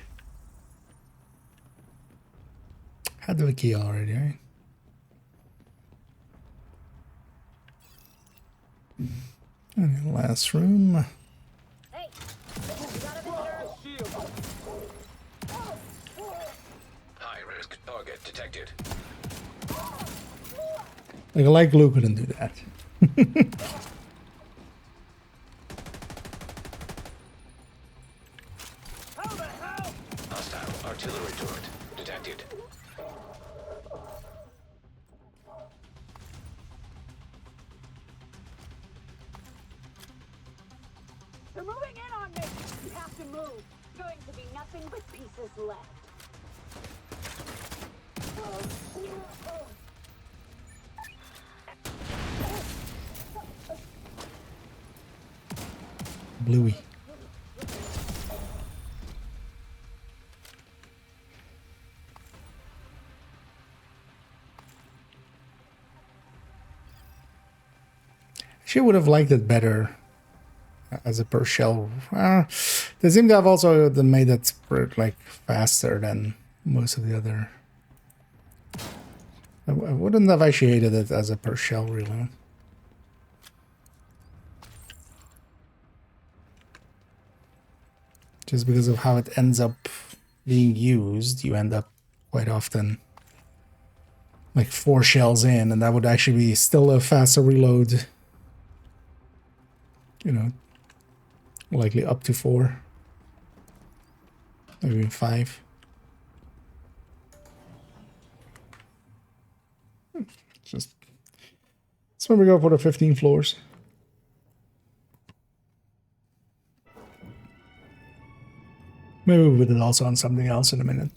Had the key already, right? And the last room. Hey, you got a visitor? High-risk target detected. Like Luke couldn't do that. Hostile artillery turret detected. They're moving in on me. You have to move. Going to be nothing but pieces left. Bluey. She would have liked it better as a per shell. They seem to have also made it like faster than most of the other. I wouldn't have actually hated it as a per shell reload. Just because of how it ends up being used, you end up quite often like 4 shells in, and that would actually be still a faster reload. You know, likely up to 4, maybe 5. Just that's when we go for the 15 floors. Maybe we'll put it also on something else in a minute.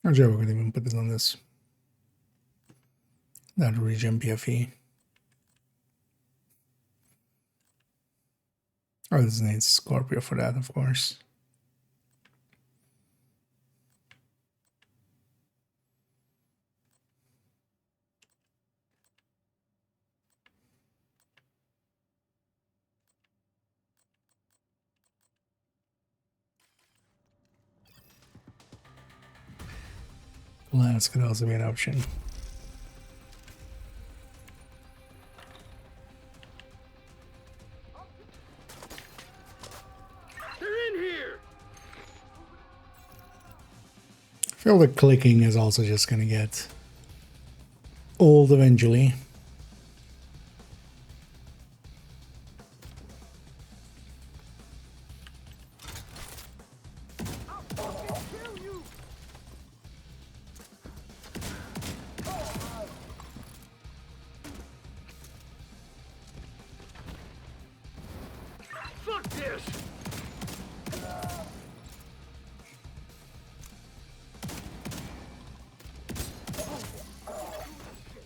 I'm sure we're gonna even put this on this. That region PFE. Oh, this needs Scorpio for that, of course. Lance could also be an option. They're in here. I feel the clicking is also just gonna get old eventually. Fuck this.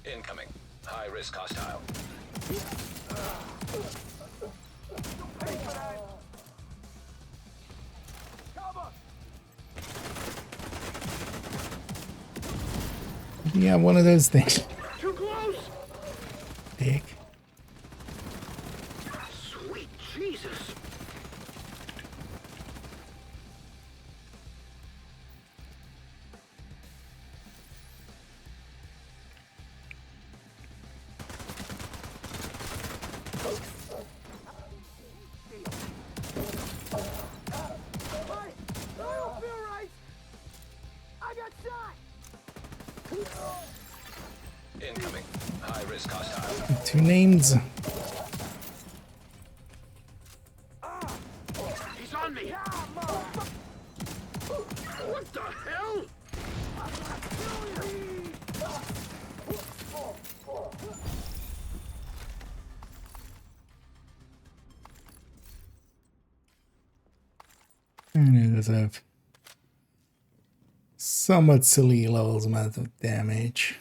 Incoming. High-risk hostile. Yeah, one of those things. Too close. Dick. Sweet Jesus. Incoming. High-risk hostile. 2 names. He's on me. What the hell? And it does have Somewhat silly levels amount of damage.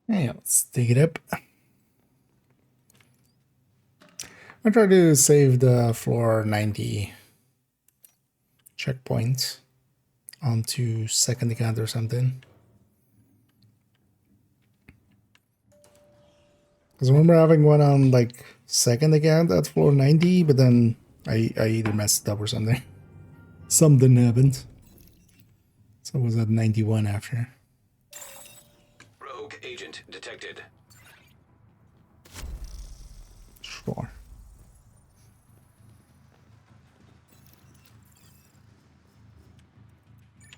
Yeah, let's dig it up. I try to save the floor 90 checkpoint onto second account or something. Because I remember having one on like second account at floor 90, but then I either messed it up or something. Something happened. So it was at 91 after. Rogue agent detected. Sure.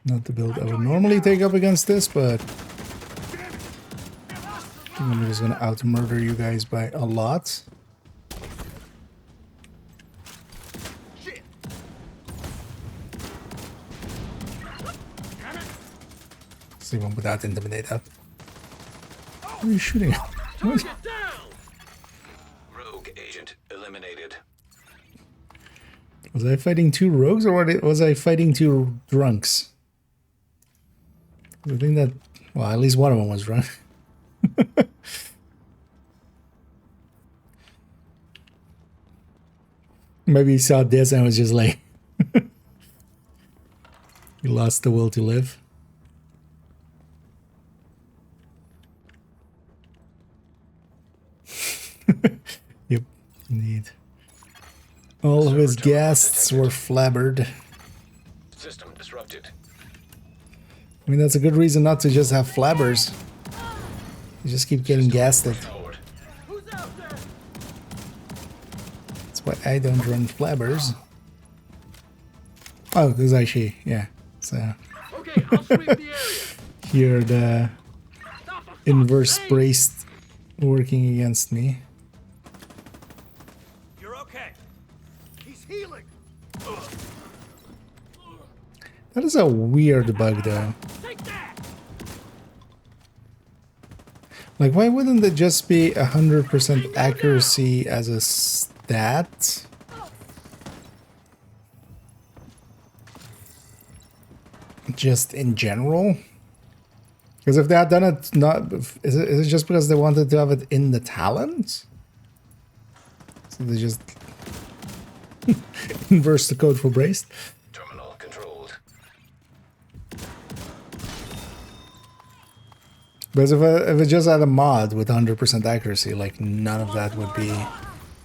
Not the build I would normally take up against this, but I think I'm just gonna out-murder you guys by a lot. See one without intimidate up. What are you shooting at? What? Rogue agent eliminated. Was I fighting two rogues or was I fighting two drunks? I think that, well, at least one of them was drunk. Maybe he saw this and was just like, he lost the will to live. Yep, indeed. All of his guests were flabbered. System disrupted. I mean, that's a good reason not to just have flabbers. You just keep getting gasted. That's why I don't run flabbers. Oh, because actually, yeah. So here the inverse braced working against me. You're okay. He's healing. That is a weird bug, though. Like, why wouldn't it just be 100% accuracy as a stat? Just in general? Because if they had done it, is it just because they wanted to have it in the talent? So they just inverse the code for braced? Terminal controlled. Because if it just had a mod with 100% accuracy, like none of that would be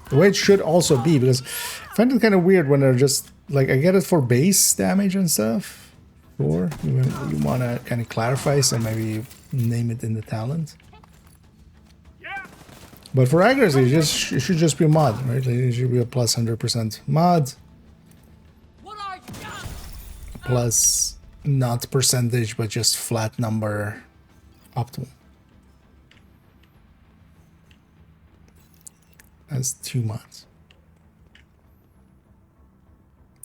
the way it should also be. Because I find it kind of weird when they're just like, I get it for base damage and stuff. Or you want to kind of clarify, so maybe name it in the talent. But for accuracy, it should just be a mod, right? Like, it should be a plus 100% mod. Plus not percentage, but just flat number optimal. That's 2 mods.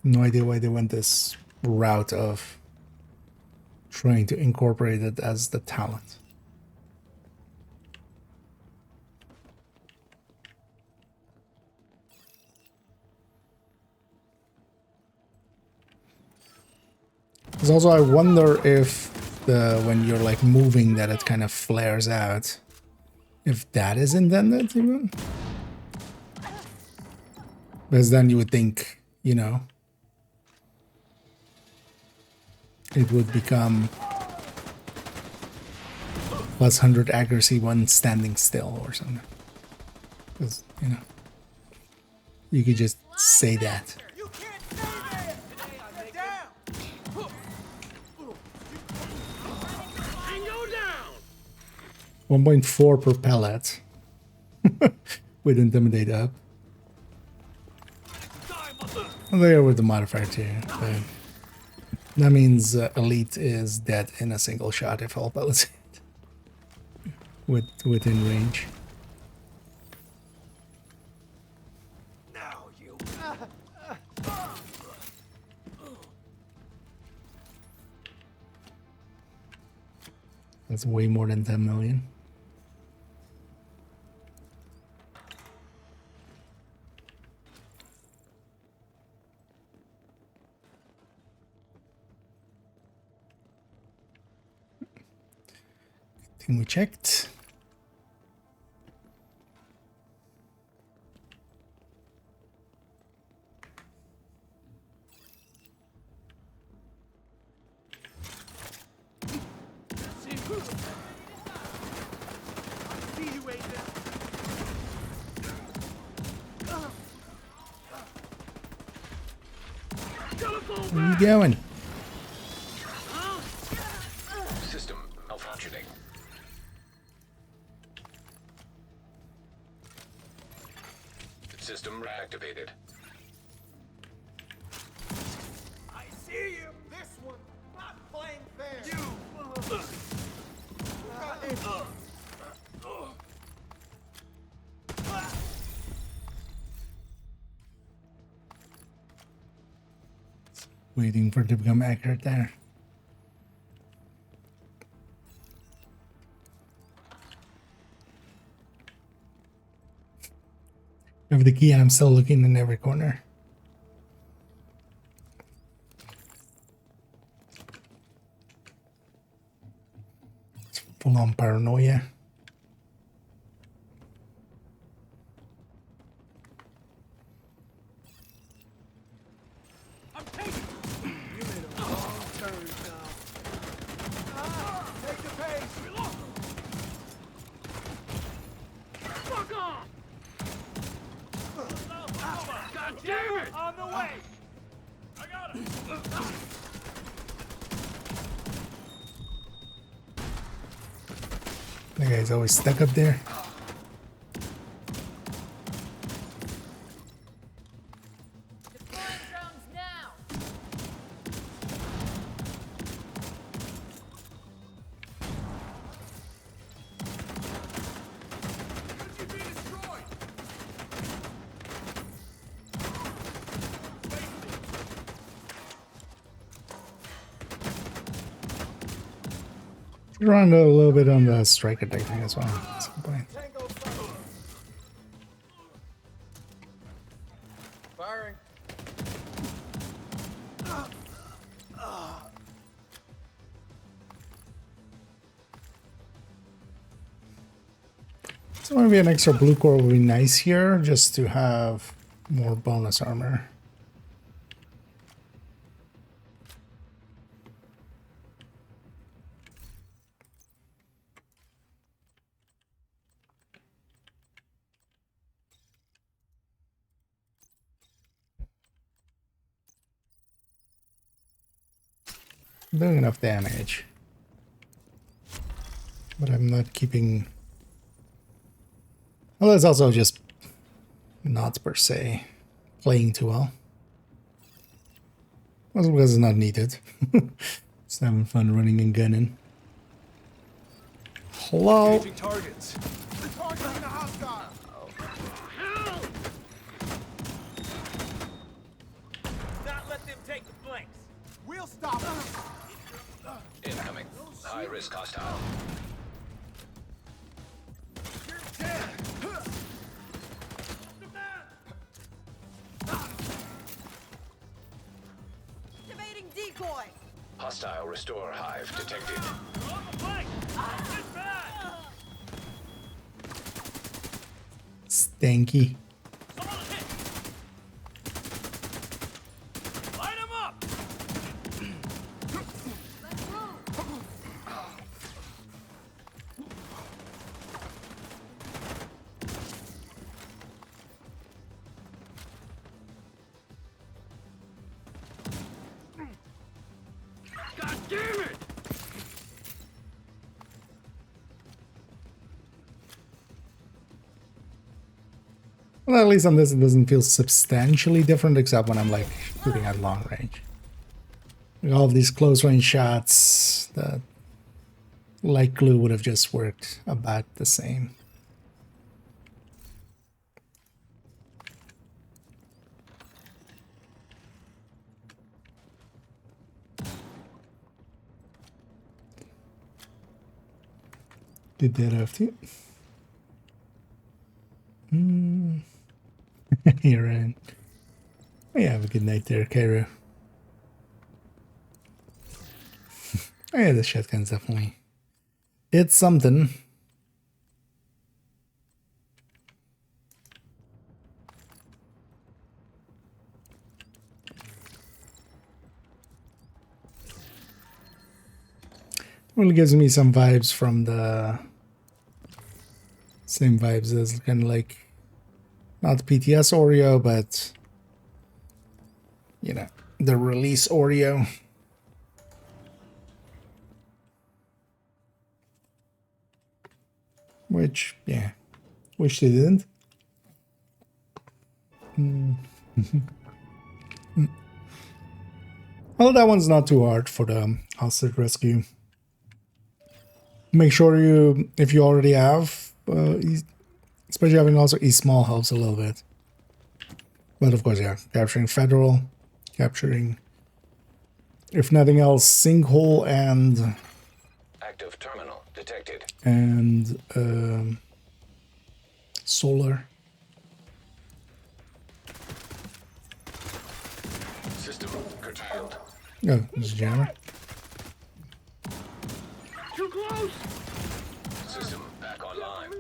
No idea why they went this route of trying to incorporate it as the talent. Because also I wonder if when you're like moving that it kind of flares out. If that is intended even. Because then you would think, you know, it would become plus 100 accuracy when standing still or something. Because, you know, you could just say that. 1.4 per pellet. With intimidate up. Well, there with the modifier too. But That means Elite is dead in a single shot if all bullets hit within range. Now you. That's way more than 10 million. Thing we checked. Where are you going? System malfunctioning. System reactivated. I see you. This one not playing fair. You. Waiting for it to become accurate there. With the key, I'm still looking in every corner. It's full on paranoia. I'm taking. You made a wrong turn, now. Take the pace. Reload. Fuck off. God damn it! On the way! I got it! The guy's always stuck up there. Around a little bit on the strike attack thing as well. That's a good point. Firing. So maybe an extra blue core would be nice here, just to have more bonus armor. Doing enough damage, but I'm not keeping. Well, that's also just not per se playing too well. Also because it's not needed. Just having fun running and gunning. Hello. Engaging targets. The target's in a hostile. Not let them take the flanks. We'll stop them. Incoming. High risk hostile. Activating decoy. Hostile restore hive detected. Stanky. Light him up. God damn it! Well, at least on this, it doesn't feel substantially different, except when I'm like shooting at long range. All of these close range shots, the light glue would have just worked about the same. Did that after you? You're in. Oh, yeah, have a good night there, Cairo. Oh, yeah, the shotgun's definitely. It's something. Well, it gives me some vibes from the same vibes as kind of like not the PTS Oreo, but you know, the release Oreo. Which, yeah, wish they didn't. Well, that one's not too hard for the hostage rescue. Make sure you, if you already have, especially having also E-small helps a little bit. But of course, yeah, capturing Federal, capturing, if nothing else, Sinkhole and... Active terminal detected. And Solar. System curtailed. Oh, this is Jammer. Too close! System back online.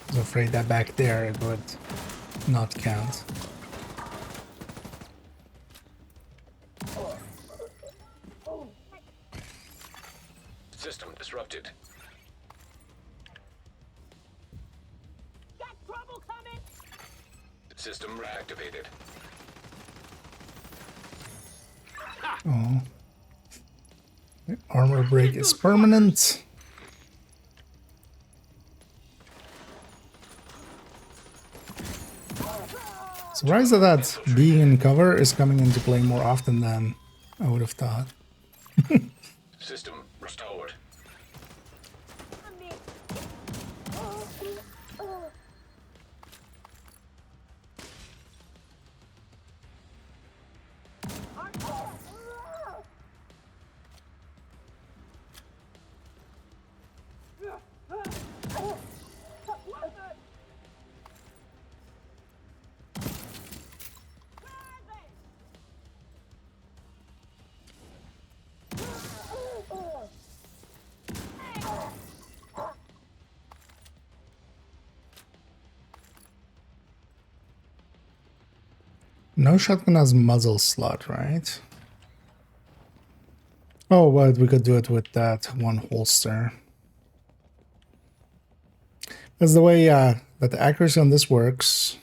I was afraid that back there it would not count. System disrupted. Got trouble coming! System reactivated. Oh. The armor break is permanent. Surprised that being in cover is coming into play more often than I would have thought. System restored. No shotgun has muzzle slot, right? Oh, but we could do it with that one holster. That's the way that the accuracy on this works.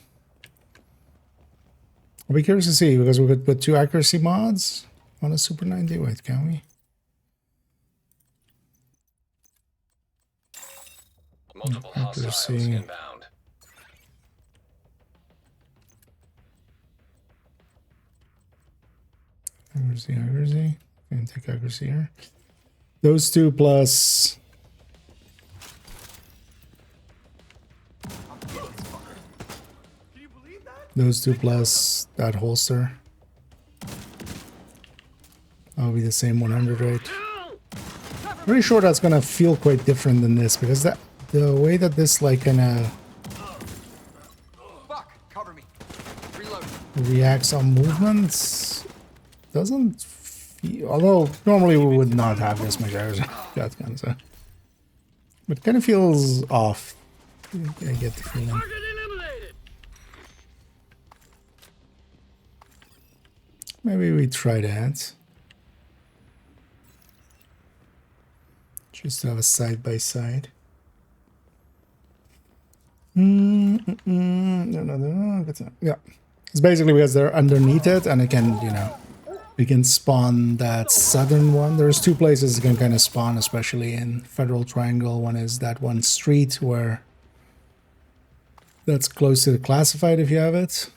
I'll be curious to see, because we could put 2 accuracy mods on a Super 90. Wait, can we? Multiple hostiles inbound. Accuracy. Can take accuracy here. Those 2 plus. Those 2 plus that holster. That'll be the same 100 rate. Pretty sure that's gonna feel quite different than this, because that the way that this like kinda reacts on movements doesn't feel, although normally we would not have this much shotgun, so but kind of feels off. I get the feeling. Maybe we try that. Just to have a side by side. No. Yeah. It's basically because they're underneath it, and it can, you know, we can spawn that southern one. There's 2 places it can kind of spawn, especially in Federal Triangle. One is that one street where That's close to the classified if you have it.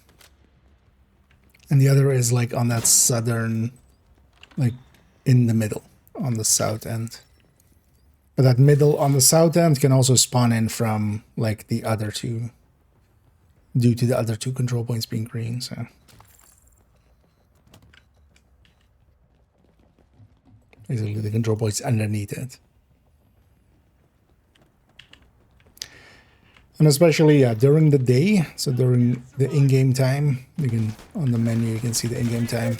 And the other is like on that southern, like in the middle, on the south end. But that middle on the south end can also spawn in from like the other two, due to the other two control points being green, so. Basically the control points underneath it. And especially during the day, so during the in-game time, you can, on the menu, you can see the in-game time.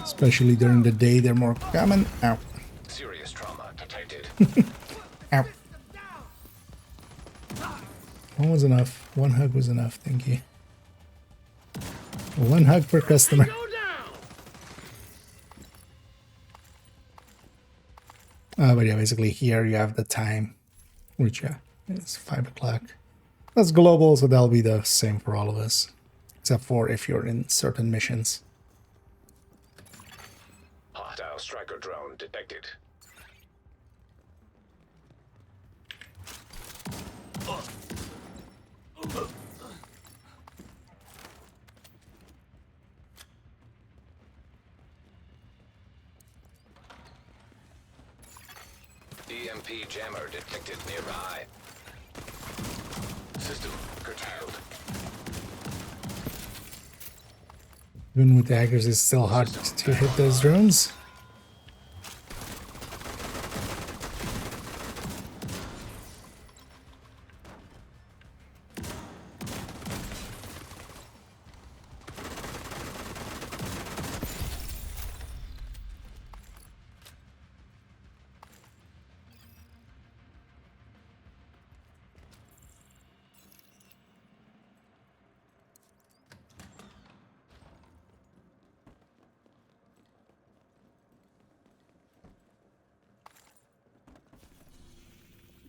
Especially during the day, they're more common. Ow. Serious trauma detected. Ow. One was enough. One hug was enough, thank you. One hug per customer. But yeah, basically here you have the time, which is 5 o'clock. That's global, so that'll be the same for all of us, except for if you're in certain missions. Hostile striker drone detected. EMP jammer detected nearby. System curtailed. Even with the hackers, it's still hard to hit those drones.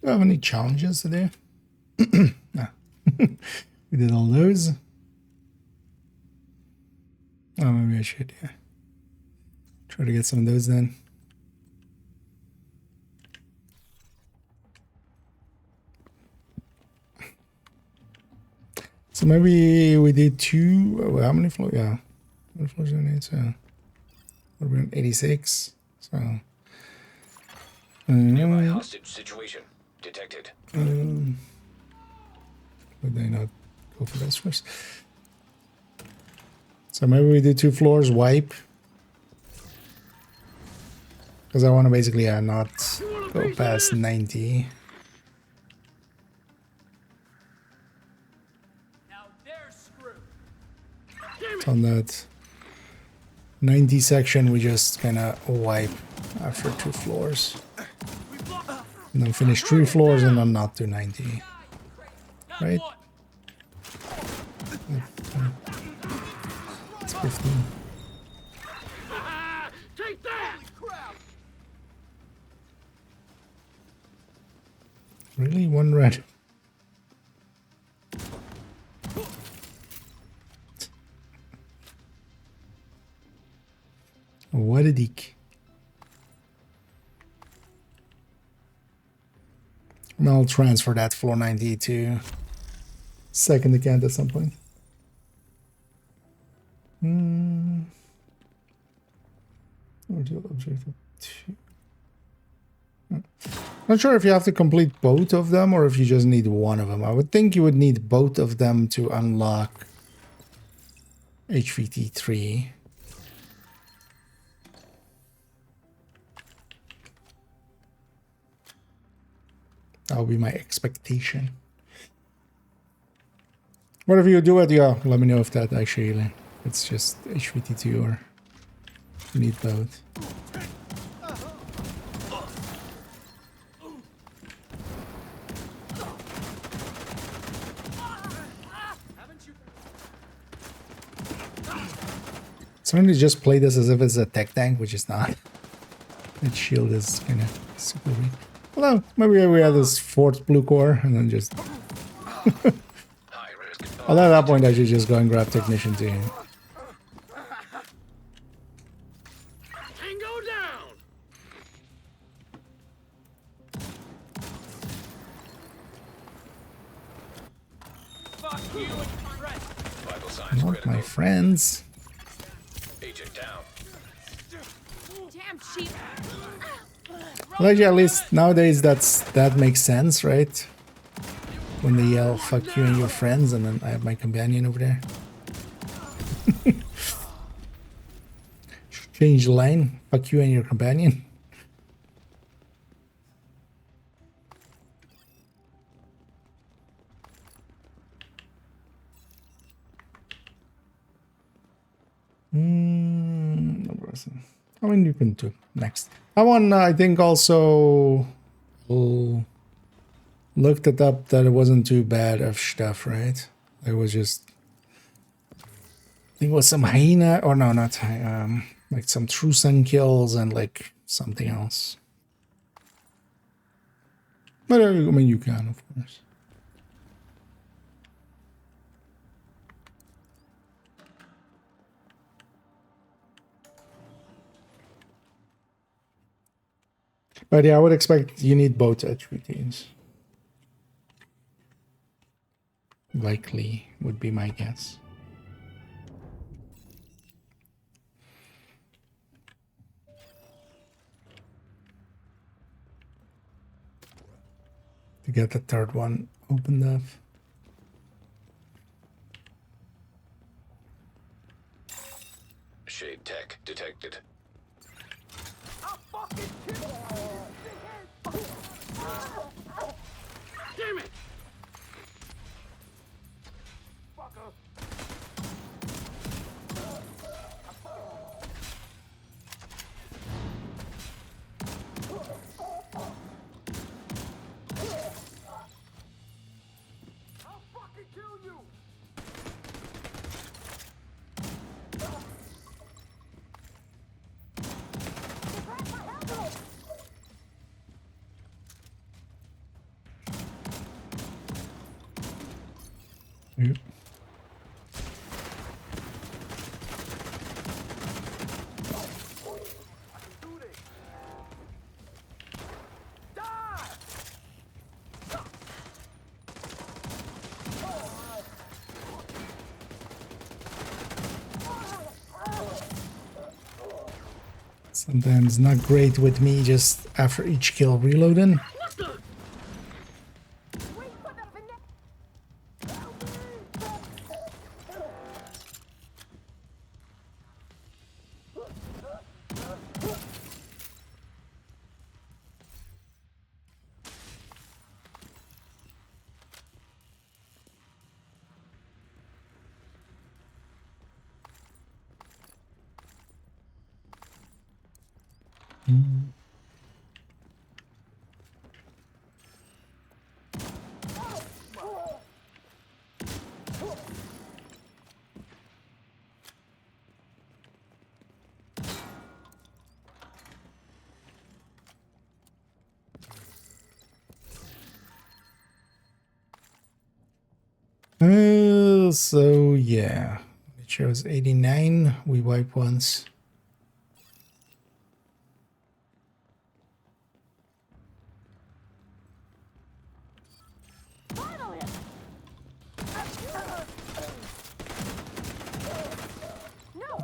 Do I have any challenges today? No. We did all those. Oh, maybe I should, yeah. Try to get some of those then. So maybe we did 2. How many floors? Yeah. How many floors do I need? So we're on 86. So. Nearby hostage situation detected. Would they not go for those first? So maybe we do 2 floors, wipe. Because I want to basically not go past 90. So on that 90 section, we just kind of wipe after 2 floors. And then finish 3 floors and then not do 90. Right? It's 15. Take that! Really? 1 red? What a dick. And I'll transfer that floor 90 to second account at some point. Ordeal objective 2. Not sure if you have to complete both of them or if you just need one of them. I would think you would need both of them to unlock HVT 3. That would be my expectation. Whatever you do it, yeah, let me know if that actually, it's just HVT2 or you need both. Certainly just play this as if it's a tech tank, which is not. That shield is kind of super weak. Although, maybe we have this 4th blue core and then just... Although at that point I should just go and grab Technician too. Tango down! That's Not critical. my friends. Agent down. Damn sheep. Well, actually, at least nowadays that makes sense, right? When they yell "fuck you" and your friends, and then I have my companion over there. Change the line. Fuck you and your companion. No person. I mean, you can do next. That one, I think, also looked it up that it wasn't too bad of stuff, right? It was just, I think it was some hyena, or no, not hyena, like some true sun kills and like something else. But I mean, you can, of course. But yeah, I would expect you need both attributes. Likely would be my guess. To get the third one opened up. Shade tech detected. Damn it! Yep. Sometimes not great with me just after each kill reloading. So yeah, it shows 89. We wipe once.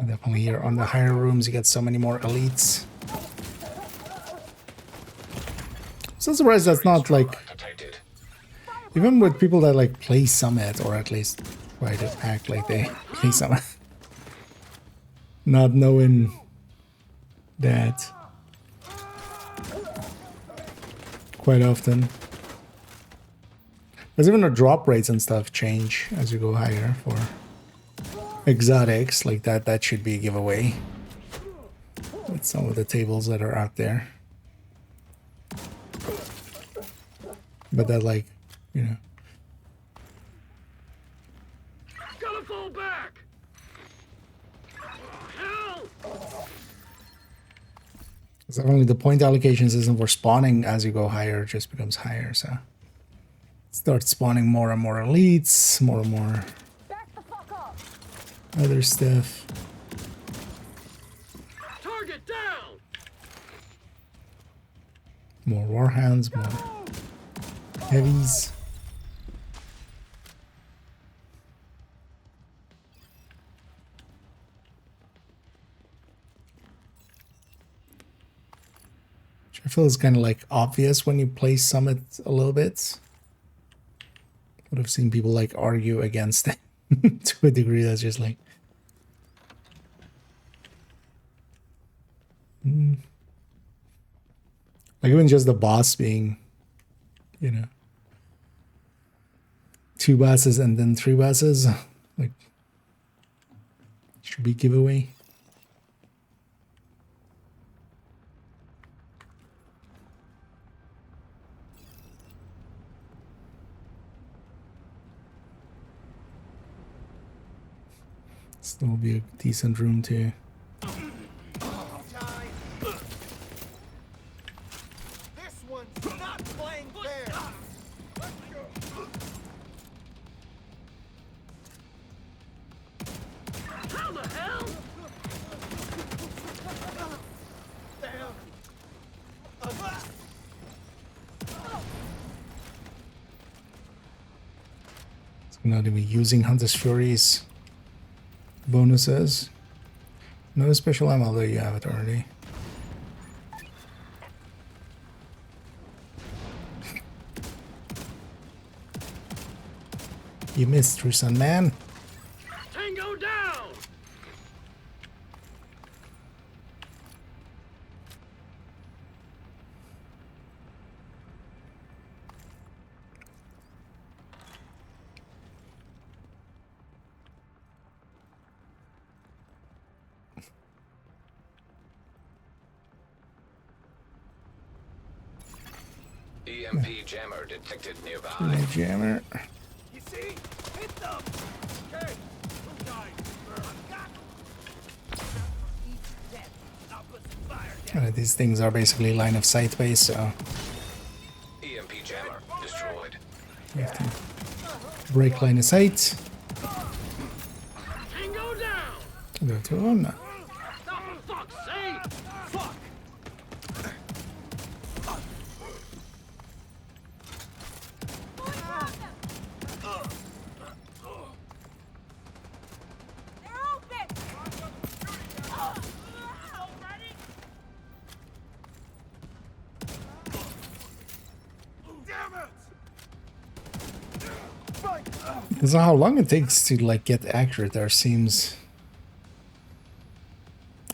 Definitely here on the higher rooms, you get so many more elites. So surprised that's not like, even with people that like play Summit, or at least try to act like they play Summit, not knowing that quite often. There's even the drop rates and stuff change as you go higher for exotics like that. That should be a giveaway with some of the tables that are out there. But that, like, you know, Gotta fall back! Hell! definitely the point allocation system for spawning as you go higher just becomes higher, so start spawning more and more elites, more and more other stuff. Target down! More warhounds, more heavies. Which I feel is kind of like obvious when you play Summit a little bit. But I've seen people like argue against it to a degree that's just like... Like even just the boss being, you know, 2 bosses and then 3 bosses, like, should be giveaway. Still be a decent room too. This one's not playing fair. How the hell? Damn. So I'm not even using Hunter's Fury's bonuses. No special ammo, although you have it already. You missed, Trusan man. Tango down! EMP jammer detected nearby. Jammer. You see? Hit them. Okay. Who died? These things are basically line of sight based, so EMP jammer destroyed. you have to break line of sight. Tango down! Go to one. Oh, for fuck's sake! Fuck! Because how long it takes to like get accurate there seems...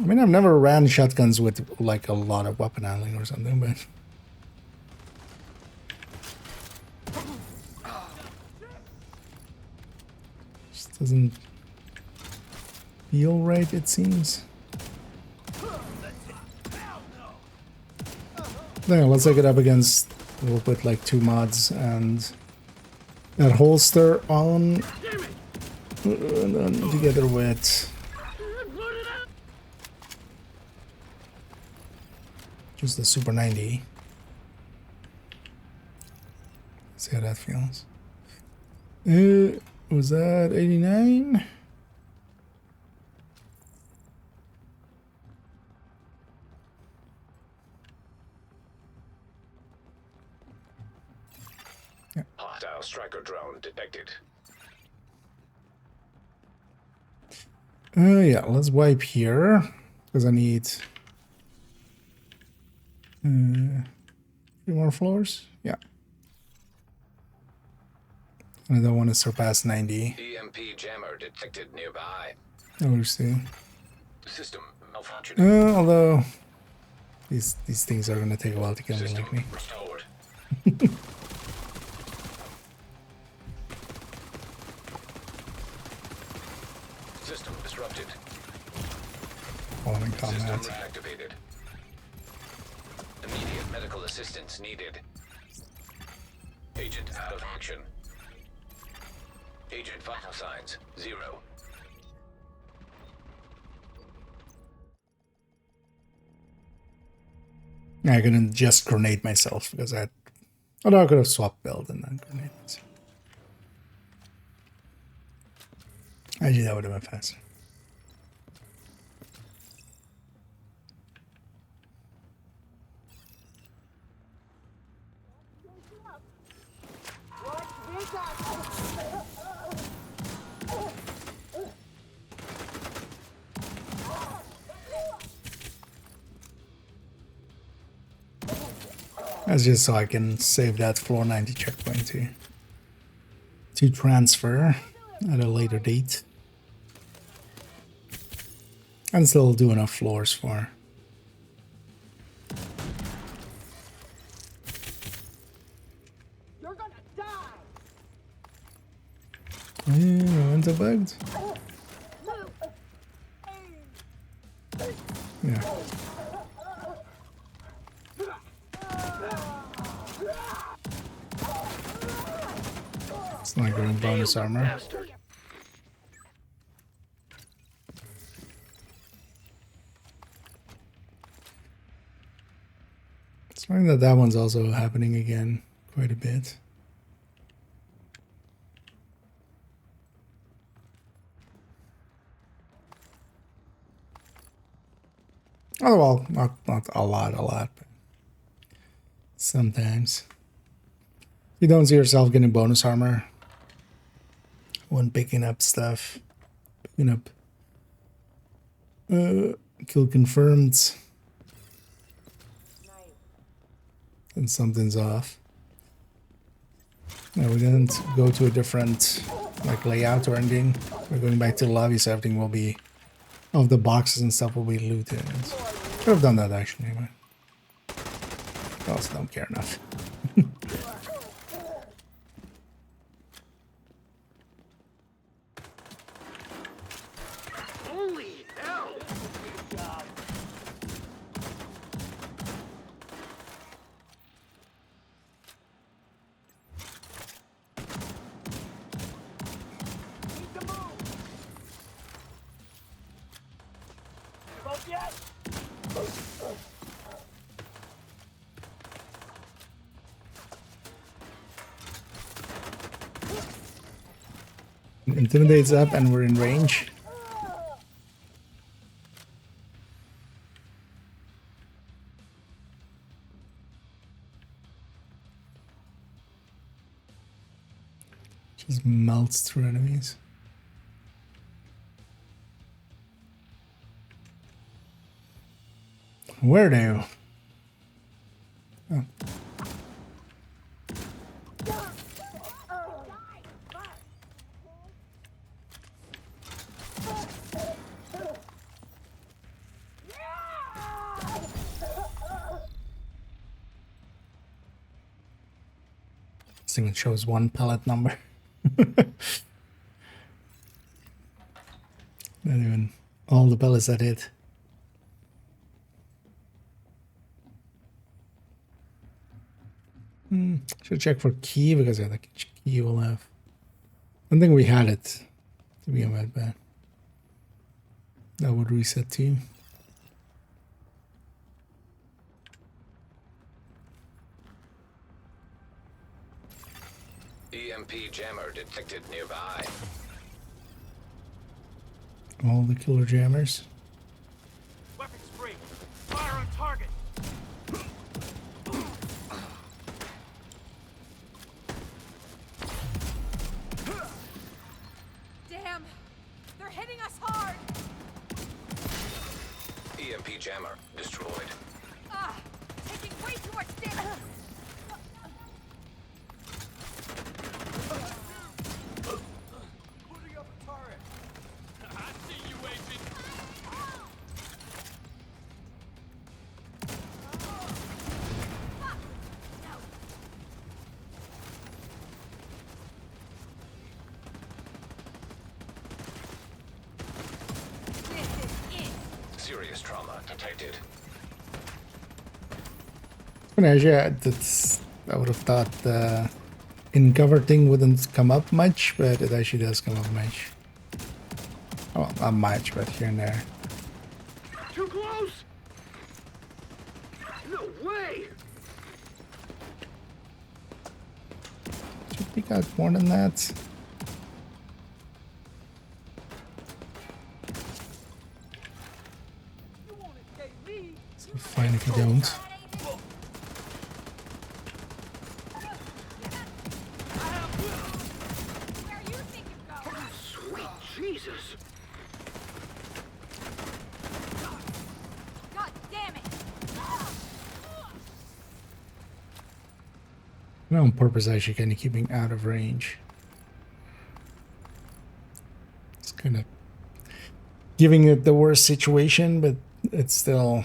I mean, I've never ran shotguns with like a lot of weapon handling or something, but... Just doesn't feel right, it seems. Yeah, let's take it up against... We'll put like 2 mods and... that holster on, and then together with just the Super 90. See how that feels. Was that 89? Hostile striker drone detected. Yeah, let's wipe here because I need 3 more floors. Yeah, and I don't want to surpass 90. EMP jammer detected nearby. Oh, we're seeing. System malfunctioning. Although these things are gonna take a while to kill me, like me. Restored. System disrupted. Falling System combat. reactivated. Immediate medical assistance needed. Agent out of action. Agent vital signs 0. I couldn't just grenade myself because I could have swapped build and then grenade myself. Actually, that would have been faster. That's just so I can save that floor 90 checkpoint to transfer at a later date. And still do enough floors for. You're gonna die. Yeah, one's bugged. Yeah. It's not getting bonus armor. It's fine that that one's also happening again quite a bit. Oh well, not a lot, but sometimes. You don't see yourself getting bonus armor when picking up stuff. Picking up kill confirmed. And something's off. No, we didn't go to a different like layout or anything. We're going back to the lobby, so everything will be of the boxes and stuff will be looted. Could have done that actually, but I also don't care enough. Holy hell! Intimidate's up and we're in range. Just melts through enemies. Where do? Oh. This thing shows one pellet number. Not even all the pellets that hit. Should check for key because I think each key will have. I don't think we had it to begin with, but that would reset too. EMP jammer detected nearby. All the killer jammers. Weapons free. Fire on target. Damn! They're hitting us hard! EMP jammer destroyed. Ah! Taking way too much damage! Putting up a turret. I see you, Agent. Serious trauma detected. I would have thought in cover thing wouldn't come up much, but it actually does come up much. Well, not much, but here and there. Too close! No way! Should we got more than that? So fine if you don't. Sweet Jesus! God damn it! And on purpose, actually, kind of keeping out of range. It's kind of giving it the worst situation, but it's still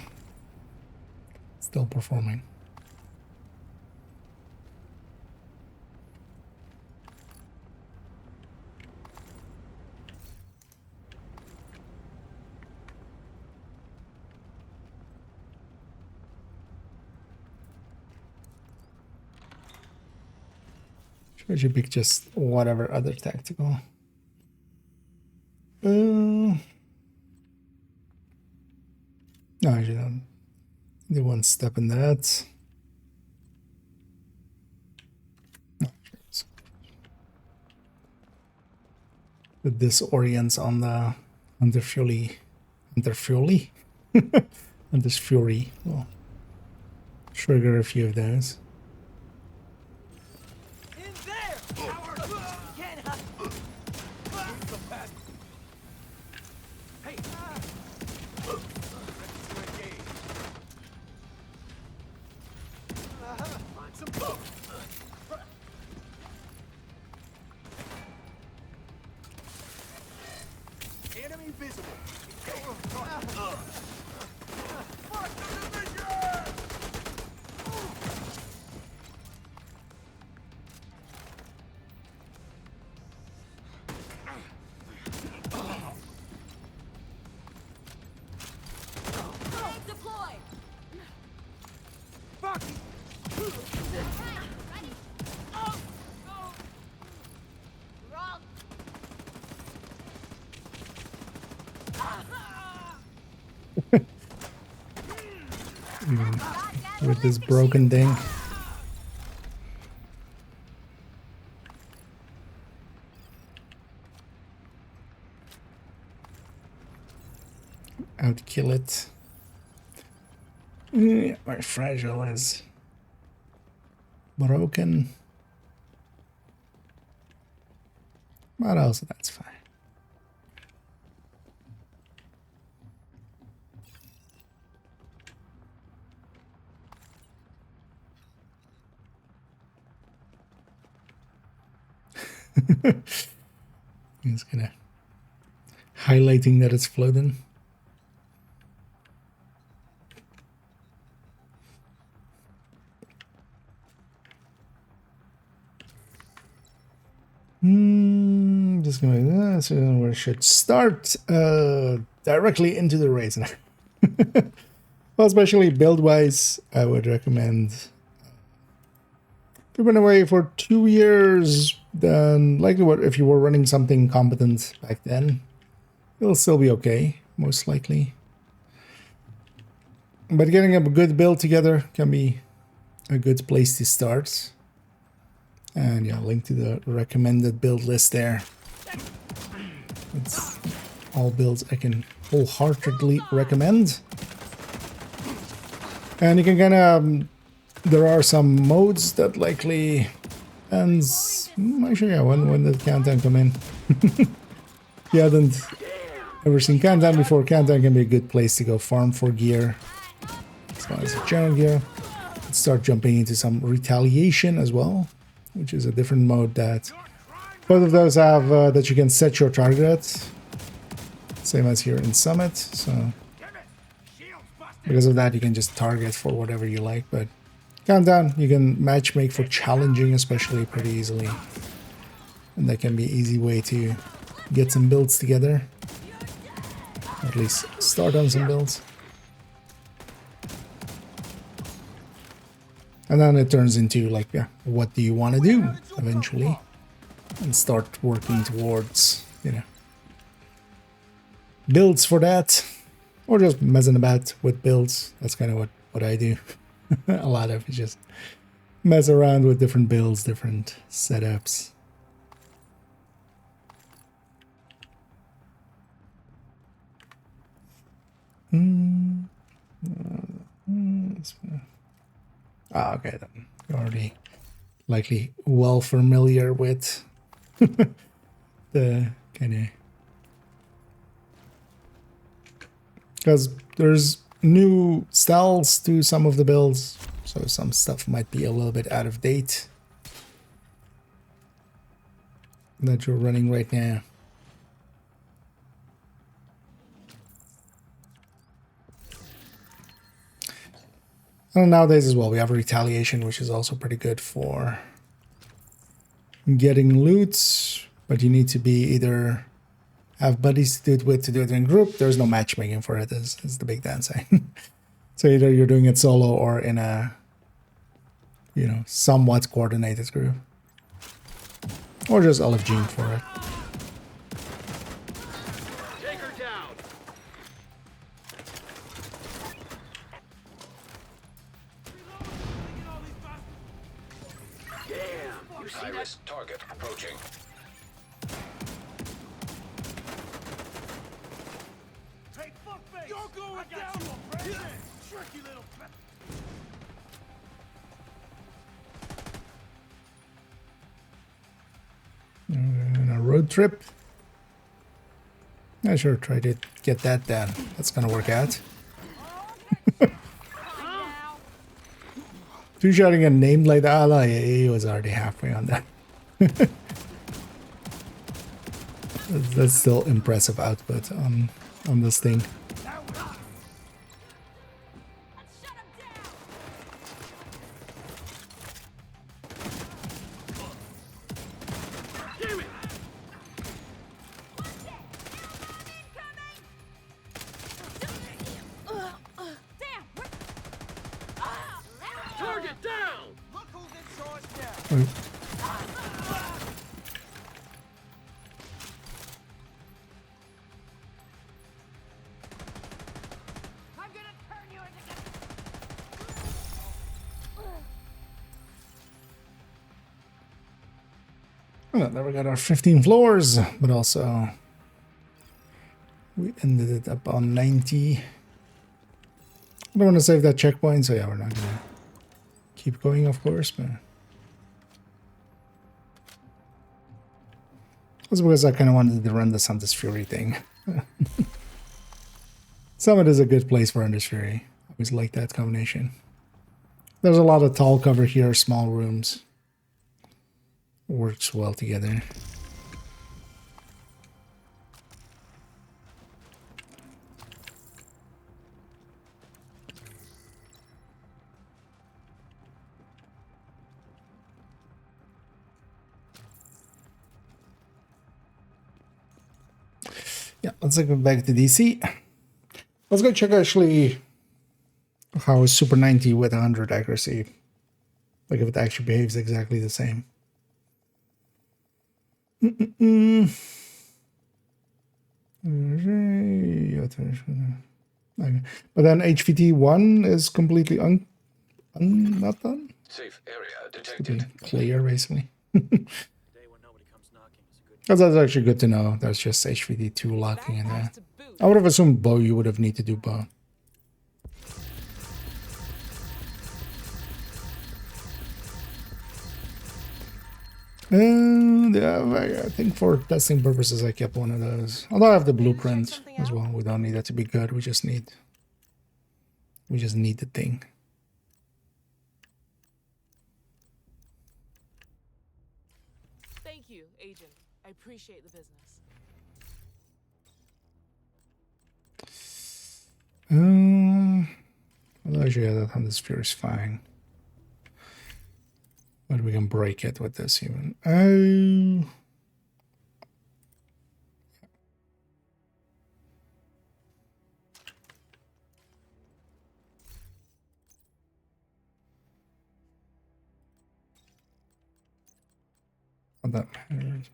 performing. Should you pick just whatever other tactical? No, actually don't. Do one step in that. But this orients on the Hunter Fury. Hunter's Fury. Well, trigger a few of those. Enemy visible. Deploy. Fuck. With this broken thing. Outkill it. Yeah, my fragile is broken. But also that's fine. It's gonna highlighting that it's floating. Just gonna so we should start directly into the race now. Well, especially build wise, I would recommend if you've been away for 2 years, then likely what if you were running something competent back then, it'll still be okay, most likely. But getting a good build together can be a good place to start. And yeah, link to the recommended build list there. It's all builds I can wholeheartedly recommend. And you can kind of there are some modes that likely ends. Actually, yeah, when did Countdown come in? You haven't ever seen Countdown before. Countdown can be a good place to go farm for gear, as well as general gear. Let's start jumping into some retaliation as well, which is a different mode that both of those have that you can set your target at. Same as here in Summit. So because of that, you can just target for whatever you like, but Countdown, you can matchmake for challenging especially pretty easily. And that can be an easy way to get some builds together. At least start on some builds. And then it turns into like, yeah, what do you want to do eventually? And start working towards, you know, builds for that. Or just messing about with builds. That's kind of what I do. A lot of it, just mess around with different builds, different setups. Okay, then you're already likely well familiar with the kind of, because there's new styles to some of the builds, so some stuff might be a little bit out of date. that you're running right now. And nowadays as well, we have retaliation, which is also pretty good for getting loot, but you need to be either have buddies to do it with, to do it in group. There's no matchmaking for it, is the big downside. So either you're doing it solo or in a, you know, somewhat coordinated group. Or just LFG for it. Take her down. Damn, you see high-risk target approaching. Hey, fuckface! You're going down, you, tricky little. On a road trip. I sure try to get that done. That's gonna work out. Two-shotting a name like that, oh, yeah, he was already halfway on that. That's still impressive output on this thing. Target down! Look who's in charge now! I'm gonna turn you into Well, never got our 15 floors, but also we ended it up on 90. I don't want to save that checkpoint, so yeah, we're not gonna keep going, of course, but that's because I kind of wanted to run the Santa's Fury thing. Summit is a good place for Under's Fury. I always like that combination. There's a lot of tall cover here, small rooms. Works well together. Yeah, let's go back to DC. Let's go check actually how Super 90 with 100 accuracy, like if it actually behaves exactly the same. Okay. But then HVT 1 is completely not done. Safe area detected. Clear, basically. That's actually good to know. That's just HVT 2 locking in there. I would have assumed bow you would have need to do bow. And yeah, I think for testing purposes, I kept one of those. Although I have the blueprint as well. We don't need that to be good. We just need the thing. Thank you, Agent. I appreciate the business. Although actually, yeah, that Hunter's Fury is fine. But we can break it with this even. Oh. What that matters.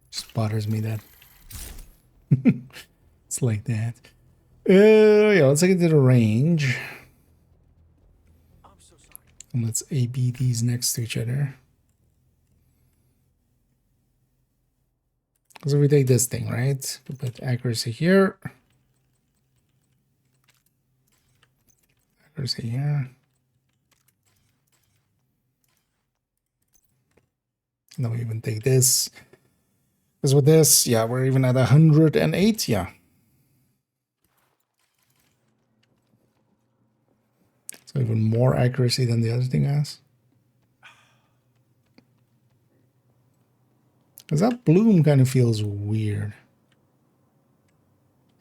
Just bothers me that. It's like that. Yeah, let's take it to the range. And let's A-B these next to each other. So we take this thing, right? We put accuracy here. Accuracy here. And then we even take this. Because with this, yeah, we're even at 108, yeah. So even more accuracy than the other thing has. Because that bloom kind of feels weird.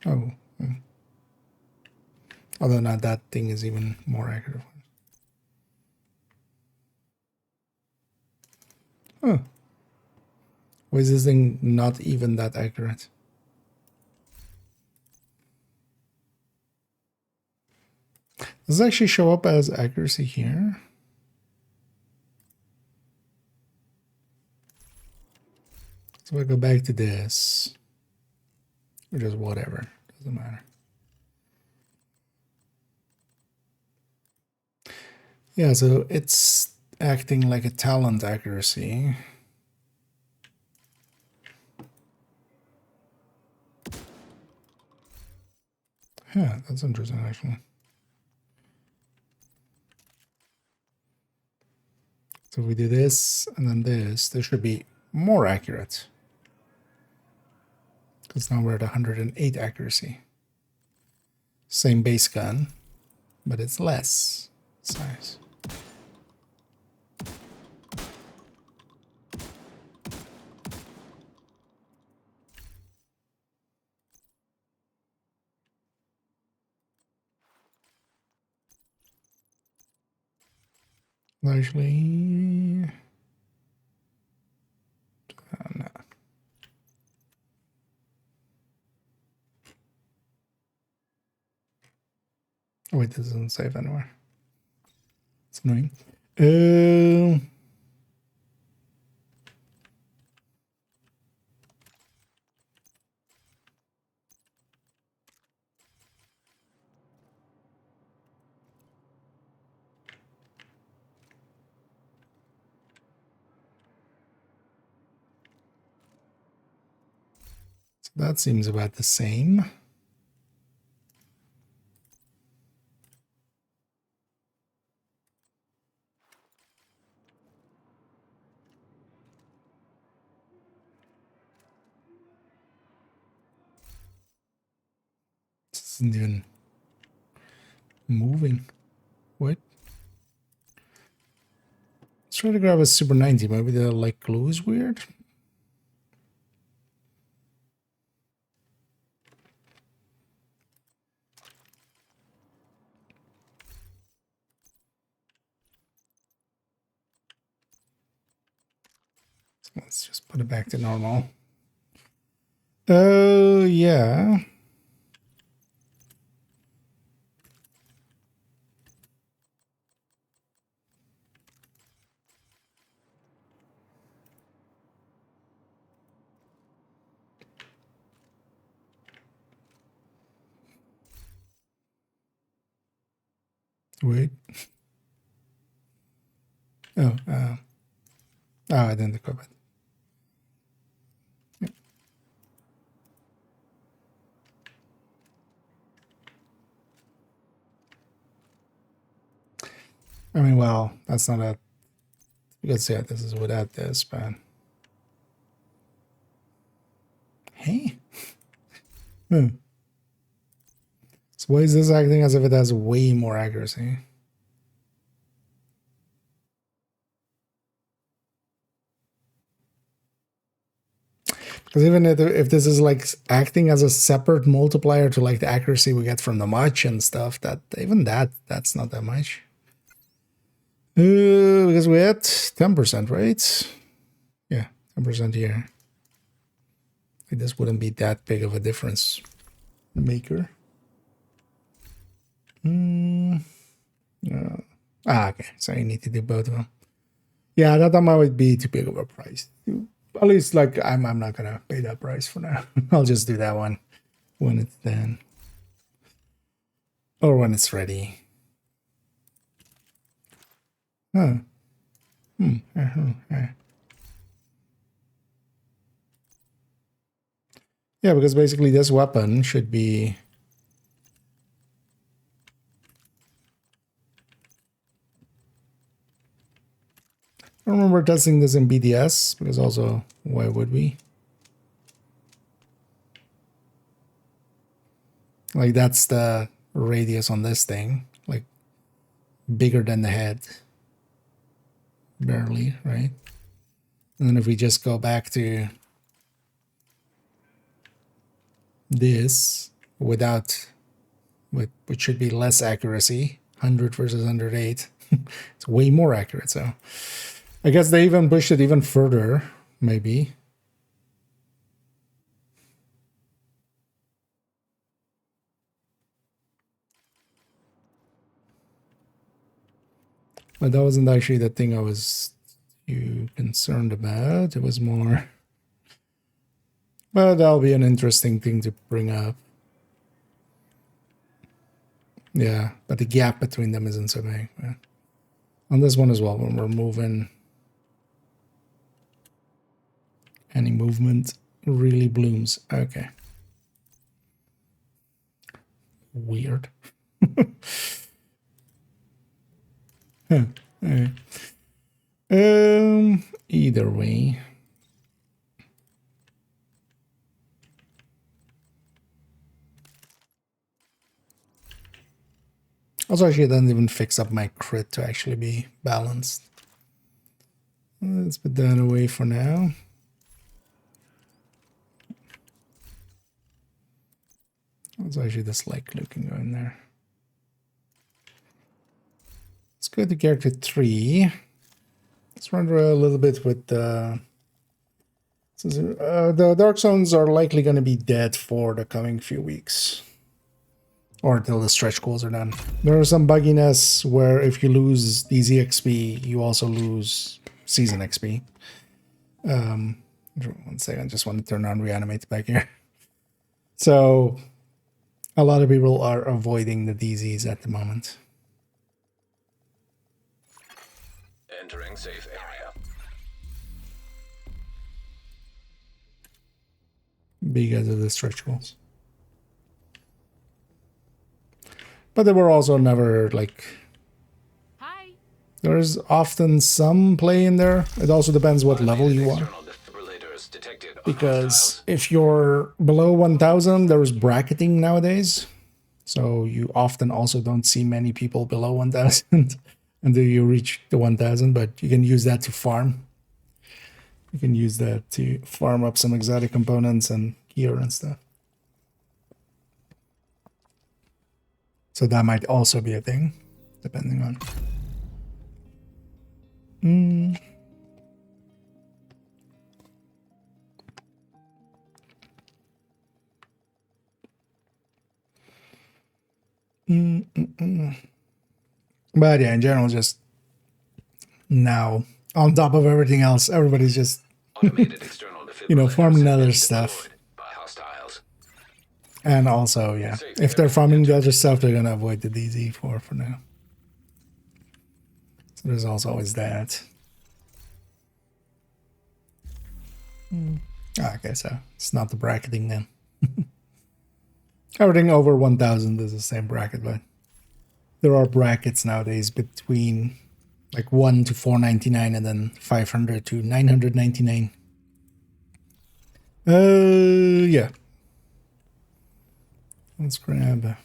Oh. Although not that thing is even more accurate. Huh. Why is this thing not even that accurate? Does it actually show up as accuracy here? So I go back to this. Or just whatever. Doesn't matter. Yeah, so it's acting like a talent accuracy. Yeah, that's interesting actually. So if we do this and then this should be more accurate. Because now we're at 108 accuracy. Same base gun, but it's less size. Largely, no. Oh, wait, this doesn't save anywhere. It's annoying. So that seems about the same. This isn't even moving. What? Let's try to grab a Super 90. Maybe the like glue is weird. So let's just put it back to normal. Oh, yeah. Wait. Oh, I didn't equip it. Yep. I mean, well, that's not a... You could say this is without this, but... Hey? So why is this acting as if it has way more accuracy? Because even if this is like acting as a separate multiplier to like the accuracy we get from the much and stuff, that's not that much. Because we had 10%, right? Yeah, 10% here. This wouldn't be that big of a difference maker. Okay, so you need to do both of them. Yeah, that might be too big of a price. At least, like, I'm not gonna pay that price for now. I'll just do that one when it's done. Or when it's ready. Huh. Yeah, because basically this weapon should be... I don't remember testing this in BDS, because also, why would we? Like, that's the radius on this thing. Like, bigger than the head. Barely, right? And then if we just go back to this without, which should be less accuracy, 100 versus 108. It's way more accurate. So I guess they even pushed it even further, maybe. But that wasn't actually the thing I was too concerned about. It was more... But that'll be an interesting thing to bring up. Yeah, but the gap between them isn't so big. Yeah. On this one as well, when we're moving, any movement really blooms. Okay. Weird. Huh. Alright. Either way. Also, actually, it doesn't even fix up my crit to actually be balanced. Let's put that away for now. Let's actually dislike looking going there. Let's go to character 3. Let's run a little bit with the Dark Zones are likely going to be dead for the coming few weeks. Or until the stretch goals are done. There are some bugginess where if you lose DZ XP, you also lose season XP. 1 second, I just want to turn on reanimate back here. So a lot of people are avoiding the DZs at the moment. Entering safe area. Because of the stretch goals. But there were also never, like... Hi. There's often some play in there. It also depends what level you are. Because if you're below 1000, there's bracketing nowadays. So you often also don't see many people below 1000 until you reach the 1000, but you can use that to farm. You can use that to farm up some exotic components and gear and stuff. So that might also be a thing, depending on. But yeah, in general, just now, on top of everything else, everybody's just, you know, farming other stuff. And also, yeah, if they're farming the other stuff, they're going to avoid the DZ for now. So there's also always that. Okay, so it's not the bracketing then. Everything over 1000 is the same bracket, but there are brackets nowadays between like 1 to 499 and then 500 to 999. Yeah. Let's grab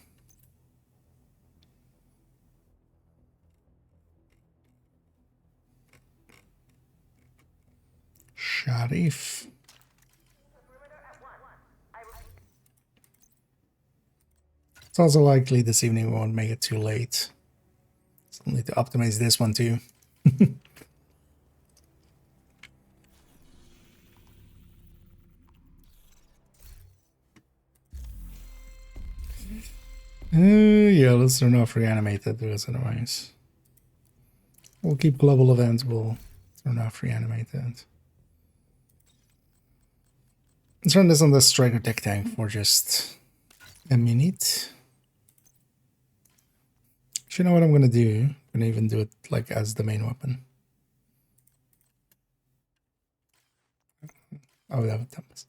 Sharif. It's also likely this evening we won't make it too late. So I'll need to optimize this one too. Yeah, let's turn off reanimated because otherwise we'll keep global events, we'll turn off reanimated. Let's run this on the striker tech tank for just a minute. You know what I'm gonna do? I'm gonna even do it like as the main weapon. Oh, that would tempest.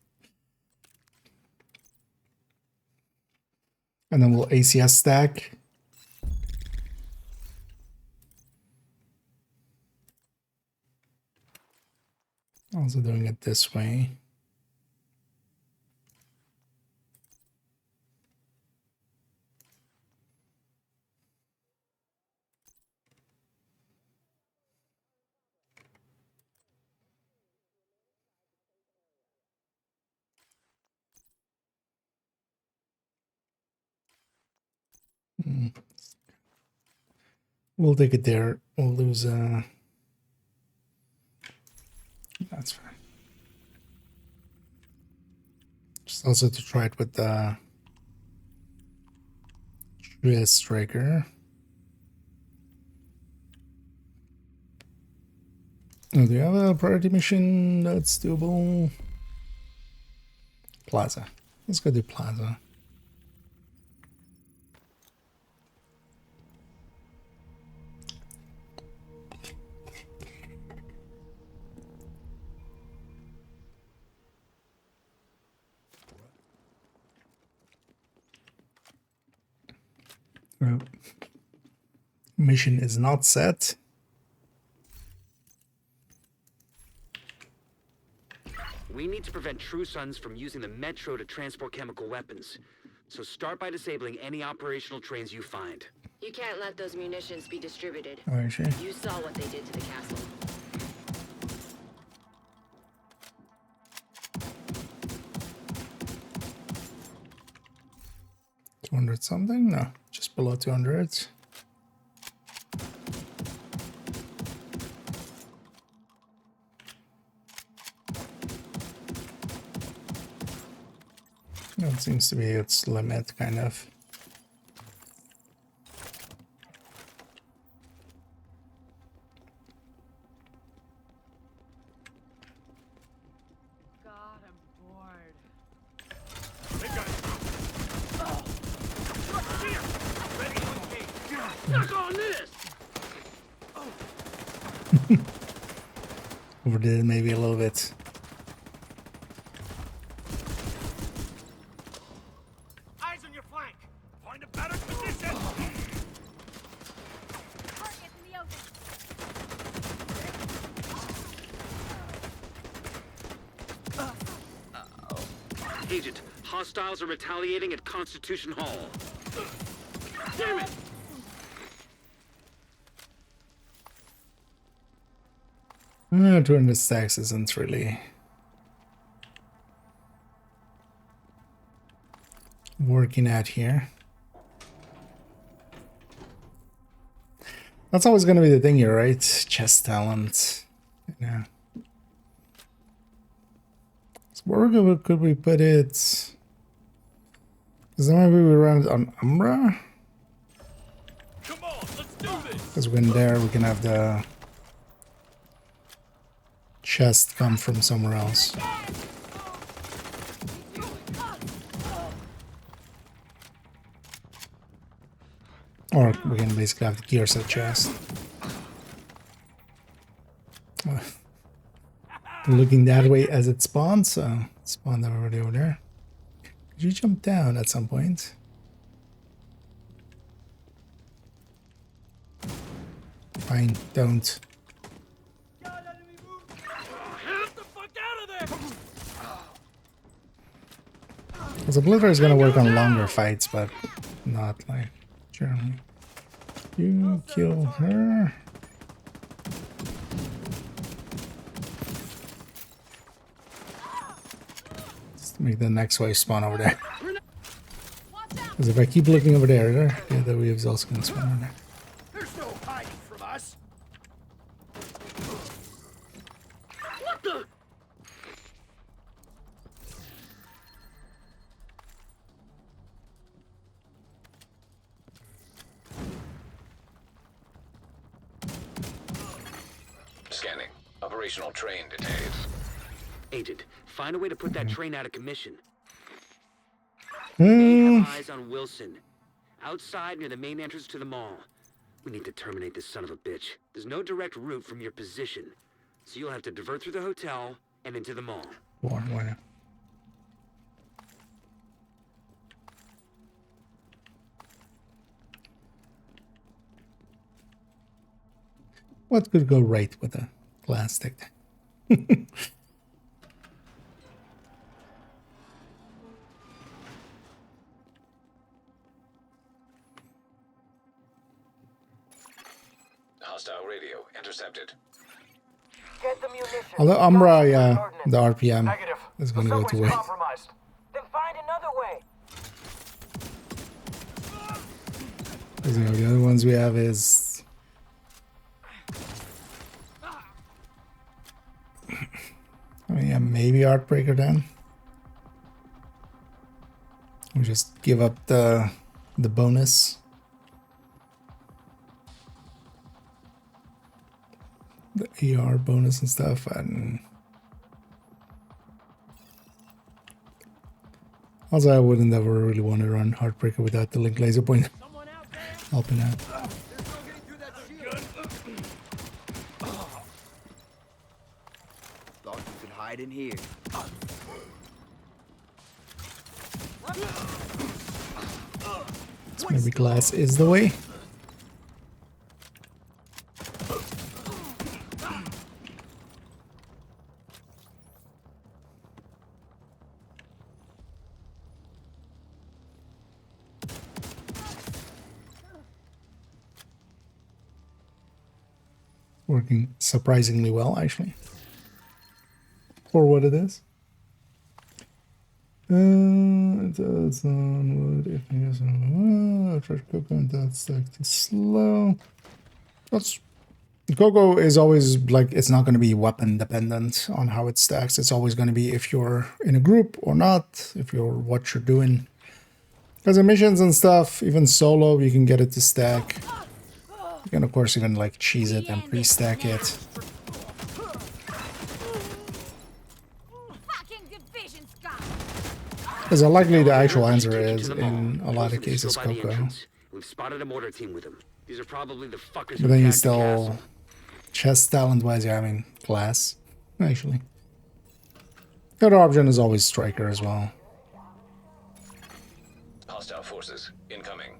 And then we'll ACS stack. Also doing it this way. We'll take it there. We'll lose. That's fine. Just also to try it with the striker. Oh, do you have a priority mission that's doable? Plaza. Let's go to Plaza. Mission is not set. We need to prevent True Sons from using the Metro to transport chemical weapons. So start by disabling any operational trains you find. You can't let those munitions be distributed. Oh, sure. You saw what they did to the castle. $200 something? No, just below 200. That seems to be its limit, kind of. God, I'm bored. Knock on this! Overdid it maybe a little bit. Eyes on your flank. Find a better position. Target in the open. Agent, hostiles are retaliating at Constitution Hall. Damn it! 200 stacks isn't really working out here. That's always going to be the thing here, right? Chess talent. Yeah. So where could we put it? Is that maybe we run it on Umbra? Come on, let's do this. Because when there, we can have the chest come from somewhere else. Or we can basically have the gear set chest. Looking that way as it spawns, so it spawned already over there. Could you jump down at some point? Fine, don't. Because Obliter is gonna work on longer fights, but not like generally. You kill her. Let's make the next wave spawn over there. Because if I keep looking over there, the other wave's also gonna spawn over there. There's no hiding from us. What the? Scanning. Operational train details. Agent, find a way to put that train out of commission. Hmm. Have eyes on Wilson. Outside near the main entrance to the mall. We need to terminate this son of a bitch. There's no direct route from your position. So you'll have to divert through the hotel and into the mall. Why? What could go right with a glass stick? Hostile radio intercepted. Get the munitions. Although Umbra, yeah, the RPM Negative. is going to go to Subway's waste. compromised. Then find another way. Because, you know, the other ones we have is I mean, yeah, maybe Heartbreaker then. We'll just give up the bonus. The AR bonus and stuff, and also I wouldn't ever really want to run Heartbreaker without the link laser point helping out. Thought you could hide in here. So maybe glass is the way. Working surprisingly well, actually, for what it is. It does on wood if he has fresh cocoa and that stack too slow. That's cocoa is always like, it's not going to be weapon dependent on how it stacks. It's always going to be if you're in a group or not, if you're what you're doing. Because in missions and stuff, even solo, you can get it to stack. You can of course even like cheese it and pre-stack it. Because likely the actual answer is, in a lot of cases, cocoa. We've spotted a mortar team with them. These are probably the fuckers. But then you still, chest talent-wise, yeah, I mean, glass, actually. The other option is always striker as well. Hostile forces incoming.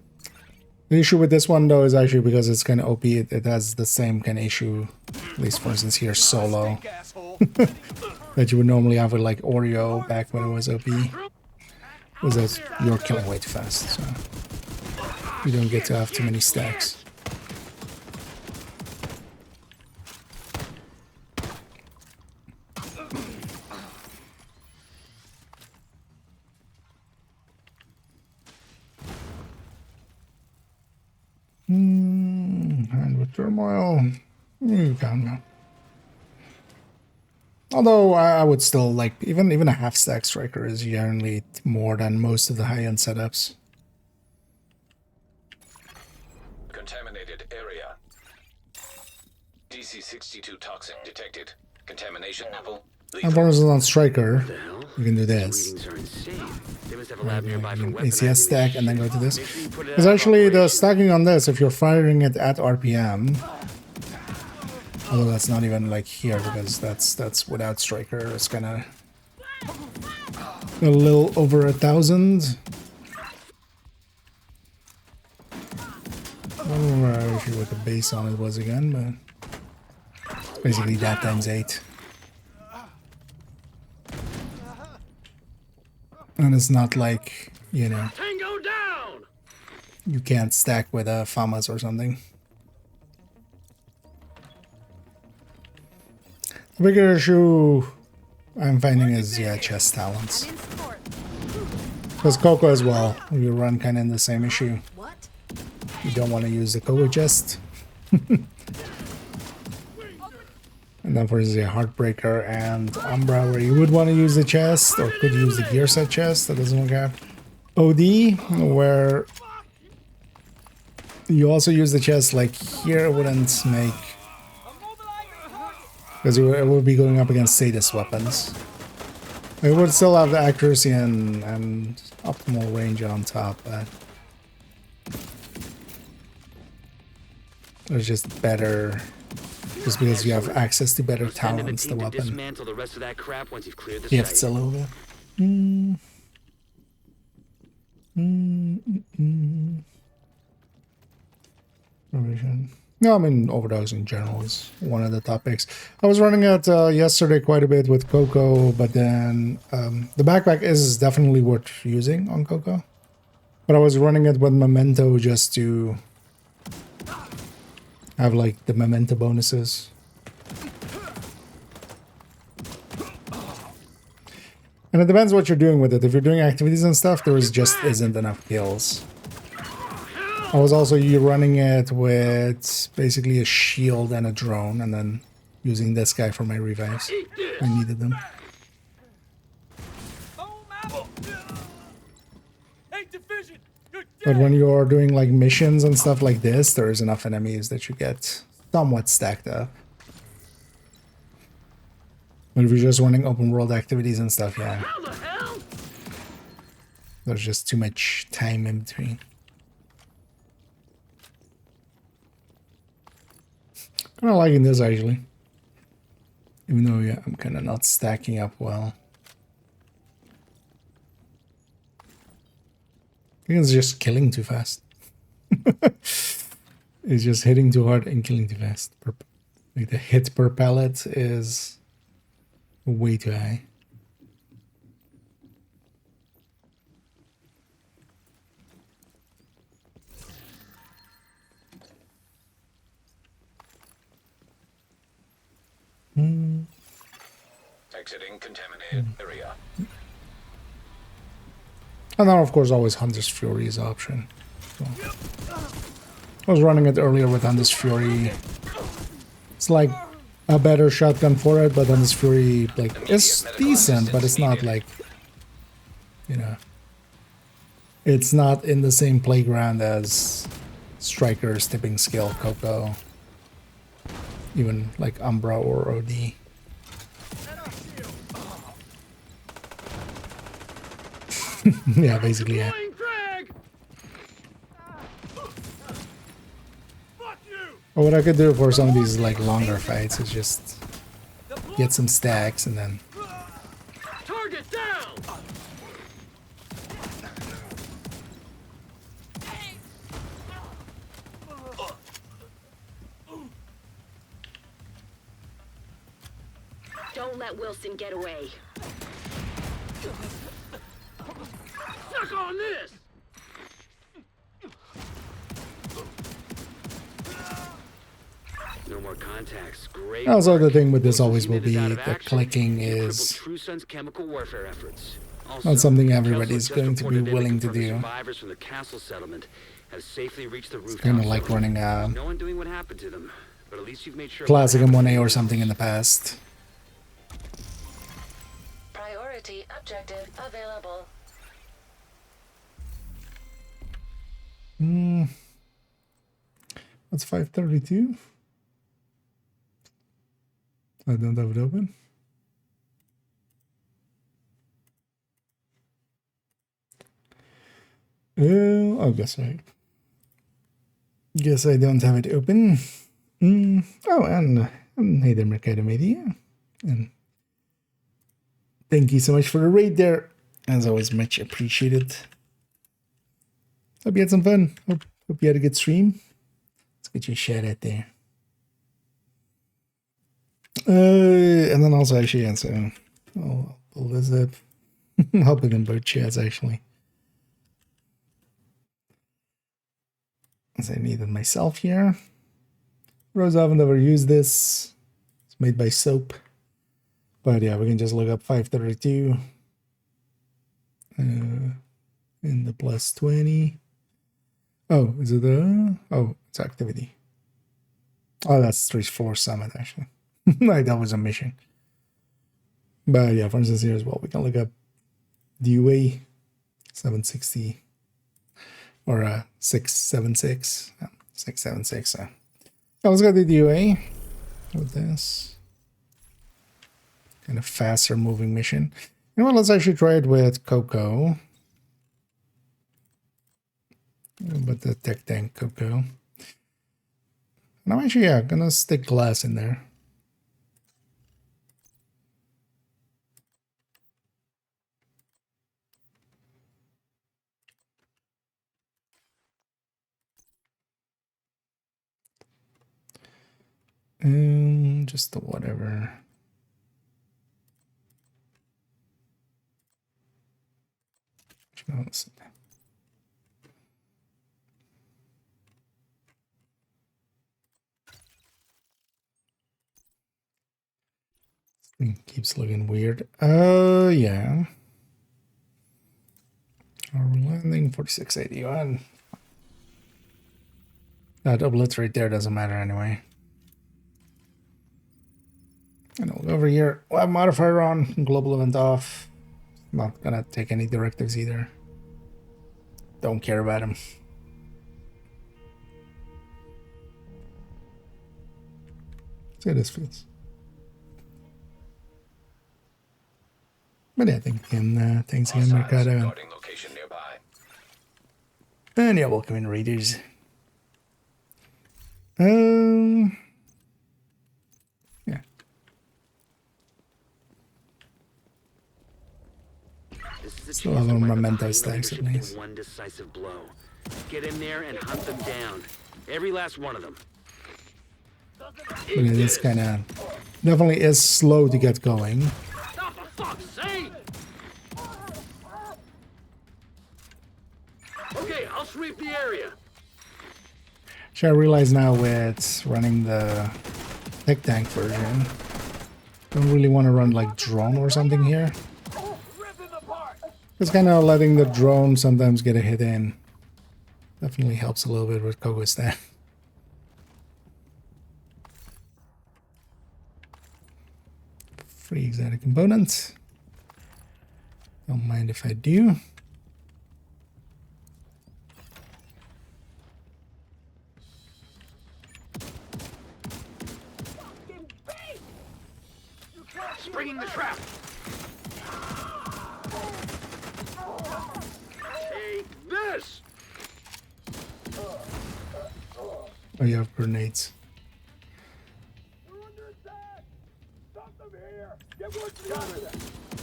The issue with this one, though, is actually because it's kind of OP, it has the same kind of issue, at least for instance here, solo, that you would normally have with like Oreo back when it was OP. Was that you're killing way too fast, so you don't get to have too many stacks. And with turmoil, you can go. Although I would still like, even a half stack striker is generally more than most of the high-end setups. Contaminated area. DC-62 toxin detected. Contamination level. And for instance on striker, you can do this. ACS stack and then go to this. Because actually the stacking on this, if you're firing it at RPM, although that's not even like here because that's without striker, it's kinda a little over 1,000. I don't remember actually what the base on it was again, but it's basically that times 8. And it's not like, you know, you can't stack with FAMAs or something. The bigger issue I'm finding is, yeah, chest talents. Because Coco as well, you run kind of in the same issue. You don't want to use the Coco chest. And then for the Heartbreaker and Umbra, where you would want to use the chest, or could use the gear set chest, that doesn't work out. OD, where you also use the chest, like here it wouldn't make, because it would be going up against Sadist weapons. It would still have the accuracy and optimal range on top, but it's just better. Just because you have access to better talents, the weapon gifts a little bit. No, I mean, Overdogs in general is one of the top picks. I was running it yesterday quite a bit with Coco, but then the backpack is definitely worth using on Coco. But I was running it with Memento just to have like the Memento bonuses. And it depends what you're doing with it. If you're doing activities and stuff, there just isn't enough kills. I was also running it with basically a shield and a drone, and then using this guy for my revives. I needed them. But when you're doing like missions and stuff like this, there's enough enemies that you get somewhat stacked up. But if you're just running open world activities and stuff, yeah. There's just too much time in between. Kind of liking this actually. Even though, yeah, I'm kind of not stacking up well. I think it's just killing too fast. It's just hitting too hard and killing too fast. Like the hit per pellet is way too high. Exiting contaminated area. And then, of course, always Hunter's Fury is an option. So, I was running it earlier with Hunter's Fury. It's like a better shotgun for it, but Hunter's Fury like is decent, but it's not like, you know, it's not in the same playground as Striker's Tipping Skill, Coco, even like Umbra or OD. Yeah, basically, yeah. But what I could do for some of these like longer fights is just get some stacks and then Target down. Don't let Wilson get away. Suck on this. No more contacts. Great. Also, the thing with this always will be that clicking is True Sun's chemical warfare efforts. not something everybody's going to be willing to do. Survivors from the castle settlement have safely reached the rooftop. Kind of like running a No one doing what happened to them, but at least you've made sure. classic M1A or something in the past. Priority objective available. That's 532. I don't have it open. I guess I don't have it open. Oh, and hey there, Mercado Media. And thank you so much for the raid there. As always, much appreciated. Hope you had some fun. Hope you had a good stream. Let's get you a shout out there. And then also actually, yeah, so I'll pull this up. I'll put in both chats actually. As I needed myself here. Rose, I haven't never used this. It's made by Soap. But yeah, we can just look up 532. In the plus 20. Oh, is it oh, it's activity. Oh, that's 3-4 summit actually. Like that was a mission. But yeah, for instance here as well, we can look up DUA 760 or 676. 676. Yeah, let's go to DUA with this. Kind of faster moving mission. You know what, let's actually try it with Coco. But the tech tank Coco. And I'm actually, yeah, gonna stick glass in there. And just the whatever. This thing keeps looking weird. Yeah. Our landing 4681. That obliterate there doesn't matter anyway. And we'll go over here. We'll have modifier on, global event off. Not gonna take any directives either. Don't care about him. See how this feels. But yeah, I think thanks again, Mercado. Location nearby. And yeah, welcome in, Raiders. Yeah. Still have a memento stacks at least. One decisive blow. Get in there and hunt them down. Every last one of them. But it is kind of definitely is slow to get going. Oh, for fuck's sake! Okay, I'll sweep the area. So I realize now with running the tech tank version, don't really want to run like drone or something here. Just kind of letting the drone sometimes get a hit in. Definitely helps a little bit with Kogostan. Free exotic components. Don't mind if I do. Springing the trap. Take this. Oh, you have grenades.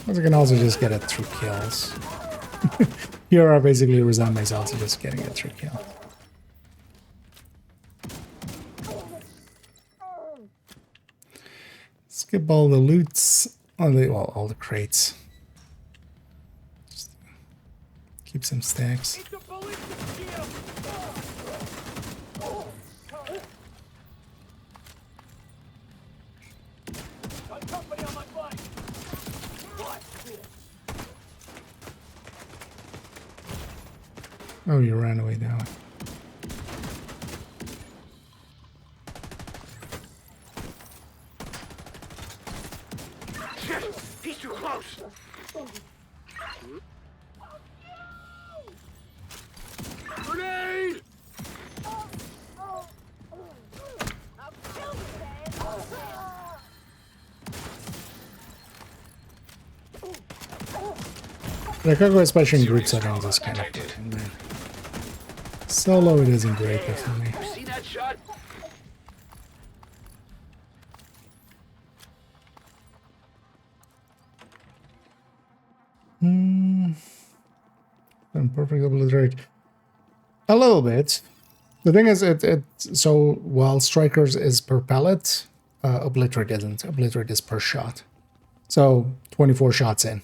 I can also just get it through kills. Here I basically resign myself to just getting it through kills. Skip all the loots, all the crates. Just keep some stacks. Oh, you ran away now. Shit! He's too close! Grenade! The cargo, especially in group settings, is kind of fun. Solo, it isn't great, definitely. See that shot? Perfect obliterate. A little bit. The thing is, so while strikers is per pellet, obliterate isn't. Obliterate is per shot. So 24 shots in,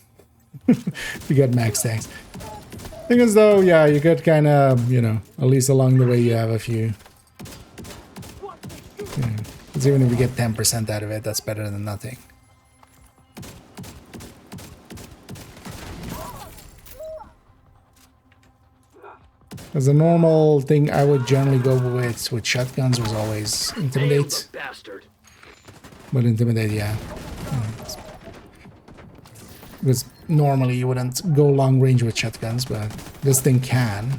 you get max stacks. Thing is, though, yeah, you get kind of, you know, at least along the way you have a few. Because even if you get 10% out of it, that's better than nothing. As a normal thing, I would generally go with shotguns was always intimidate. But intimidate, yeah. Because normally you wouldn't go long range with shotguns, but this thing can.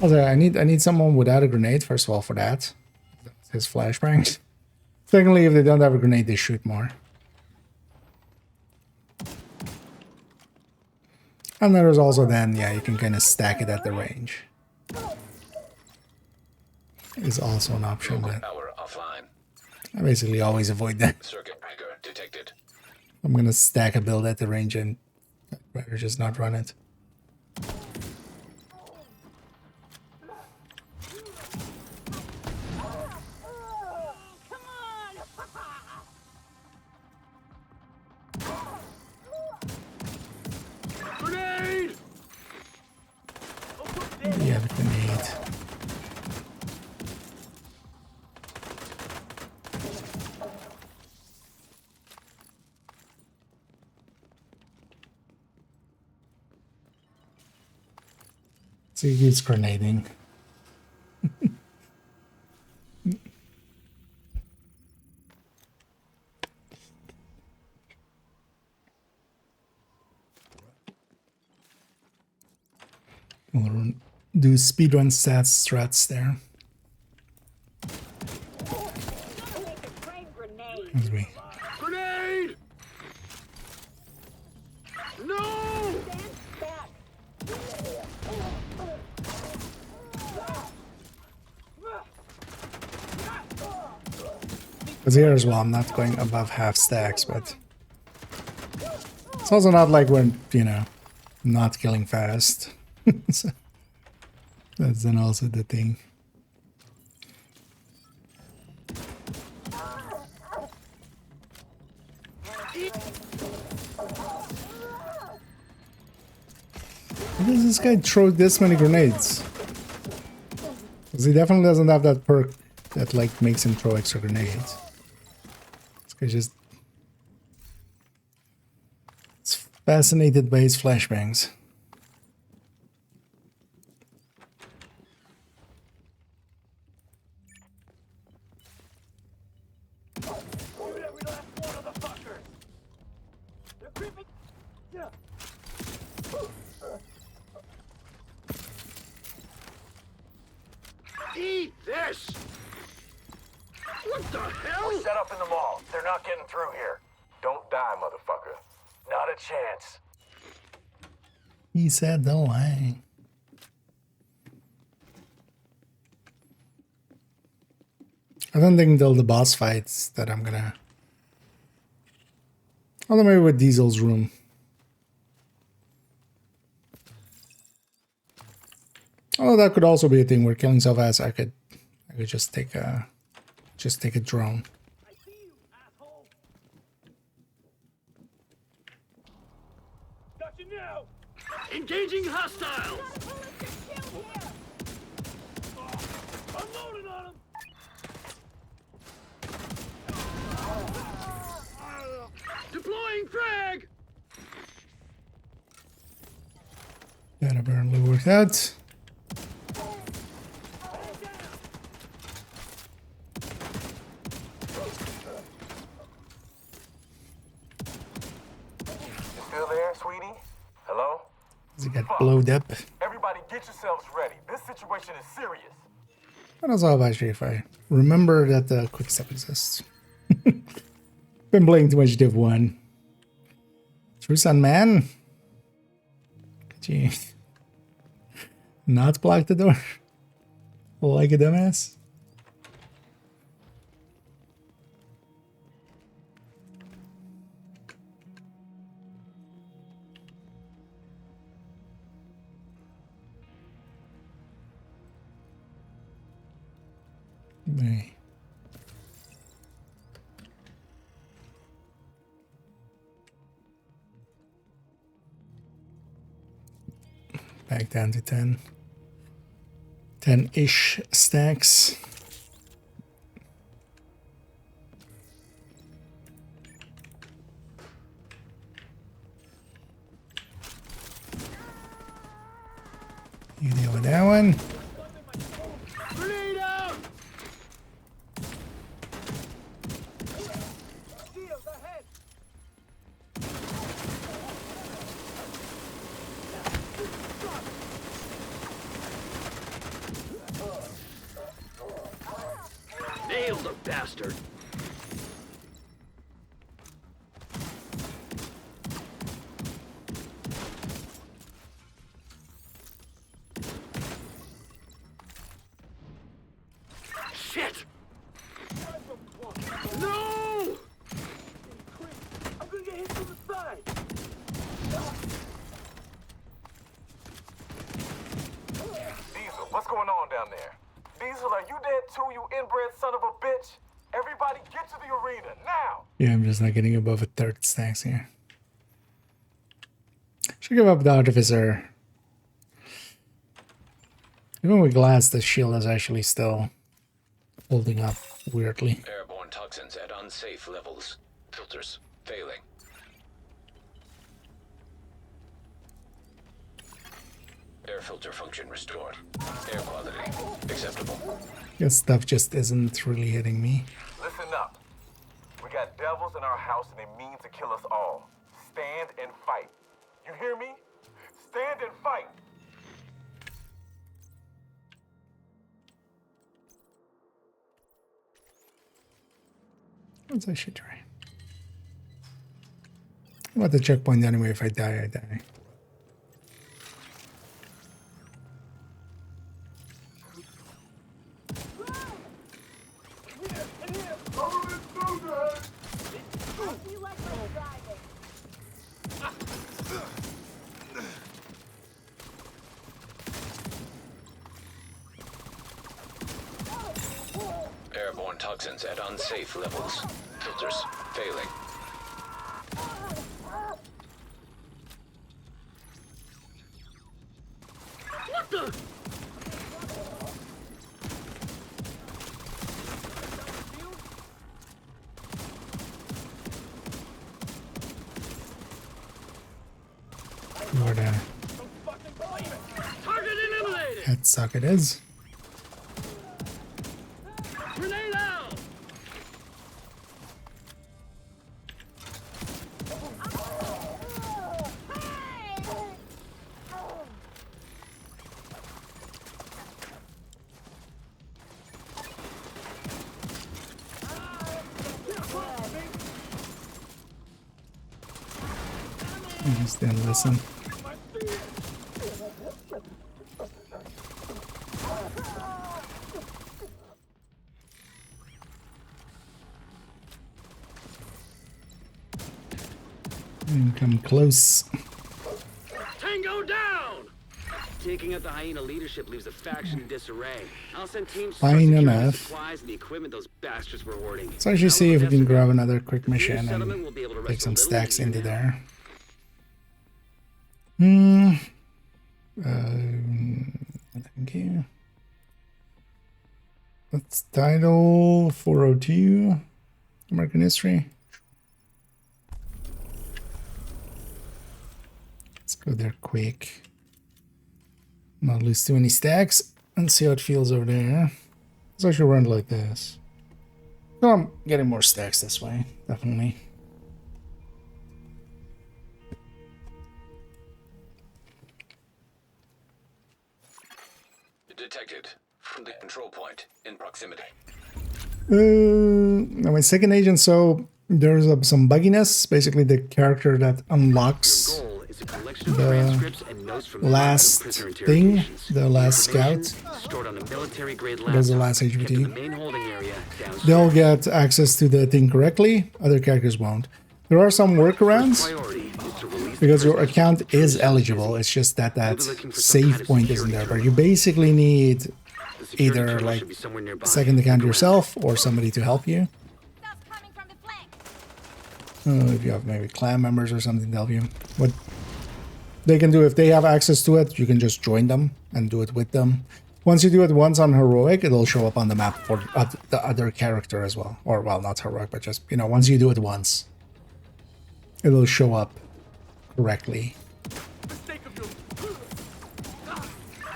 Also, I need someone without a grenade, first of all, for that. His flashbangs. Secondly, if they don't have a grenade, they shoot more. And there's also then, yeah, you can kind of stack it at the range. Is also an option, but I basically always avoid that. Circuit breaker detected. I'm gonna stack a build at the range and I'd rather just not run it. So he keeps grenading. We'll do speedrun stats strats there. As we Grenade! No! Because here as well, I'm not going above half stacks, but it's also not like we're, you know, not killing fast. So that's then also the thing. Why does this guy throw this many grenades? Because he definitely doesn't have that perk that like makes him throw extra grenades. This guy just... It's fascinated by his flashbangs. Eat this! What the hell? We're set up in the mall. They're not getting through here. Don't die, motherfucker. Not a chance. He said don't lie. I don't think until the boss fights that I'm gonna... Although maybe with Diesel's room. Although that could also be a thing where killing so fast I could just take a drone. Got you now! Engaging hostiles! Unloading on him! Deploying frag! That apparently worked out. Still there, sweetie? Hello? Does he get blowed up? Everybody get yourselves ready. This situation is serious. What else all about if I remember that the quick step exists. Been playing too much Div 1. True son, man. Could you not block the door? Like a dumbass? Hey. Back down to 10. 10-ish stacks. You deal with that one. Grenade out! Nailed the bastard! Shit! No! I'm gonna get hit from the side! Diesel, what's going on down there? Diesel, are you dead too, you inbred son of a bitch? Everybody get to the arena, now! Yeah, I'm just not getting above a third stacks here. Should give up the Artificer. Even with glass, the shield is actually still holding up weirdly. Airborne toxins at unsafe levels. Filters failing. Air filter function restored. Air quality acceptable. This stuff just isn't really hitting me. Listen up. We got devils in our house and they mean to kill us all. Stand and fight. You hear me? Stand and fight. What I should try. I'm at the checkpoint anyway. If I die, I die. Airborne toxins at unsafe levels. Filters failing. What the? What a Target eliminated. head suck it is. Grenade out. I just didn't listen. And come close. Tango down. Taking out the hyena leadership leaves the faction in disarray. I'll send teams to Fine start securing the enough. supplies and the equipment those bastards were hoarding. Let's actually see if we can grab another quick mission settlement will and be able to take rest a some little stacks easier into now. there. Thank you. That's title 402, American history. Let's go there quick. Not lose too many stacks and see how it feels over there. Let's actually run like this. So I'm getting more stacks this way, definitely. Detected from the control point in proximity. Now my second agent, so there's some bugginess. Basically, the character that unlocks the last thing, the last scout, Stored on a military grade does the laptop, last kept in the HVT. main holding area downstairs. They'll get access to the thing correctly. Other characters won't. There are some workarounds because your account is eligible. It's just that that save point isn't there. But you basically need either like a second account yourself or somebody to help you. If you have maybe clan members or something to help you. What they can do, if they have access to it, you can just join them and do it with them. Once you do it once on heroic, it'll show up on the map for the other character as well. Or, well, not heroic, but just, you know, once you do it once, it'll show up correctly.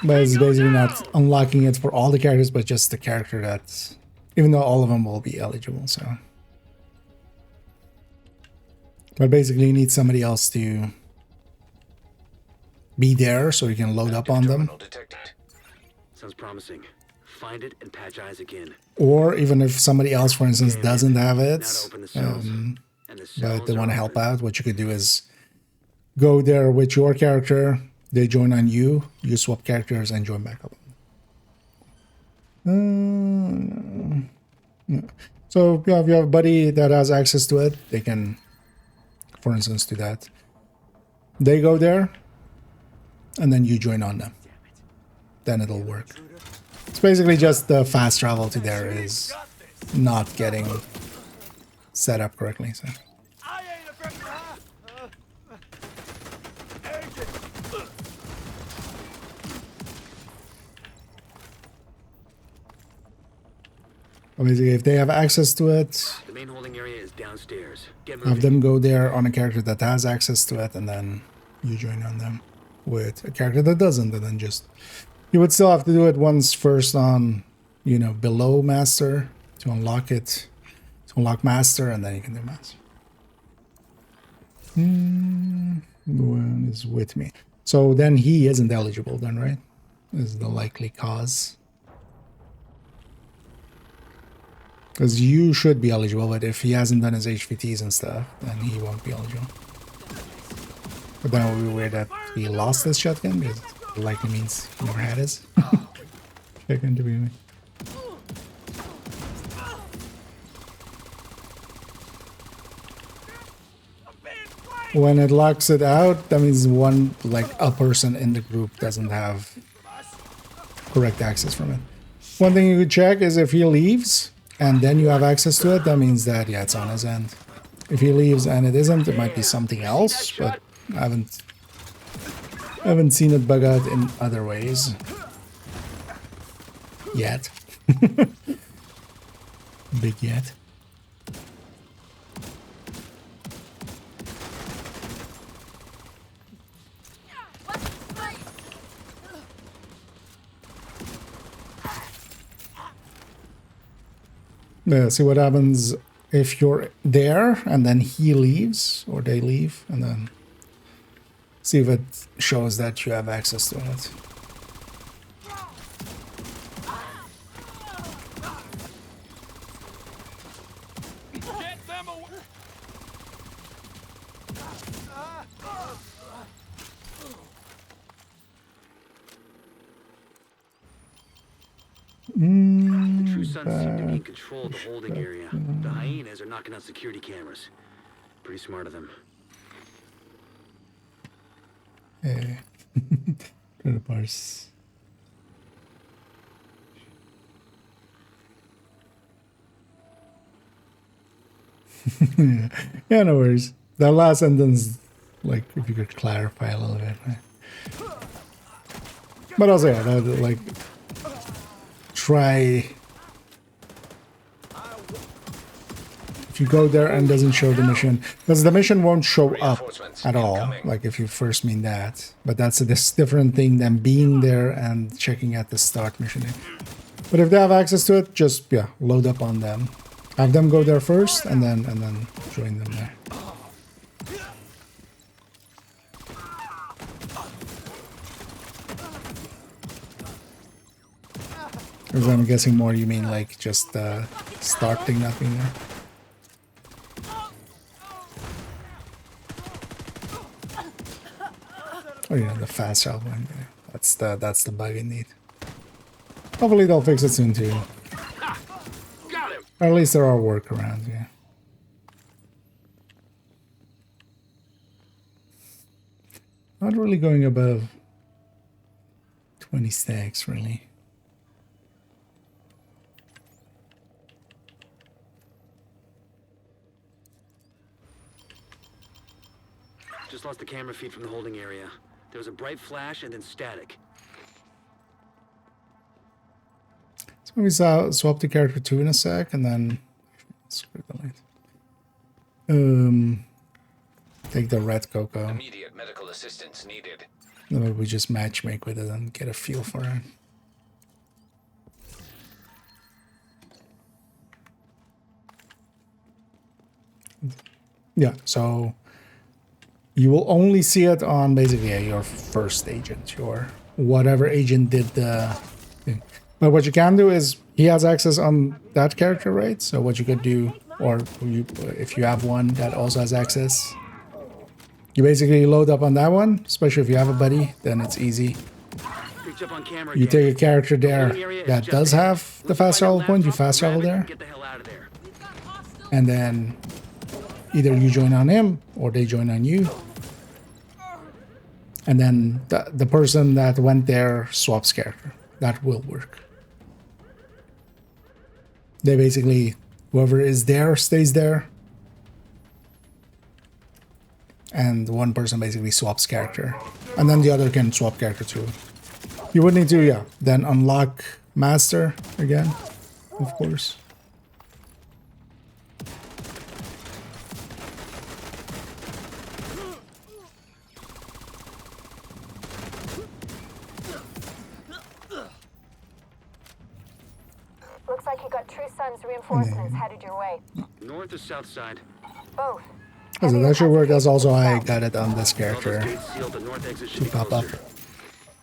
But it's basically not unlocking it for all the characters, but just the character that, even though all of them will be eligible, so. But basically you need somebody else to be there so you can load up on them. Sounds promising. Find it and patch eyes again. Or even if somebody else, for instance, doesn't have it, but they want to help out, what you could do is go there with your character, they join on you, you swap characters and join back up. So yeah, if you have a buddy that has access to it, they can, for instance, do that. They go there, and then you join on them. Then it'll work. It's basically just the fast travel to there is not getting set up correctly. So. Basically, if they have access to it, The main holding area is downstairs. Get have moving. them go there on a character that has access to it, and then you join on them. with a character that doesn't, and then just you would still have to do it once first on, you know, below master to unlock it, to unlock master, and then you can do master. One is with me. So then he isn't eligible then, right? Is the likely cause. Because you should be eligible, but if he hasn't done his HVTs and stuff, then he won't be eligible. But then it would be weird that he lost his shotgun, because it likely means he never had his shotgun to begin with. When it locks it out, that means one, like a person in the group doesn't have correct access from it. One thing you could check is if he leaves and then you have access to it, that means that, yeah, it's on his end. If he leaves and it isn't, it might be something else, but I haven't seen it bug out in other ways. Yet. Big yet. Yeah, see what happens if you're there and then he leaves or they leave, and then see if it shows that you have access to it. The True Sons seem to be in control of the holding area. The hyenas are knocking out security cameras. Pretty smart of them. Yeah. Try to parse. Yeah, no worries. That last sentence, like, if you could clarify a little bit. Right? But also, yeah, that, like, try. If you go there and doesn't show the mission, because the mission won't show up at all, like if you first mean that. But that's a different thing than being there and checking at the start mission. But if they have access to it, just, yeah, load up on them. Have them go there first and then join them there. Because I'm guessing more you mean like just starting not being there. Oh yeah, the fast travel one. Yeah. That's the bug in need. Hopefully they'll fix it soon too. Or at least there are workarounds, yeah. Not really going above 20 stacks, really. Just lost the camera feed from the holding area. There was a bright flash and then static. So we swap the character 2 in a sec, and then screw the light. Take the red cocoa. Immediate medical assistance needed. Then maybe we just matchmake with it and get a feel for it. Yeah, so you will only see it on basically your first agent, your whatever agent did the thing. But what you can do is he has access on that character, right? So what you could do, or if you have one that also has access, you basically load up on that one, especially if you have a buddy, then it's easy. You take a character there that does have the fast travel point, you fast travel there. And then either you join on him or they join on you. And then the person that went there swaps character. That will work. They basically, whoever is there stays there. And one person basically swaps character. And then the other can swap character too. You would need to, yeah, then unlock master again, of course. Looks like you got True Sun's reinforcements headed your way. North or south side? Both. Because that should work. That's also how I got it on this character to pop up.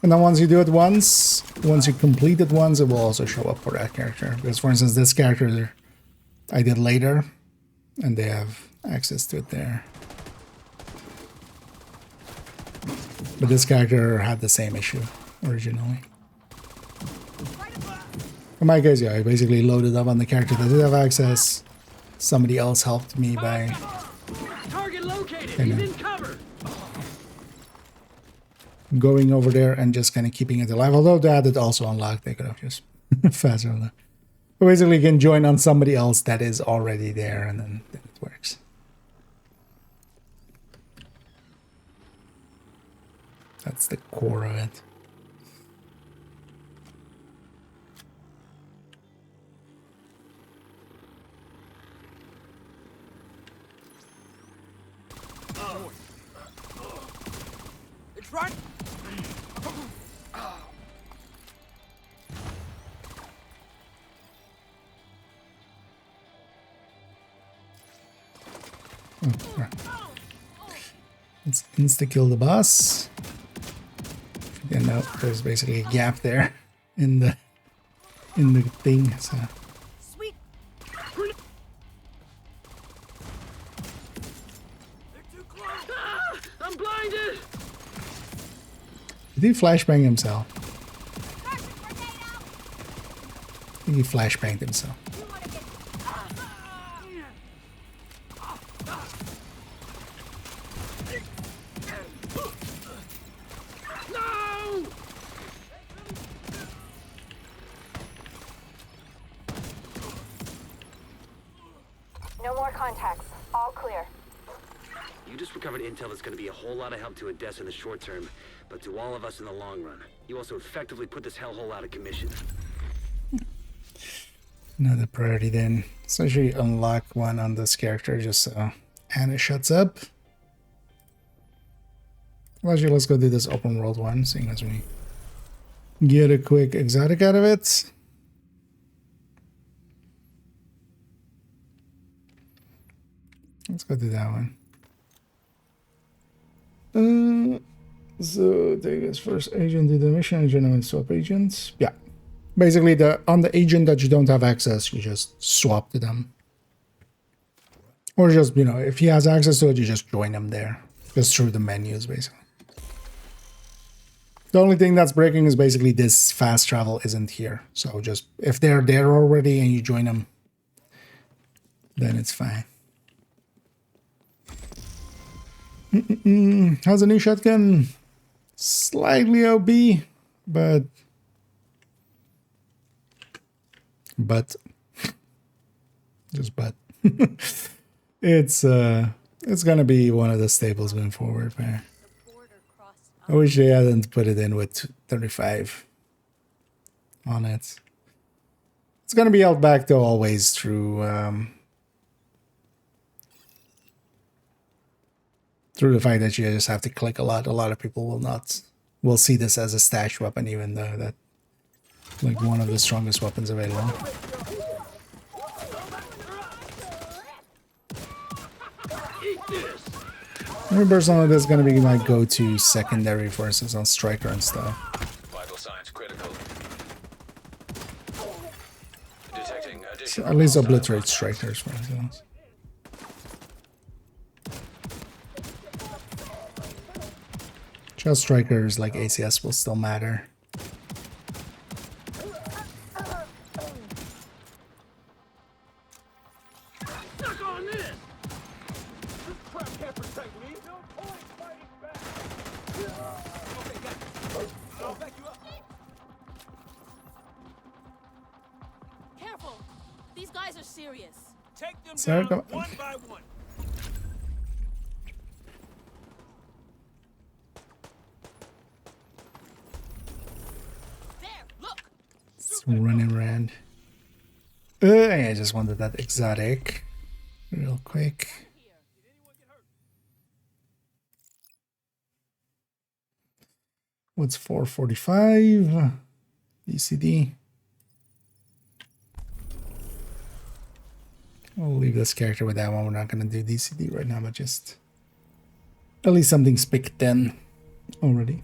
And then once you do it once you complete it once, it will also show up for that character. Because for instance, this character I did later, and they have access to it there. But this character had the same issue originally. In my case, yeah, I basically loaded up on the character that did have access. Somebody else helped me by going over there and just kind of keeping it alive. Although that it also unlocked, they could have just faster on that. But basically, you can join on somebody else that is already there, and then it works. That's the core of it. It's right. Let's insta-kill the boss. You know, there's basically a gap there in the thing. So. Sweet. I'm blinded. Did he flashbang himself? I think he flashbanged himself. No more contacts. All clear. You just recovered intel that's going to be a whole lot of help to Odessa in the short term, but to all of us in the long run. You also effectively put this hellhole out of commission. Another priority then. So actually unlock one on this character just so Anna shuts up. Well, actually, let's go do this open world one, seeing as we get a quick exotic out of it. Let's go do that one. So take this first agent do the mission, agent and swap agents. Yeah. Basically on the agent that you don't have access, you just swap to them. Or just, you know, if he has access to it, you just join him there. Just through the menus, basically. The only thing that's breaking is basically this fast travel isn't here. So just, if they're there already and you join them, then it's fine. How's a new shotgun? Slightly OB, but it's gonna be one of the staples going forward, man. I wish they hadn't put it in with 35 on it. It's gonna be held back though always through the fact that you just have to click a lot. A lot of people will see this as a stash weapon, even though that like one of the strongest weapons available. Personally, this is going to be my go-to secondary, for instance, on Striker and stuff. Vital signs critical. Detecting additional So at least obliterate Strikers, for instance. Just Strikers like ACS will still matter. Careful! These guys are serious. Take them Sarah, down come on. one by one. It's running around. I just wanted that exotic real quick. What's 445? ECD. We'll leave this character with that one. We're not going to do DCD right now, but just at least something's picked in already.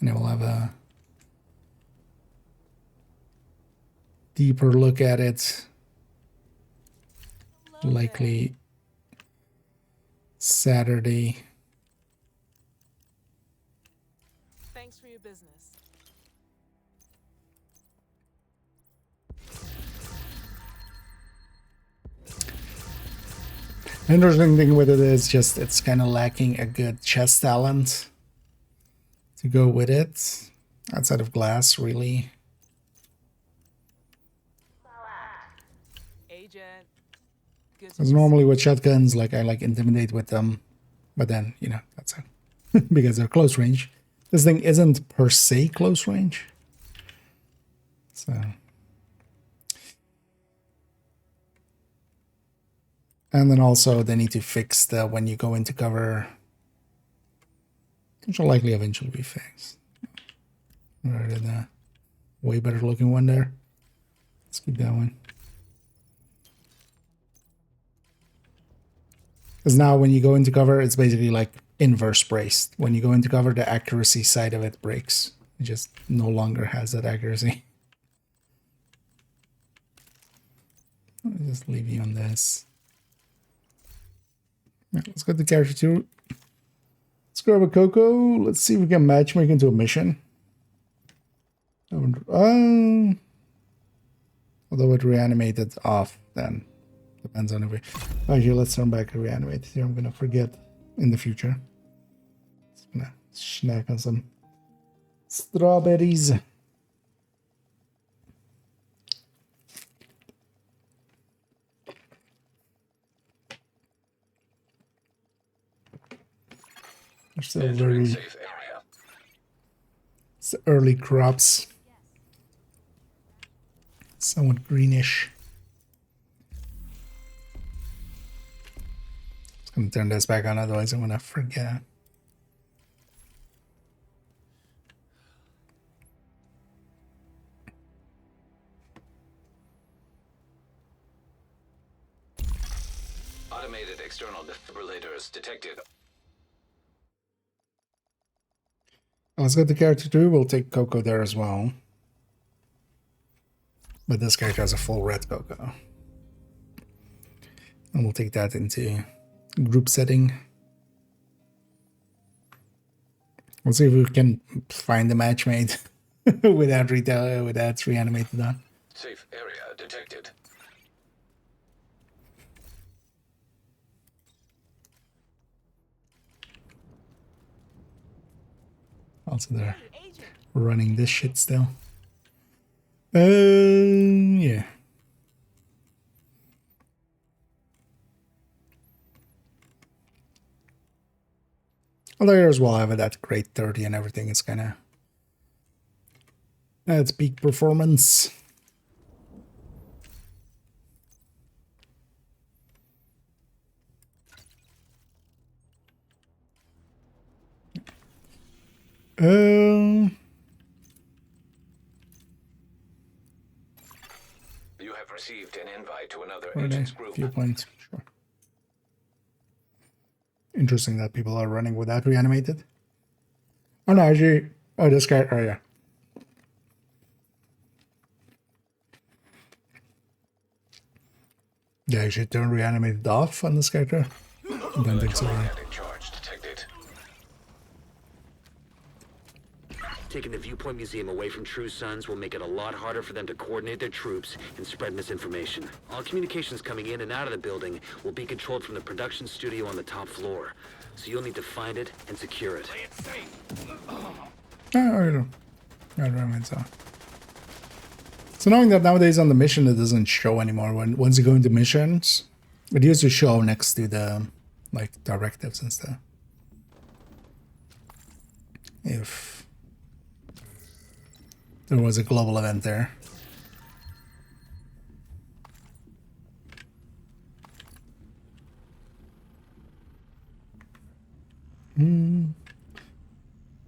And then we'll have a deeper look at it. Likely Saturday. Thanks for your business. The interesting thing with it is just it's kind of lacking a good chess talent to go with it outside of glass, really. Agent. Because normally with shotguns, like I like intimidate with them, but then you know that's a because they're close range. This thing isn't per se close range, so. And then also they need to fix the when you go into cover, which will likely eventually be fixed. Rather than a way better looking one there. Let's keep that one. Because now when you go into cover, it's basically like inverse braced. When you go into cover, the accuracy side of it breaks. It just no longer has that accuracy. Let me just leave you on this. Right, let's go to character 2. Let's grab a Coco. Let's see if we can matchmake into a mission. Although it reanimated off, then depends on if we. Actually, let's turn back and reanimate. Here, I'm gonna forget in the future. Just gonna snack on some strawberries. They're still very. It's the early crops. Somewhat greenish. Just gonna turn this back on, otherwise I'm gonna forget. Automated external defibrillators detected. Let's go to character 2. We'll take Coco there as well. But this character has a full red Coco. And we'll take that into group setting. We'll see if we can find the matchmate without reanimated on. Safe area detected. Also they're running this shit still. Yeah. Although here as well, I have that great 30 and everything. It's kind of it's peak performance. You have received an invite to another Okay, agent's group. viewpoint. Sure. Interesting that people are running without reanimated. Oh no, actually, oh this guy. Oh yeah. Yeah, I should turn reanimated off on this character. I don't think so. Right? Charge detected. Taking the Viewpoint Museum away from True Sons will make it a lot harder for them to coordinate their troops and spread misinformation. All communications coming in and out of the building will be controlled from the production studio on the top floor. So you'll need to find it and secure it. So knowing that nowadays on the mission it doesn't show anymore. Once you go into missions, it used to show next to the like directives and stuff. If there was a global event there.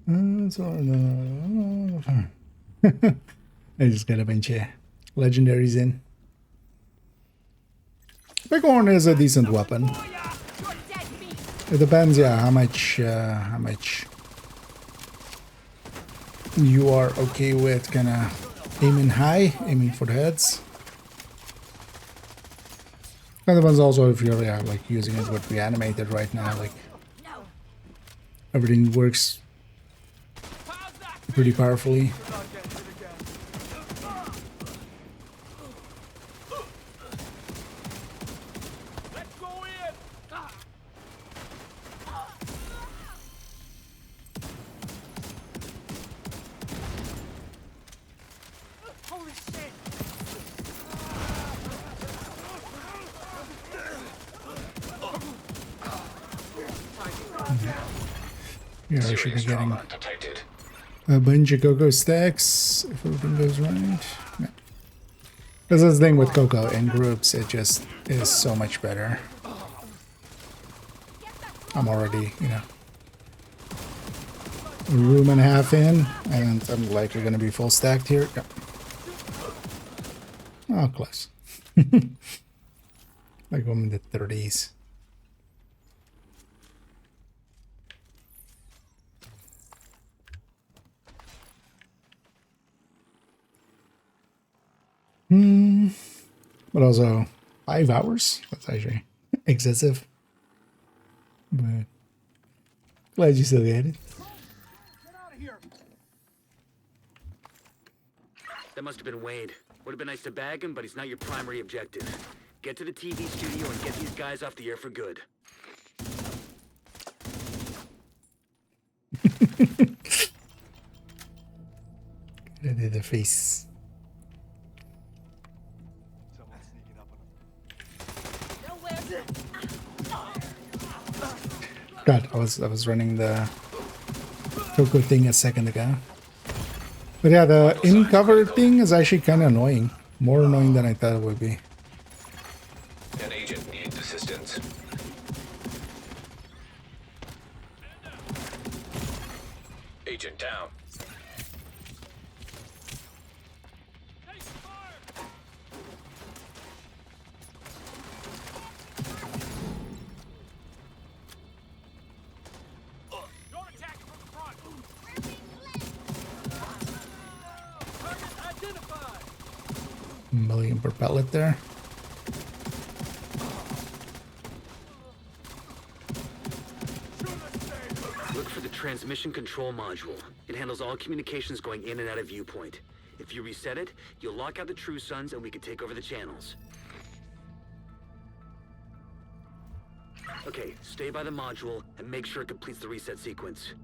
I just got a bunch of legendaries in. Bighorn is a decent weapon. It depends, yeah, how much you are okay with kind of aiming high, aiming for the heads. And depends also if you're like using it with reanimated right now, like everything works pretty powerfully. Yeah, I should be getting a bunch of cocoa stacks if everything goes right. Yeah. This is the thing with cocoa in groups, it just is so much better. I'm already, you know, a room and a half in, and I'm likely gonna be full stacked here. Yep. Oh, close. Like I'm in the 30s. But also 5 hours? That's actually excessive. But glad you still get it. That must have been Wade. Would have been nice to bag him, but he's not your primary objective. Get to the TV studio and get these guys off the air for good. I did the face. God, I was running the cocoa thing a second ago. But yeah, the in-cover thing is actually kind of annoying. More annoying than I thought it would be. An agent needs assistance. Agent down. Million per pellet there. Look for the transmission control module. It handles all communications going in and out of viewpoint. If you reset it, you'll lock out the True Sons and we can take over the channels. Okay, stay by the module and make sure it completes the reset sequence.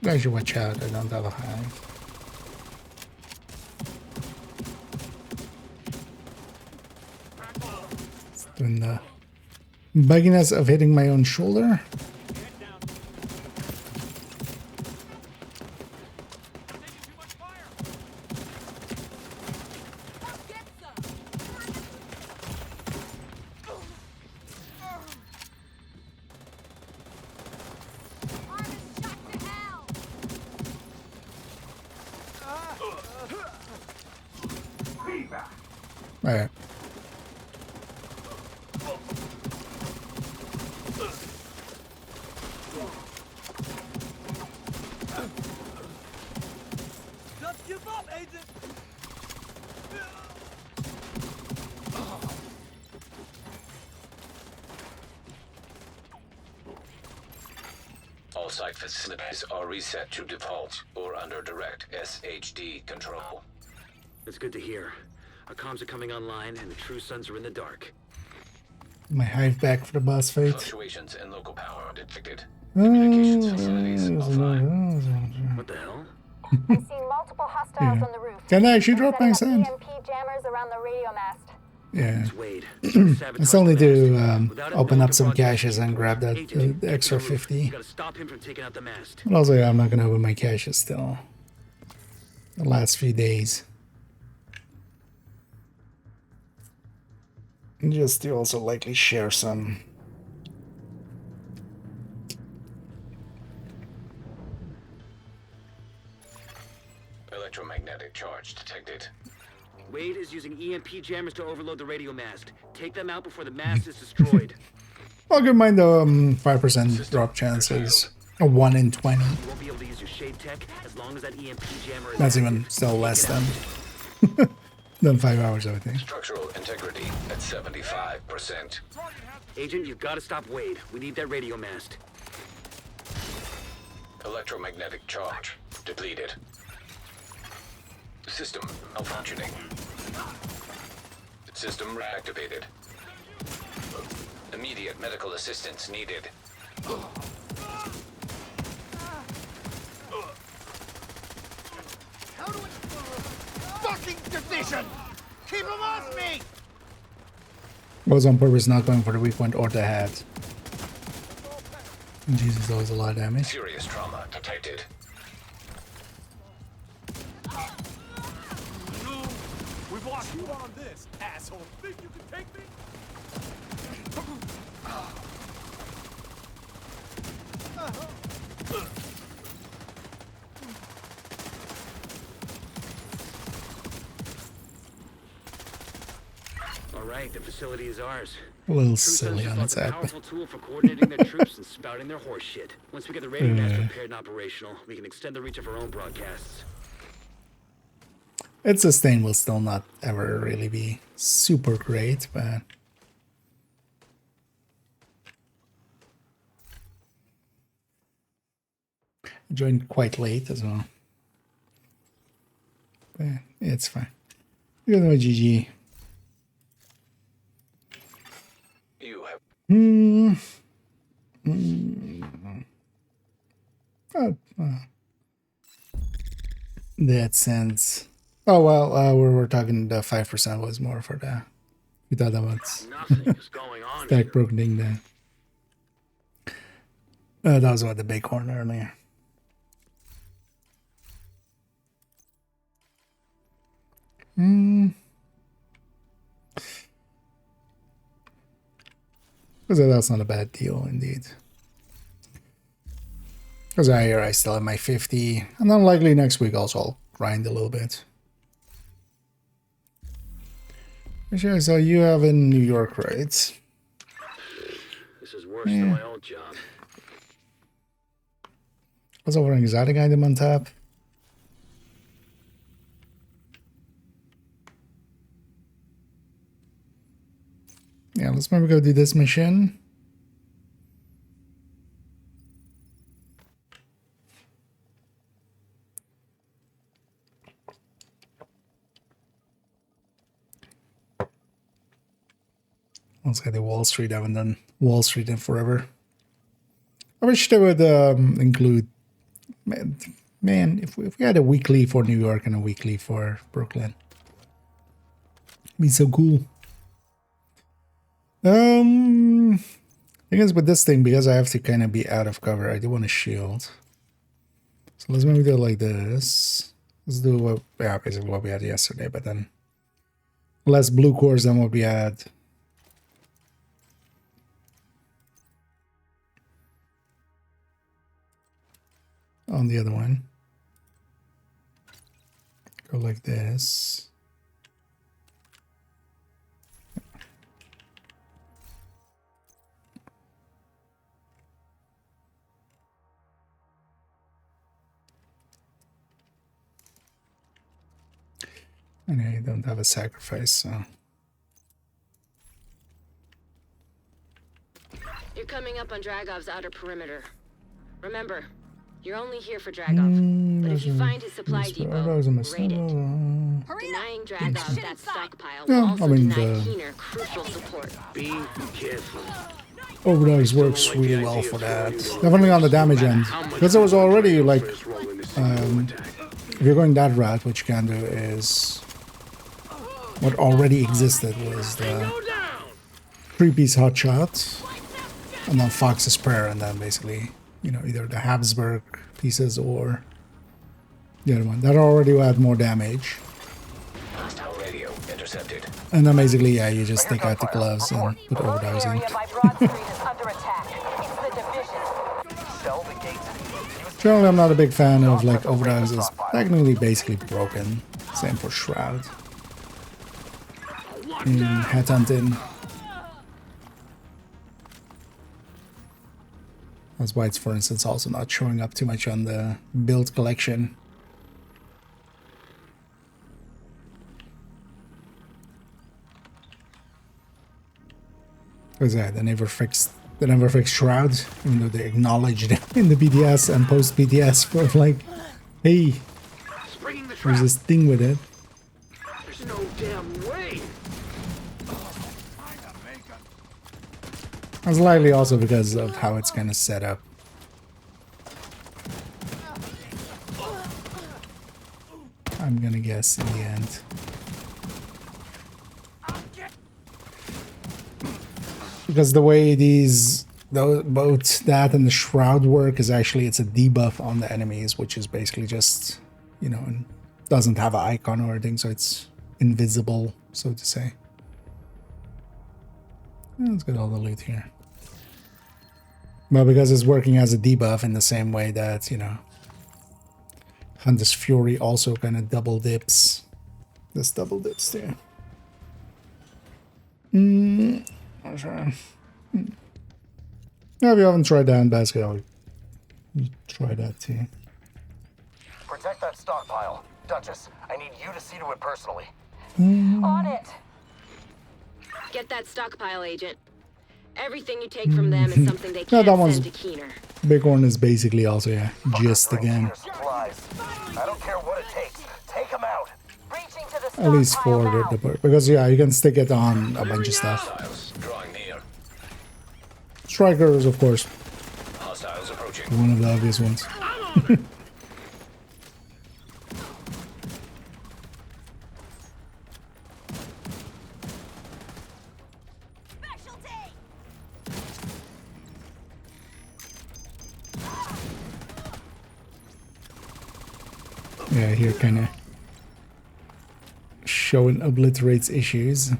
Guys, you watch out, I don't have a hive. It's doing the bugginess of hitting my own shoulder. Alright. Just give up, Agent! All site facilities are reset to default or under direct SHD control. That's good to hear. Our comms are coming online and the True Sons are in the dark. My hive back for the boss fight. Fluctuations in local power detected. Communications facilities offline. What the hell? I see multiple hostiles on the roof. Can I actually drop my sand? EMP jammers around the radio mast. Yeah. I still need to open up some caches and grab that the extra 50. But also, yeah, I'm not going to open my caches still. The last few days. just to also likely share some. Electromagnetic charge detected. Wade is using EMP jammers to overload the radio mast. Take them out before the mast is destroyed. I'll give mine the 5% drop chances. A 1 in 20. You won't be able to use your shade tech as long as that EMP jammer is That's active. even still less than 5 hours, I would think. Structural integrity at 75%. Agent, you've got to stop Wade. We need that radio mast. Electromagnetic charge depleted. System malfunctioning. System reactivated. Immediate medical assistance needed. How do I... Fucking division! Keep him off me! Was on purpose not going for the weak point or the head. Jesus, that was a lot of damage. Serious trauma detected. We've lost you on this, asshole. Think you can take me? All right, the facility is ours. A little True silly Sons on is its like a app. powerful tool for coordinating their troops and spouting their horse shit. Once we get the radio mast prepared and operational, we can extend the reach of our own broadcasts. Its sustain will still not ever really be super great, but I joined quite late as well. But it's fine. Even though GG. You have that sense. Oh well, we're talking the 5% was more for the. We thought that was Nothing is going on stack here. brokening there. That was about the big horn earlier. Because that's not a bad deal indeed. Because I still have my 50, and then likely next week also I'll grind a little bit. Actually, I saw you have in New York, right? This is worse than my old job. What's over an exotic item on tap? Yeah, let's maybe go do this mission. Let's get the Wall Street. I haven't done Wall Street in forever. I wish they would include, man, if we had a weekly for New York and a weekly for Brooklyn. It'd be so cool. I guess with this thing, because I have to kind of be out of cover, I do want a shield. So let's maybe do it like this. Let's do what, yeah, basically what we had yesterday, but then less blue cores than what we had. On the other one. Go like this. And I don't have a sacrifice, so. You're coming up on Dragov's outer perimeter. Remember, you're only here for Dragov. But if you find his supply depot, raid it. Denying Dragov that stockpile will also deny Keener crucial support. Be careful. Overdose works really well for that. Definitely on the damage end. Because there was already like, if you're going that route, what you can do is, what already existed was the 3-piece hotshot, and then Fox's Prayer, and then basically, you know, either the Habsburg pieces or the other one. That already had more damage. Hostile radio intercepted. And then basically, yeah, you just take out the gloves and put overdose in. Generally, I'm not a big fan of like overdose. It's technically basically broken. Same for Shroud. In Headhunting. That's why it's, for instance, also not showing up too much on the build collection. Because yeah, they never fixed Shroud, even though they acknowledged it in the BTS and post BTS for like, hey, there's this thing with it. There's no damn way. It's likely also because of how it's kind of set up. I'm gonna guess in the end. Because the way both that and the Shroud work is actually it's a debuff on the enemies, which is basically just, you know, doesn't have an icon or anything, so it's invisible, so to say. Let's get all the loot here. Well, because it's working as a debuff in the same way that, you know, Hunter's Fury also kind of double dips. This double dips there. Sure. Yeah, if you haven't tried that in basket, I'll try that too. Protect that stockpile. Duchess, I need you to see to it personally. On it. Get that stockpile, Agent. Everything you take from them is something they can't send to Keener. Big one is basically also, yeah, just again. I don't care what it takes. Take them out. At least for the because yeah, you can stick it on a bunch of stuff. Strikers, of course. One of the obvious ones. Yeah, here kind of showing obliterates issues.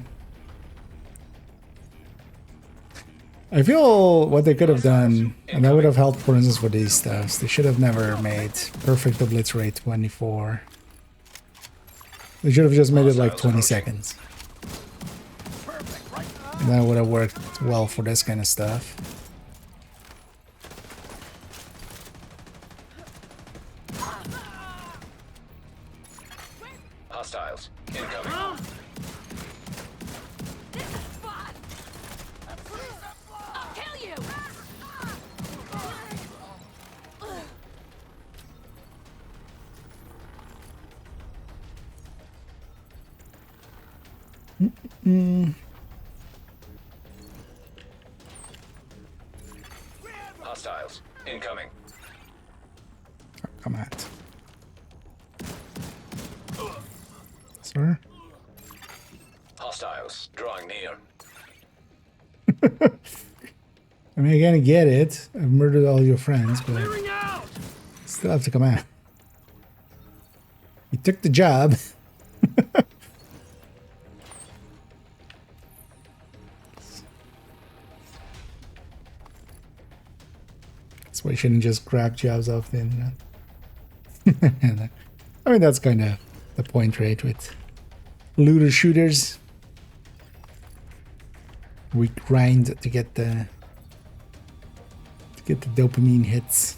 I feel what they could have done, and that would have helped, for instance, for these stuffs. They should have never made perfect obliterate 24. They should have just made it like 20 seconds. And that would have worked well for this kind of stuff. Hostiles incoming. Hostiles incoming. Come at. Sir? Hostiles drawing near. I mean, I gotta get it. I've murdered all your friends, but still have to come out. You took the job. That's why you shouldn't just grab jobs off the internet. I mean, that's kind of the point, right, with looter shooters. We grind to get the dopamine hits.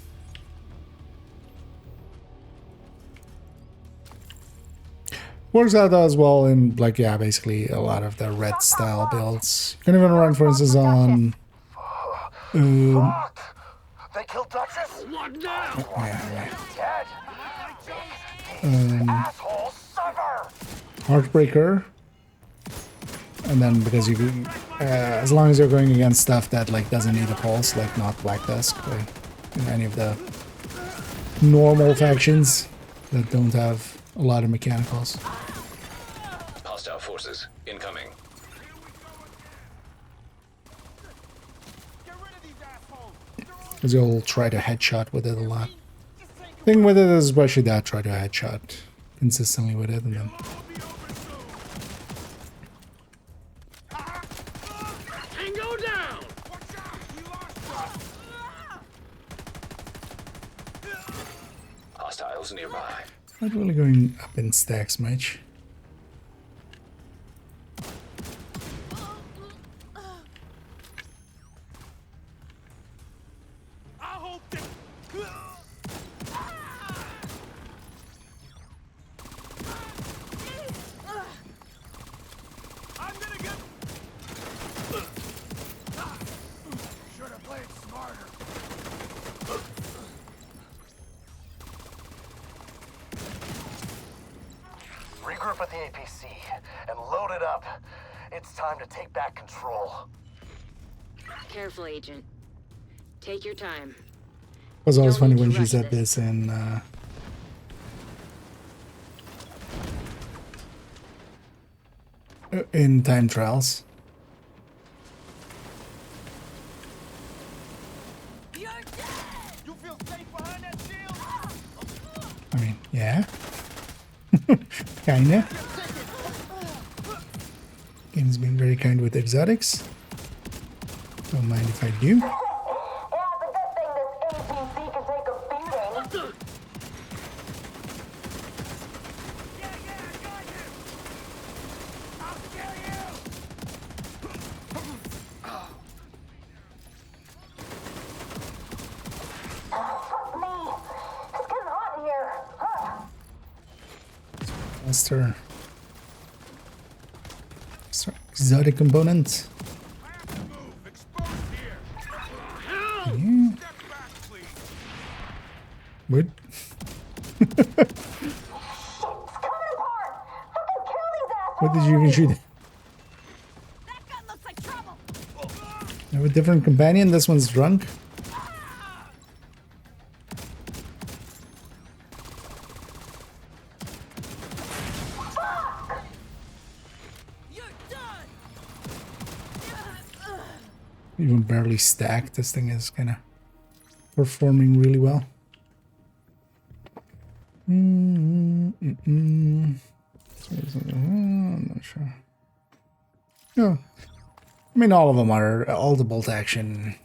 Works out as well in, like, yeah, basically a lot of the red style builds. You can even run, for instance, on They killed Duchess? What now? Heartbreaker, and then because you as long as you're going against stuff that like doesn't need a pulse, like not Black Dusk or any of the normal factions that don't have a lot of mechanicals. Hostile forces incoming. Because you'll try to headshot with it a lot. Thing with it is especially that try to headshot consistently with it, and then hostiles nearby. Not really going up in stacks much. Regroup at the APC and load it up. It's time to take back control. Careful, Agent. Take your time. It was always funny when she said this in time trials. You feel safe behind that shield? I mean, yeah. Kinda. Game's been very kind with exotics. Don't mind if I do. Master. Exotic component. Yeah. What? What did you even shoot? I have a different companion. This one's drunk. Even barely stacked. This thing is kind of performing really well. I'm not sure. No, I mean all of them are. All the bolt action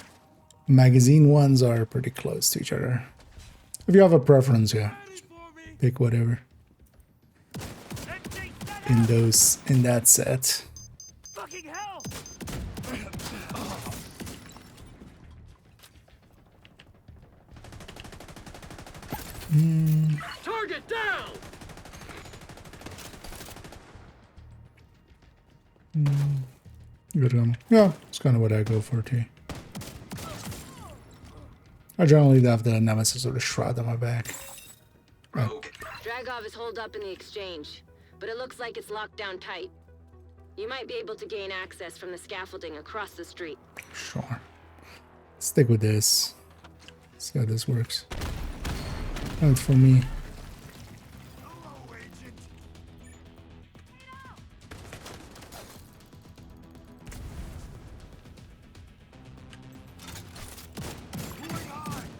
magazine ones are pretty close to each other. If you have a preference, yeah, pick whatever in that set. Fucking hell! Target down! Good ammo. Yeah, it's kind of what I go for too. I generally have the Nemesis or the Shroud on my back. Rogue. Dragov is holed up in the exchange, but it looks like it's locked down tight. You might be able to gain access from the scaffolding across the street. Sure. Stick with this. See how this works. Not for me.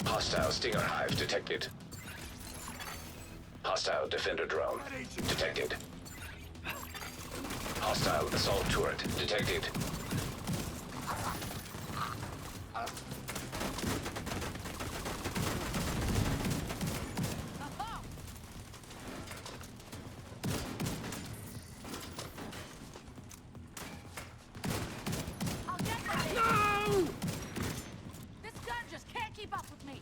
Hostile Stinger Hive detected. Hostile Defender drone detected. Hostile assault turret detected. No! This gun just can't keep up with me.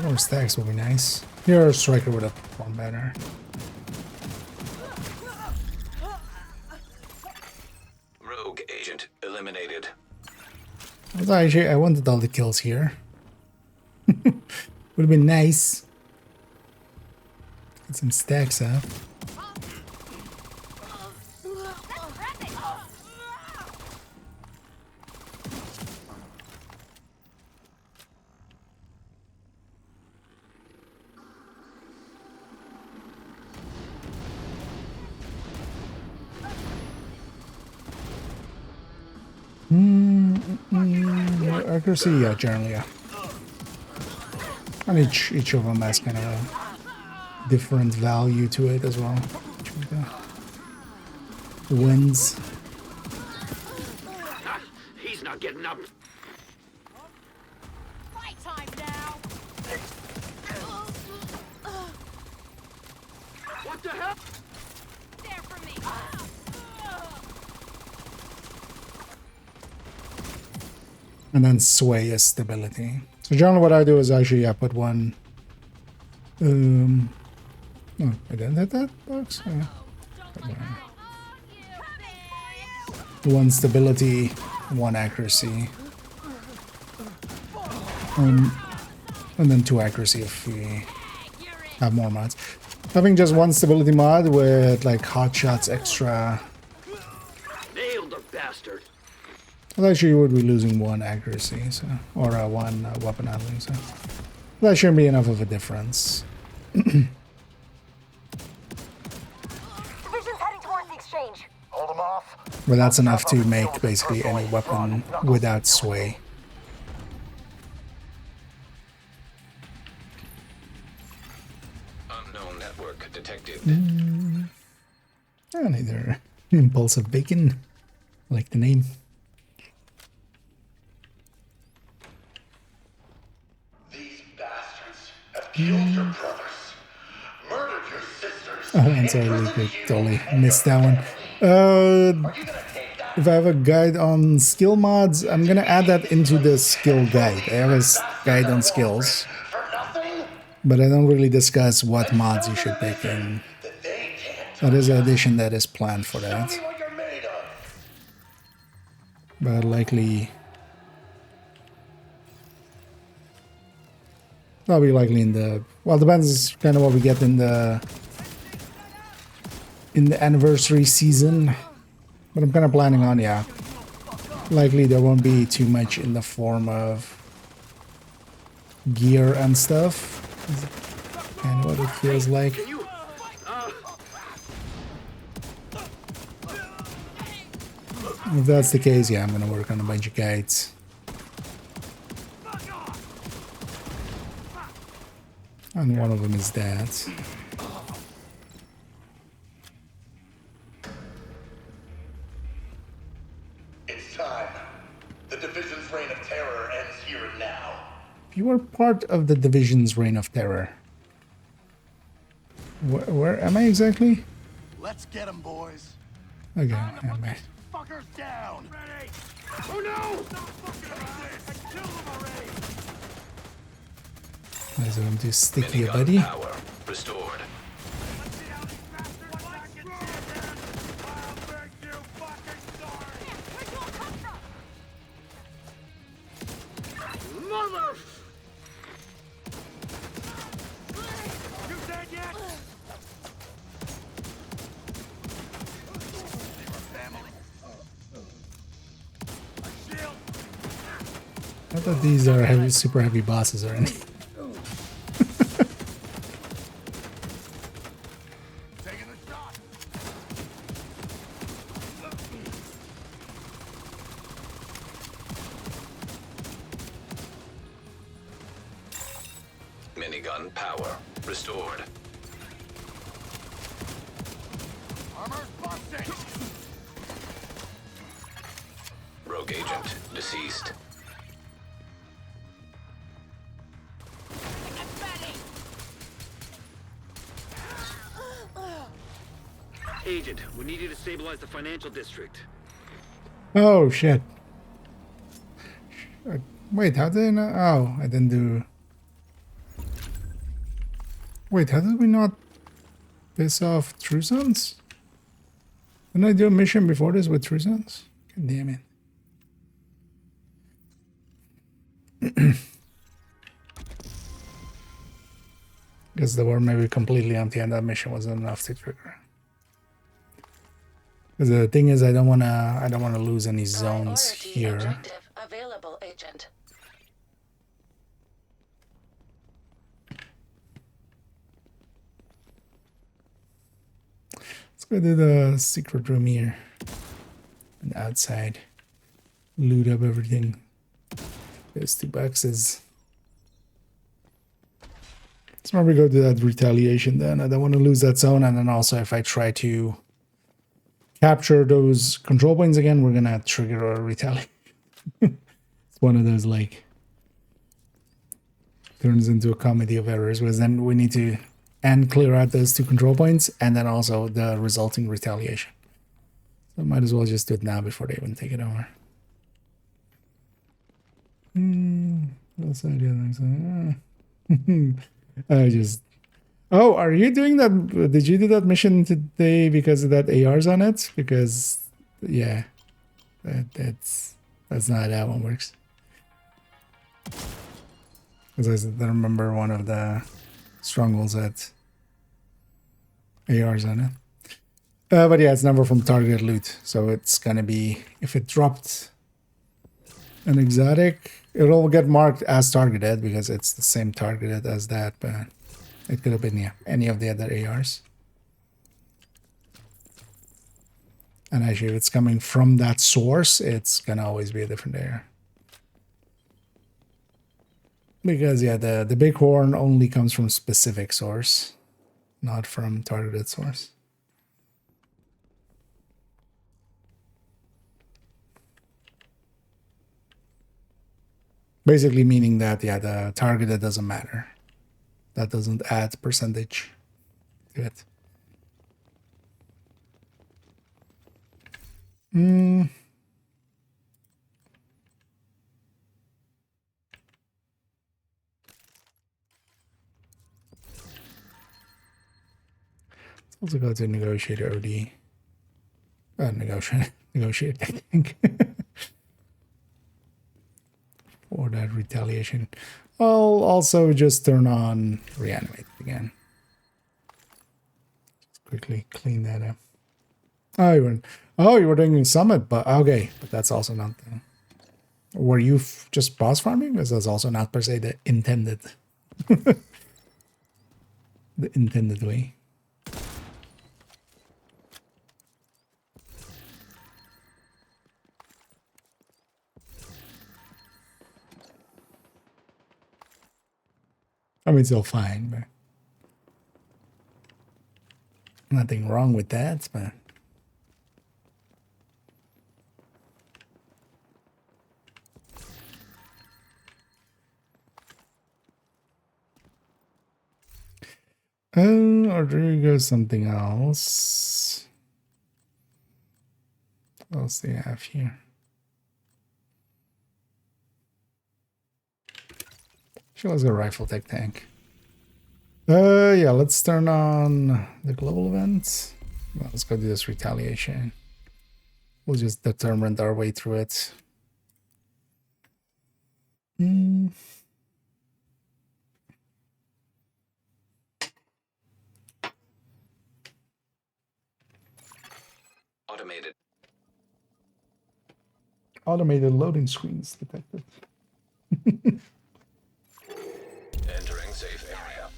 More stacks will be nice. You're a striker with a one banner. Rogue agent eliminated. Actually, I wanted all the kills here. Would have been nice. Get some stacks up. Accuracy, yeah, generally, yeah. And each of them has kind of a different value to it as well. The wins. He's not not getting up. Fight time now. What the hell? There for me. And then sway is stability. So generally what I do is actually I put one oh, I didn't hit that box? One stability, one accuracy. And then 2 accuracy if we have more mods. Having just one stability mod with like hot shots extra. Nailed the bastard. Well, actually you would be losing 1 accuracy, so or 1 weapon handling, so that shouldn't be enough of a difference. Division's heading towards the exchange. Hold them off. But that's enough to make basically any weapon without sway. Unknown network detected. And either impulsive bacon, I like the name. These bastards have killed your brothers, murdered your sisters. Oh, I'm sorry, I totally missed that one. If I have a guide on skill mods, I'm gonna add that into the skill guide. I have a guide on skills, but I don't really discuss what mods you should pick in. That is an addition that is planned for that. But likely... Probably likely in the... Well, depends kind of what we get in the anniversary season. But I'm kind of planning on, yeah. Likely there won't be too much in the form of gear and stuff. And what it feels like. If that's the case, yeah, I'm gonna work on a bunch of guides. And one of them is that. It's time. The Division's reign of terror ends here and now. You are part of the Division's reign of terror. Where am I exactly? Let's get them, boys. Okay, am I? Fuckers down. Ready. Oh no! Stop fucking this. I killed them already. That's what I'm too sticky, buddy. Power restored. Mother! You dead yet? I thought these are heavy, super heavy bosses or anything. Minigun power restored. Armor's busting. Rogue agent deceased. Agent, we need you to stabilize the financial district. Oh shit. Wait, how did I not? Oh, I didn't do. Wait, how did we not piss off True Sons? Didn't I do a mission before this with True Sons? God damn it. Guess they were maybe completely empty and that mission wasn't enough to trigger. Because the thing is, I don't wanna lose any zones here. Objective available, Agent. Let's go to the secret room here. And outside. Loot up everything. There's 2 boxes. Let's probably go to that retaliation then. I don't want to lose that zone, and then also if I try to capture those control points again, we're gonna trigger a retaliation. It's one of those like turns into a comedy of errors, because then we need to and clear out those 2 control points and then also the resulting retaliation. So might as well just do it now before they even take it over. That's the idea. I just. Oh, are you doing that? Did you do that mission today because of that AR's on it? Because, yeah, that's not how that one works. Because I remember one of the strongholds had ARs on it. But yeah, it's never from targeted loot, so it's gonna be, if it dropped an exotic, it'll get marked as targeted because it's the same targeted as that, but it could have been, yeah, any of the other ARs. And actually, if it's coming from that source, it's gonna always be a different AR. Because, yeah, the bighorn only comes from specific source, not from targeted source. Basically meaning that, yeah, the targeted doesn't matter. That doesn't add percentage to it. Let's also go to negotiator OD. Negotiate technique. For that retaliation. I'll also just turn on reanimate again. Just quickly clean that up. Oh, you were doing summit, but okay, but that's also not the. Were you just boss farming? Because that's also not per se the intended, the intended way. I mean, it's all fine, but nothing wrong with that, but. Or there you go, something else. What else do you have here? Sure, let's go rifle tech tank. Yeah, let's turn on the global events. Well, let's go do this retaliation. We'll just determine our way through it. Automated loading screens detected. Entering safe area.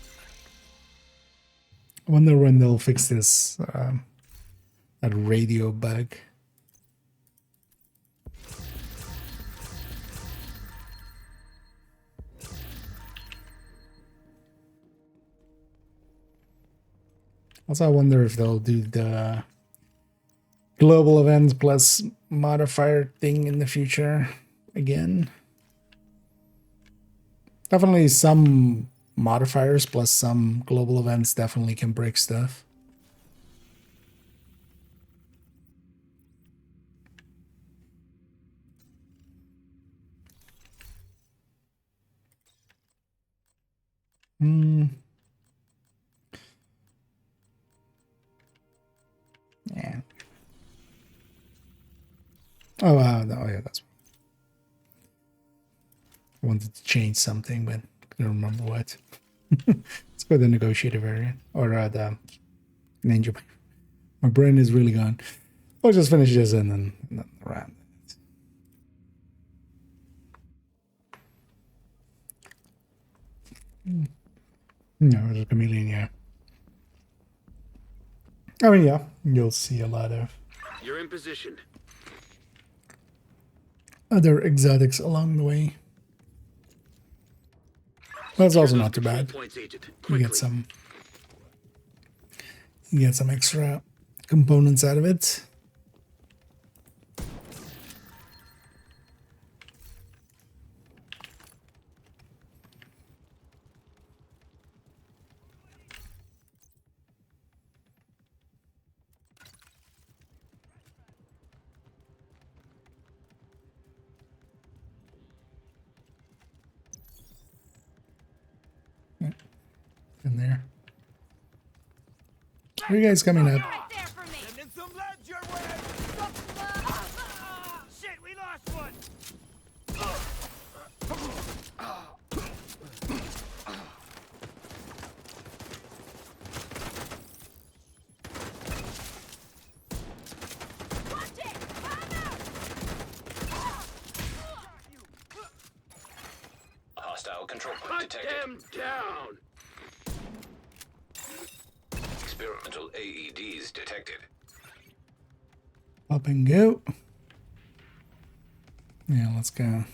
I wonder when they'll fix this that radio bug. Also, I wonder if they'll do the global events plus modifier thing in the future again. Definitely some modifiers plus some global events definitely can break stuff. Yeah. Oh, wow. No, yeah, that's. I wanted to change something, but I couldn't remember what. Let's go to the negotiator variant or the ninja. My brain is really gone. I'll just finish this and then around. No, it's a chameleon, yeah. I mean, yeah, you'll see a lot of You're in position. other exotics along the way. That's also not too bad. You get some extra components out of it. there. Where are you guys coming up? Sending some lads your way. Shit, we lost one. Hostile control point detected. Them down. Experimental AEDs detected. Up and go. Yeah, let's go.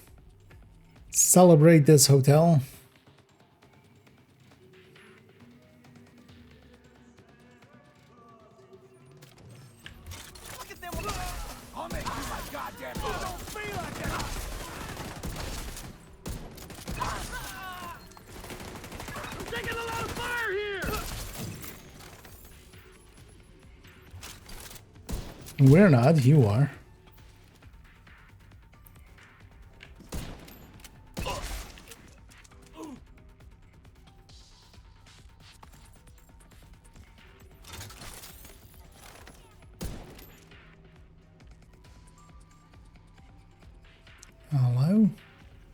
Celebrate this hotel. Look at them. I'll make you my goddamn. Don't feel like that. I'm taking a lot of fire here. We're not, you are. Hello?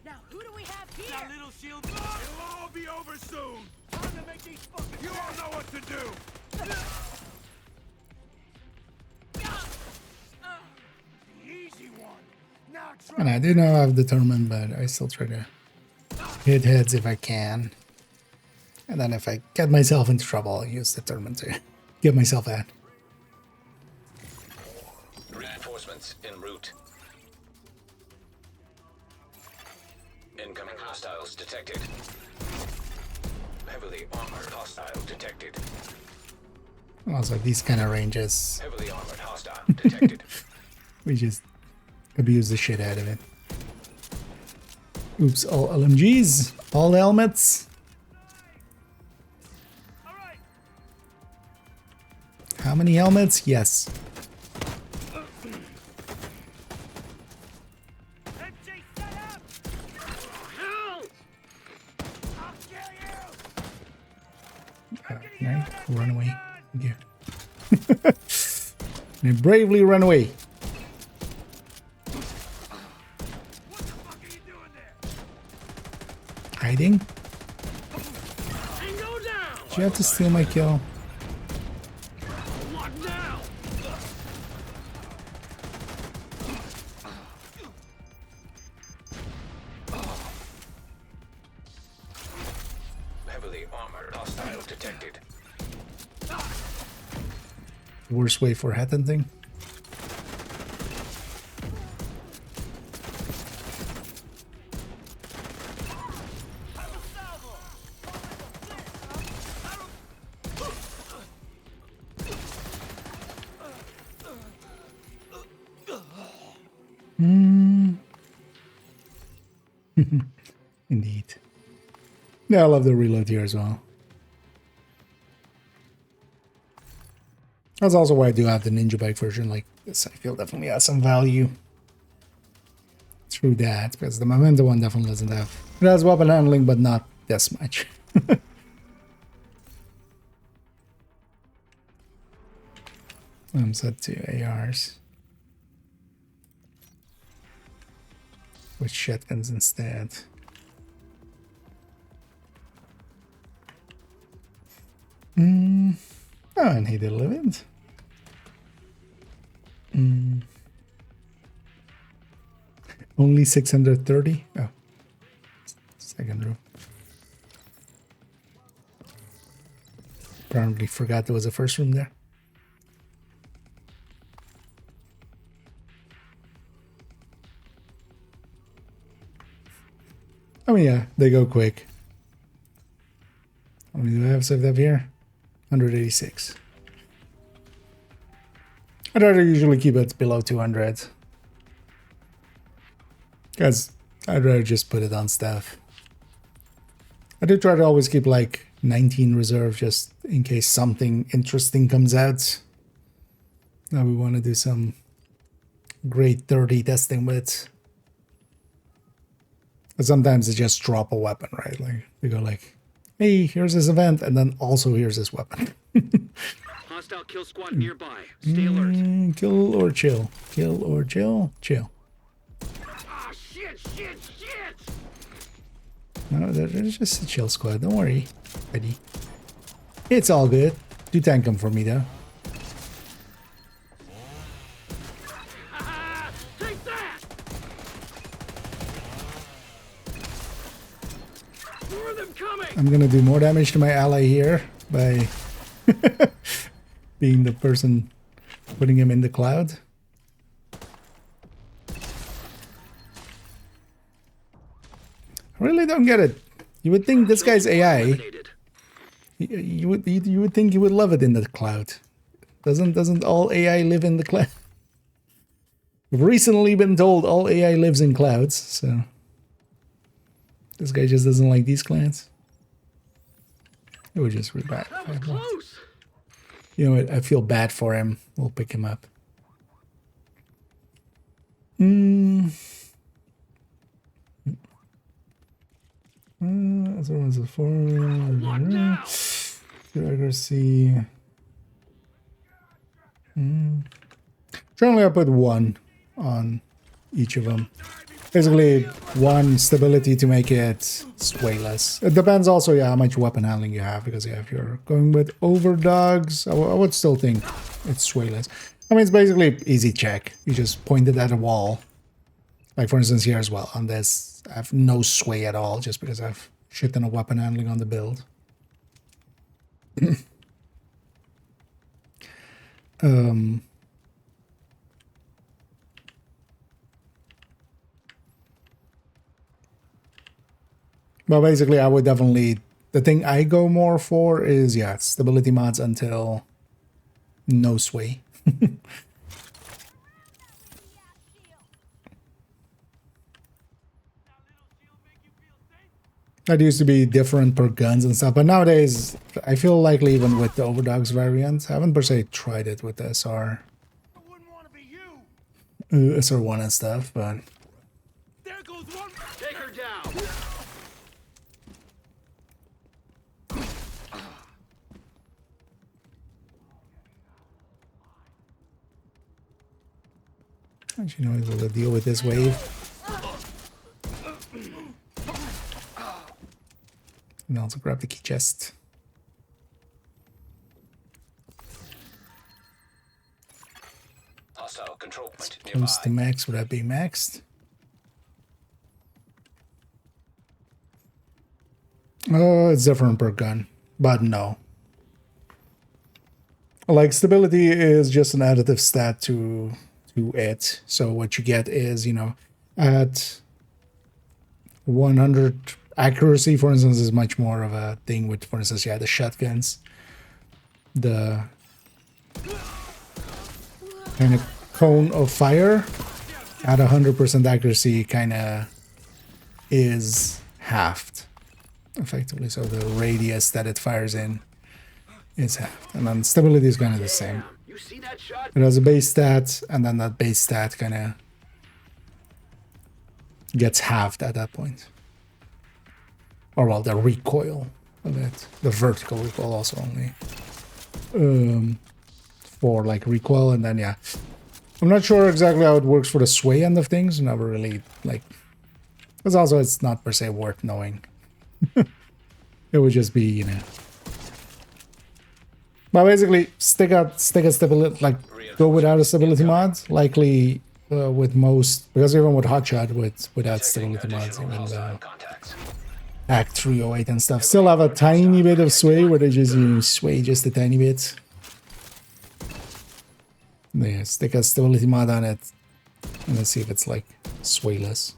Now who do we have here? That little shield. It'll all be over soon. Time to make these fuckers. You all know what to do. The easy one. Now try. And I do know I've determined, but I still try to hit heads if I can. And then if I get myself into trouble, I'll use determined to get myself out. Reinforcements en route. Incoming hostiles detected. Heavily armored hostile detected. Also, these kind of ranges, Heavily armored hostile detected. we just abuse the shit out of it. Oops, all LMGs, all helmets. How many helmets? Yes. No, run away. Thank you. They bravely run away. Hiding? Did you have to steal my kill? Heavily armored hostile detected. Worst way for hat hunting. Indeed. Yeah, I love the reload here as well. That's also why I do have the ninja bike version like this. I feel definitely has some value through that, because the Memento one definitely doesn't have. It has weapon handling, but not this much. I'm set to ARs. With shotguns instead. Oh, and he delivered. Only 630? Oh. Second row. Apparently forgot there was a first room there. I mean, yeah, they go quick. How many do I have saved up here? 186. I'd rather usually keep it below 200. Because I'd rather just put it on stuff. I do try to always keep like 19 reserve just in case something interesting comes out. Now we want to do some grade 30 testing with. But sometimes they just drop a weapon, right? Like they go like hey, here's this event, and then also here's this weapon. Hostile kill squad nearby. Stay alert. Kill or chill. Kill or chill. Chill. Ah, shit. No, there's just a chill squad. Don't worry, Eddie. It's all good. Do tank them for me, though. Take that! More of them coming! I'm gonna do more damage to my ally here by being the person putting him in the cloud. I really don't get it. You would think this guy's AI. You would think he would love it in the cloud. Doesn't all AI live in the cloud? We've recently been told all AI lives in clouds, so this guy just doesn't like these clouds. It would just reback. You know what? I feel bad for him. We'll pick him up. As long as a 4. Accuracy. Generally, I put 1 on each of them. Basically, 1 stability to make it swayless. It depends also, yeah, how much weapon handling you have, because if you're going with overdogs, I would still think it's swayless. I mean, it's basically easy check. You just point it at a wall. Like, for instance, here as well. On this, I have no sway at all, just because I've shit ton of weapon handling on the build. But basically, I would definitely... The thing I go more for is, yeah, stability mods until no sway. That used to be different per guns and stuff, but nowadays, I feel like even with the Overdogs variant, I haven't per se tried it with the SR. SR1 and stuff, but... There goes one. Take her down. Don't you know able to deal with this wave? And also grab the key chest. Hostile control point Close to max without being maxed. Oh, it's different per gun, but no. Like, stability is just an additive stat to it. So what you get is, you know, at 100 accuracy, for instance, is much more of a thing with, for instance, yeah, the shotguns. The kind of cone of fire at 100% accuracy kind of is halved, effectively. So the radius that it fires in is halved. And then stability is kind of the same. It has a base stat, and then that base stat kind of gets halved at that point. Or, well, the recoil of it. The vertical recoil also only. For, like, recoil, and then, yeah. I'm not sure exactly how it works for the sway end of things. Never really, like... Because also it's not per se worth knowing. It would just be, you know... But basically, stick a stability, like, go without a stability mod. Likely, with most... Because even with Hotshot, without stability mods, even Act 308 and stuff, still have a tiny bit of sway, where they just sway just a tiny bit. Yeah, stick a stability mod on it, and let's see if it's, like, swayless.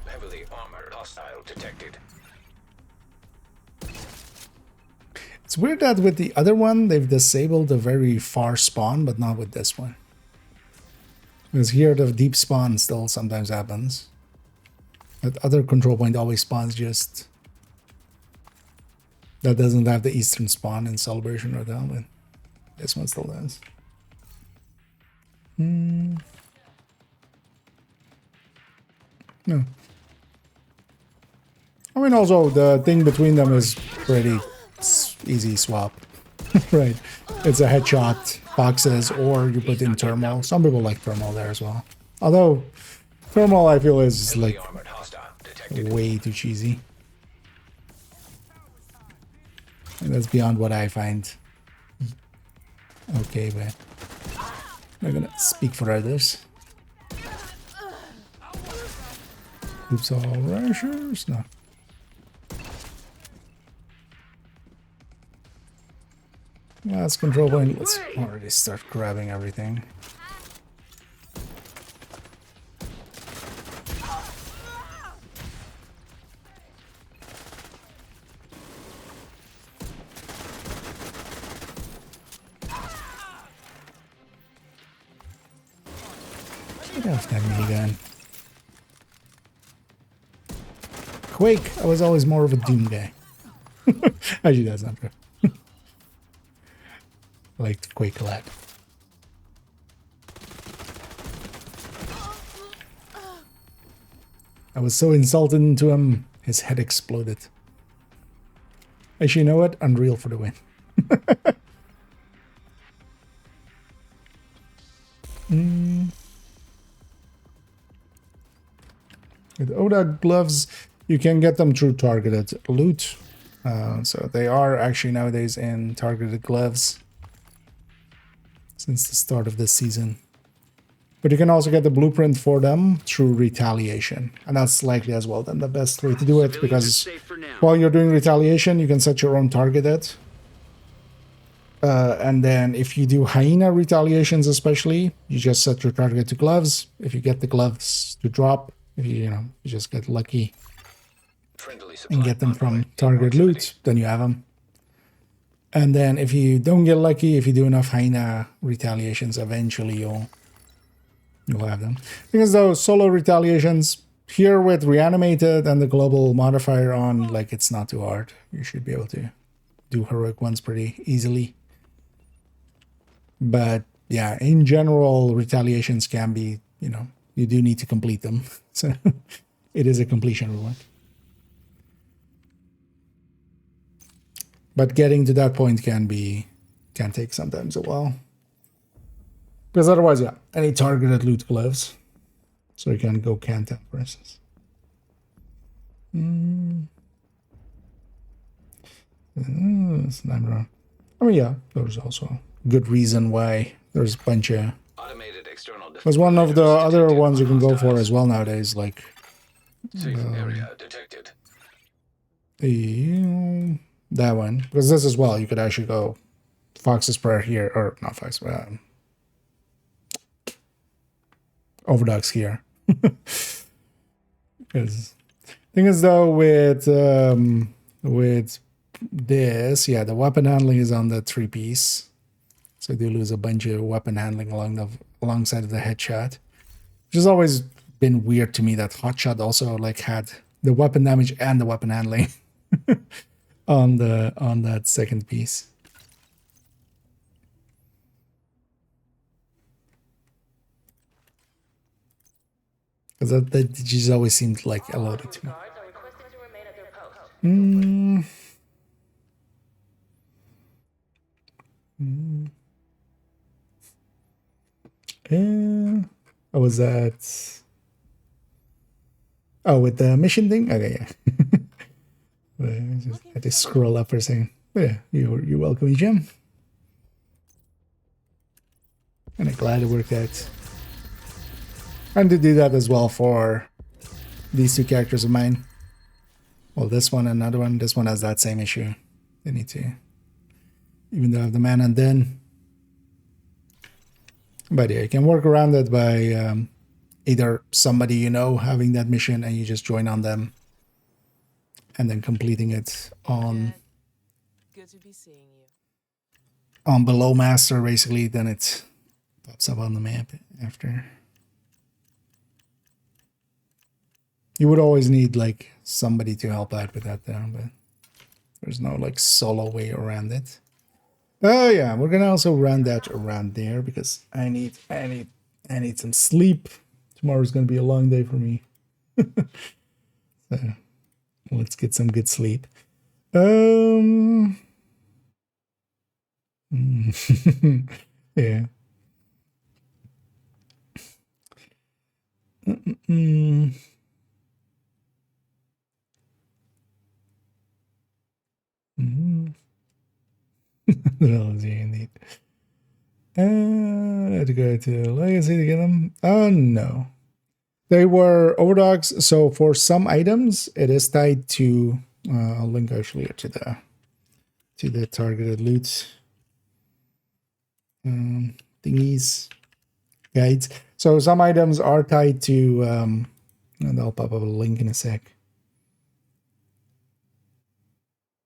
Heavily armored hostile detected. It's weird that with the other one, they've disabled a very far spawn, but not with this one. Because here, the deep spawn still sometimes happens. That other control point always spawns just... That doesn't have the eastern spawn in Celebration or down, but this one still does. No. I mean, also, the thing between them is pretty easy swap. Right. It's a headshot, boxes, or you put in thermal. Some people like thermal there as well. Although, thermal, I feel, is like way too cheesy. And that's beyond what I find okay, but I'm not gonna speak for others. Oops, all rashers? No. Last control point. Let's already start grabbing everything. Get off that minigun. Quake, I was always more of a Doom guy. Actually, that's not true. I liked Quake a lot. I was so insulted into him, his head exploded. Actually, you know what? Unreal for the win. With ODA gloves, you can get them through targeted loot. So they are actually nowadays in targeted gloves since the start of this season. But you can also get the blueprint for them through retaliation. And that's likely as well then the best way to do it, because while you're doing retaliation, you can set your own targeted. And then if you do hyena retaliations especially, you just set your target to gloves. If you get the gloves to drop, if you just get lucky and get them from target loot, then you have them. And then if you don't get lucky, if you do enough hyena retaliations, eventually you'll have them. Because those solo retaliations here with reanimated and the global modifier on, like, it's not too hard. You should be able to do heroic ones pretty easily. But yeah, in general, retaliations can be, you do need to complete them. So it is a completion reward. But getting to that point can take sometimes a while. Because otherwise, yeah, any targeted loot gloves. So you can go Canton, for instance. Sniper. I mean, yeah, there's also a good reason why there's a bunch of... There's one of the other ones you can go for as well nowadays, like... area detected. That one. Because this as well, you could actually go Fox's Prayer here, or not Fox, Overdog's here. Because thing is though, with this, yeah, the weapon handling is on the 3-piece. So you do lose a bunch of weapon handling alongside of the headshot. Which has always been weird to me that Hotshot also like had the weapon damage and the weapon handling on that second piece. Because that just always seemed like a little bit to me. Oh, was that? Oh, with the mission thing? Okay, yeah. I just had to scroll up for a second. But yeah, you're welcome, Jim. And I'm glad it worked out. And to do that as well for these two characters of mine. Well, this one and another one. This one has that same issue. They need to, even though I have the man and then. But yeah, you can work around it by either somebody having that mission and you just join on them, and then completing it on good to be seeing you. On below master, basically. Then it pops up on the map after. You would always need like somebody to help out with that though, but there's no like solo way around it. Oh yeah, we're gonna also run that around there because I need I need some sleep. Tomorrow's going to be a long day for me. So let's get some good sleep. Yeah. Indeed. To go to Legacy to get them. Oh no. They were overdogs. So for some items, it is tied to I'll link actually to the targeted loot thingies guides. So some items are tied to and I'll pop up a link in a sec.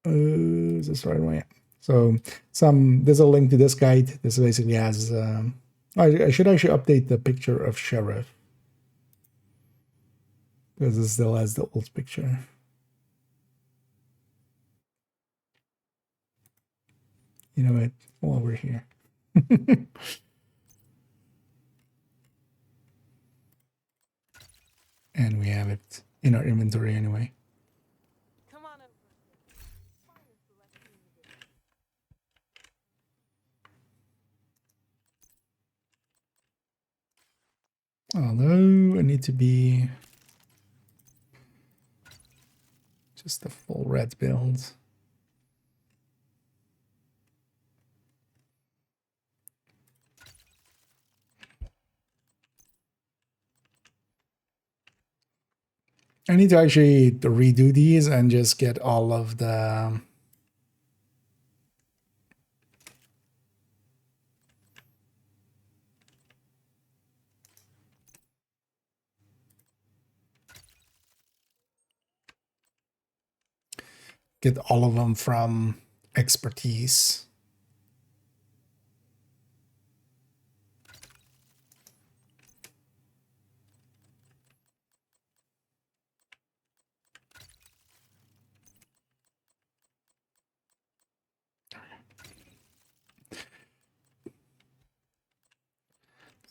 Is this the right way? So there's a link to this guide. This basically has I should actually update the picture of Sheriff, because it still has the old picture. You know what? While we're here. And we have it in our inventory anyway. Although I need to be just a full red build. I need to actually redo these and just get all of the them from expertise.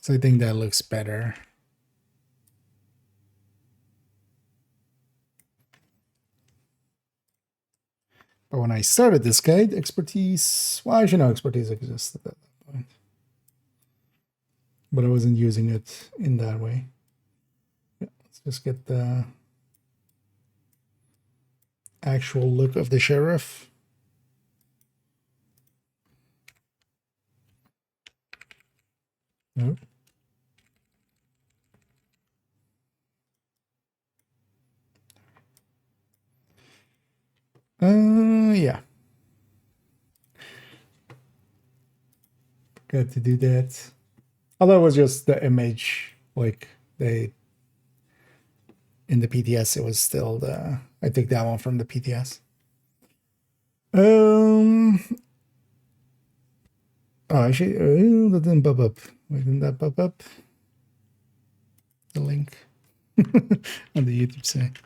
So I think that looks better. But when I started this guide, expertise, well, I should know expertise existed at that point. But I wasn't using it in that way. Yeah, let's just get the actual look of the sheriff. Nope. Yeah. Got to do that. Although it was just the image, like in the PTS, it was still I took that one from the PTS. Oh, actually, that didn't pop up. Why didn't that pop up? The link on the YouTube site.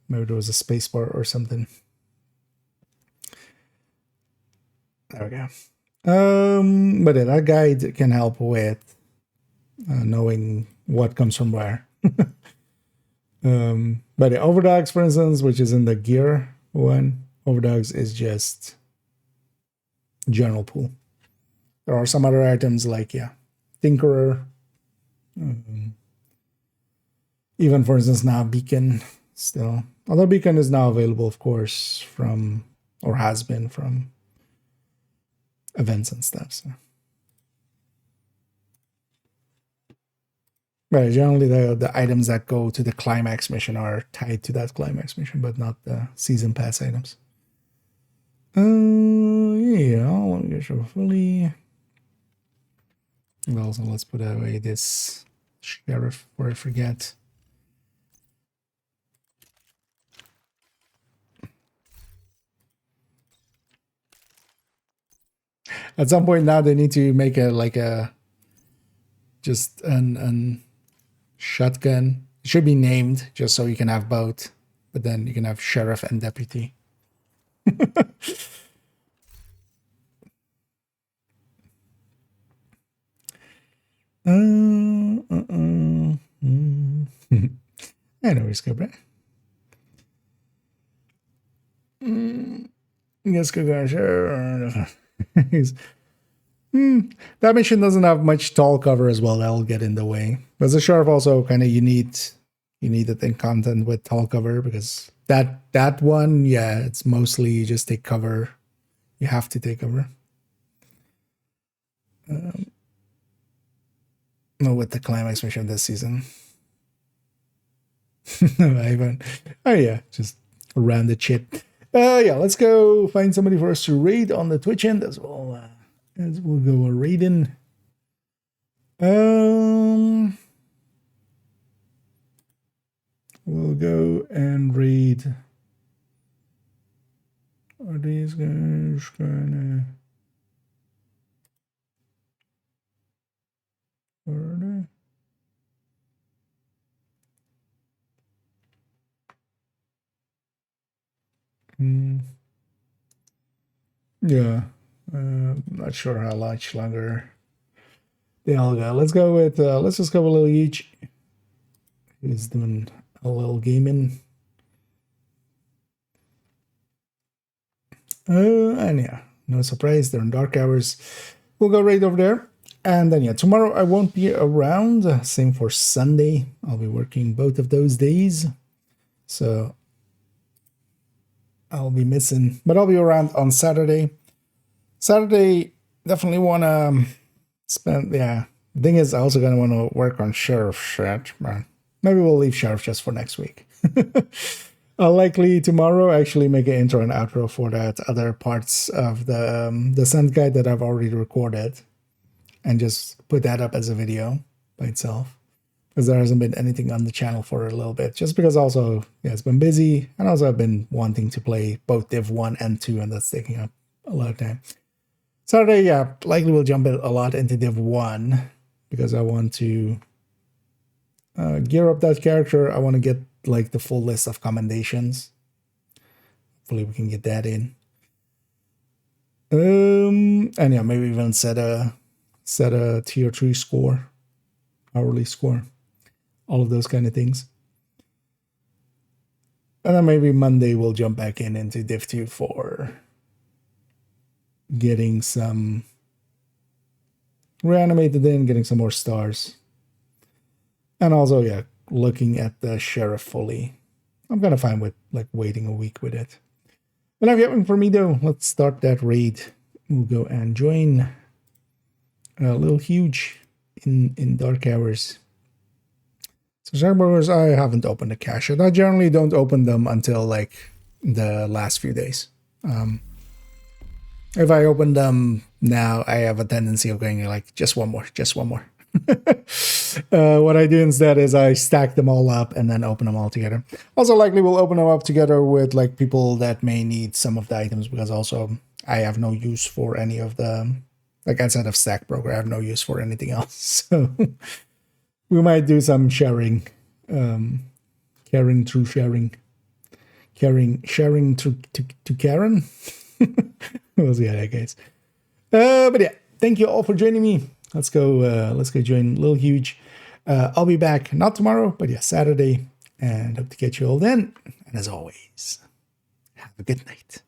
Maybe there was a space bar or something. There we go. But yeah, that guide can help with knowing what comes from where. But the overdogs, for instance, which is in the gear one, overdogs is just general pool. There are some other items like, yeah, Tinkerer. Even, for instance, now Beacon still. Although Beacon is now available, of course, from, or has been from events and stuff. So. But generally, the items that go to the climax mission are tied to that climax mission, but not the season pass items. Yeah, let me get sure fully. Well, so let's put away this sheriff before I forget. At some point now, they need to make just an shotgun. It should be named just so you can have both, but then you can have sheriff and deputy. Anyways, Cobra. Yes, sure. That mission doesn't have much tall cover as well. That'll get in the way. But as a sheriff, also kind of you need the thing content with tall cover, because that one, yeah, it's mostly you just take cover. You have to take cover. No, with the climax mission this season. Ivan. Oh yeah, just around the shit. Yeah, let's go find somebody for us to raid on the Twitch end as well. As we'll go raiding. We'll go and raid. Are these guys gonna? Where are they? Yeah, not sure how much longer they'll go. Let's go with let's just go with Lil Each. He's doing a little gaming. And yeah, no surprise, they're in dark hours. We'll go right over there. And then yeah, tomorrow I won't be around. Same for Sunday. I'll be working both of those days. So I'll be missing, but I'll be around on Saturday. Saturday, definitely want to spend, yeah. The thing is, I also going to want to work on Sheriff shit, man. Maybe we'll leave Sheriff just for next week. I'll likely tomorrow actually make an intro and outro for that other parts of the Scent Guide that I've already recorded, and just put that up as a video by itself, because there hasn't been anything on the channel for a little bit, just because also, yeah, it's been busy, and also I've been wanting to play both Div 1 and 2, and that's taking up a lot of time. Saturday, yeah, likely will jump a lot into Div 1, because I want to gear up that character. I want to get like the full list of commendations. Hopefully we can get that in. And yeah, maybe even set a tier 3 score, hourly score, all of those kind of things. And then maybe Monday we'll jump back into Div 2 for getting some reanimated in, getting some more stars. And also, yeah, looking at the Sheriff fully. I'm gonna fine with like waiting a week with it. But if you haven't for me though, let's start that raid. We'll go and join a little huge in dark hours. So Sharkburgers, I haven't opened the cache yet. I generally don't open them until like the last few days. If I open them now, I have a tendency of going like just one more. What I do instead is I stack them all up and then open them all together. Also likely we'll open them up together with like people that may need some of the items, because also I have no use for any of the, like outside of Stack Broker, I have no use for anything else. So we might do some sharing, caring through sharing, sharing to Karen. We'll see how that goes. But yeah, thank you all for joining me. Let's go join Lil Huge. I'll be back not tomorrow, but yeah, Saturday, and hope to catch you all then. And as always, have a good night.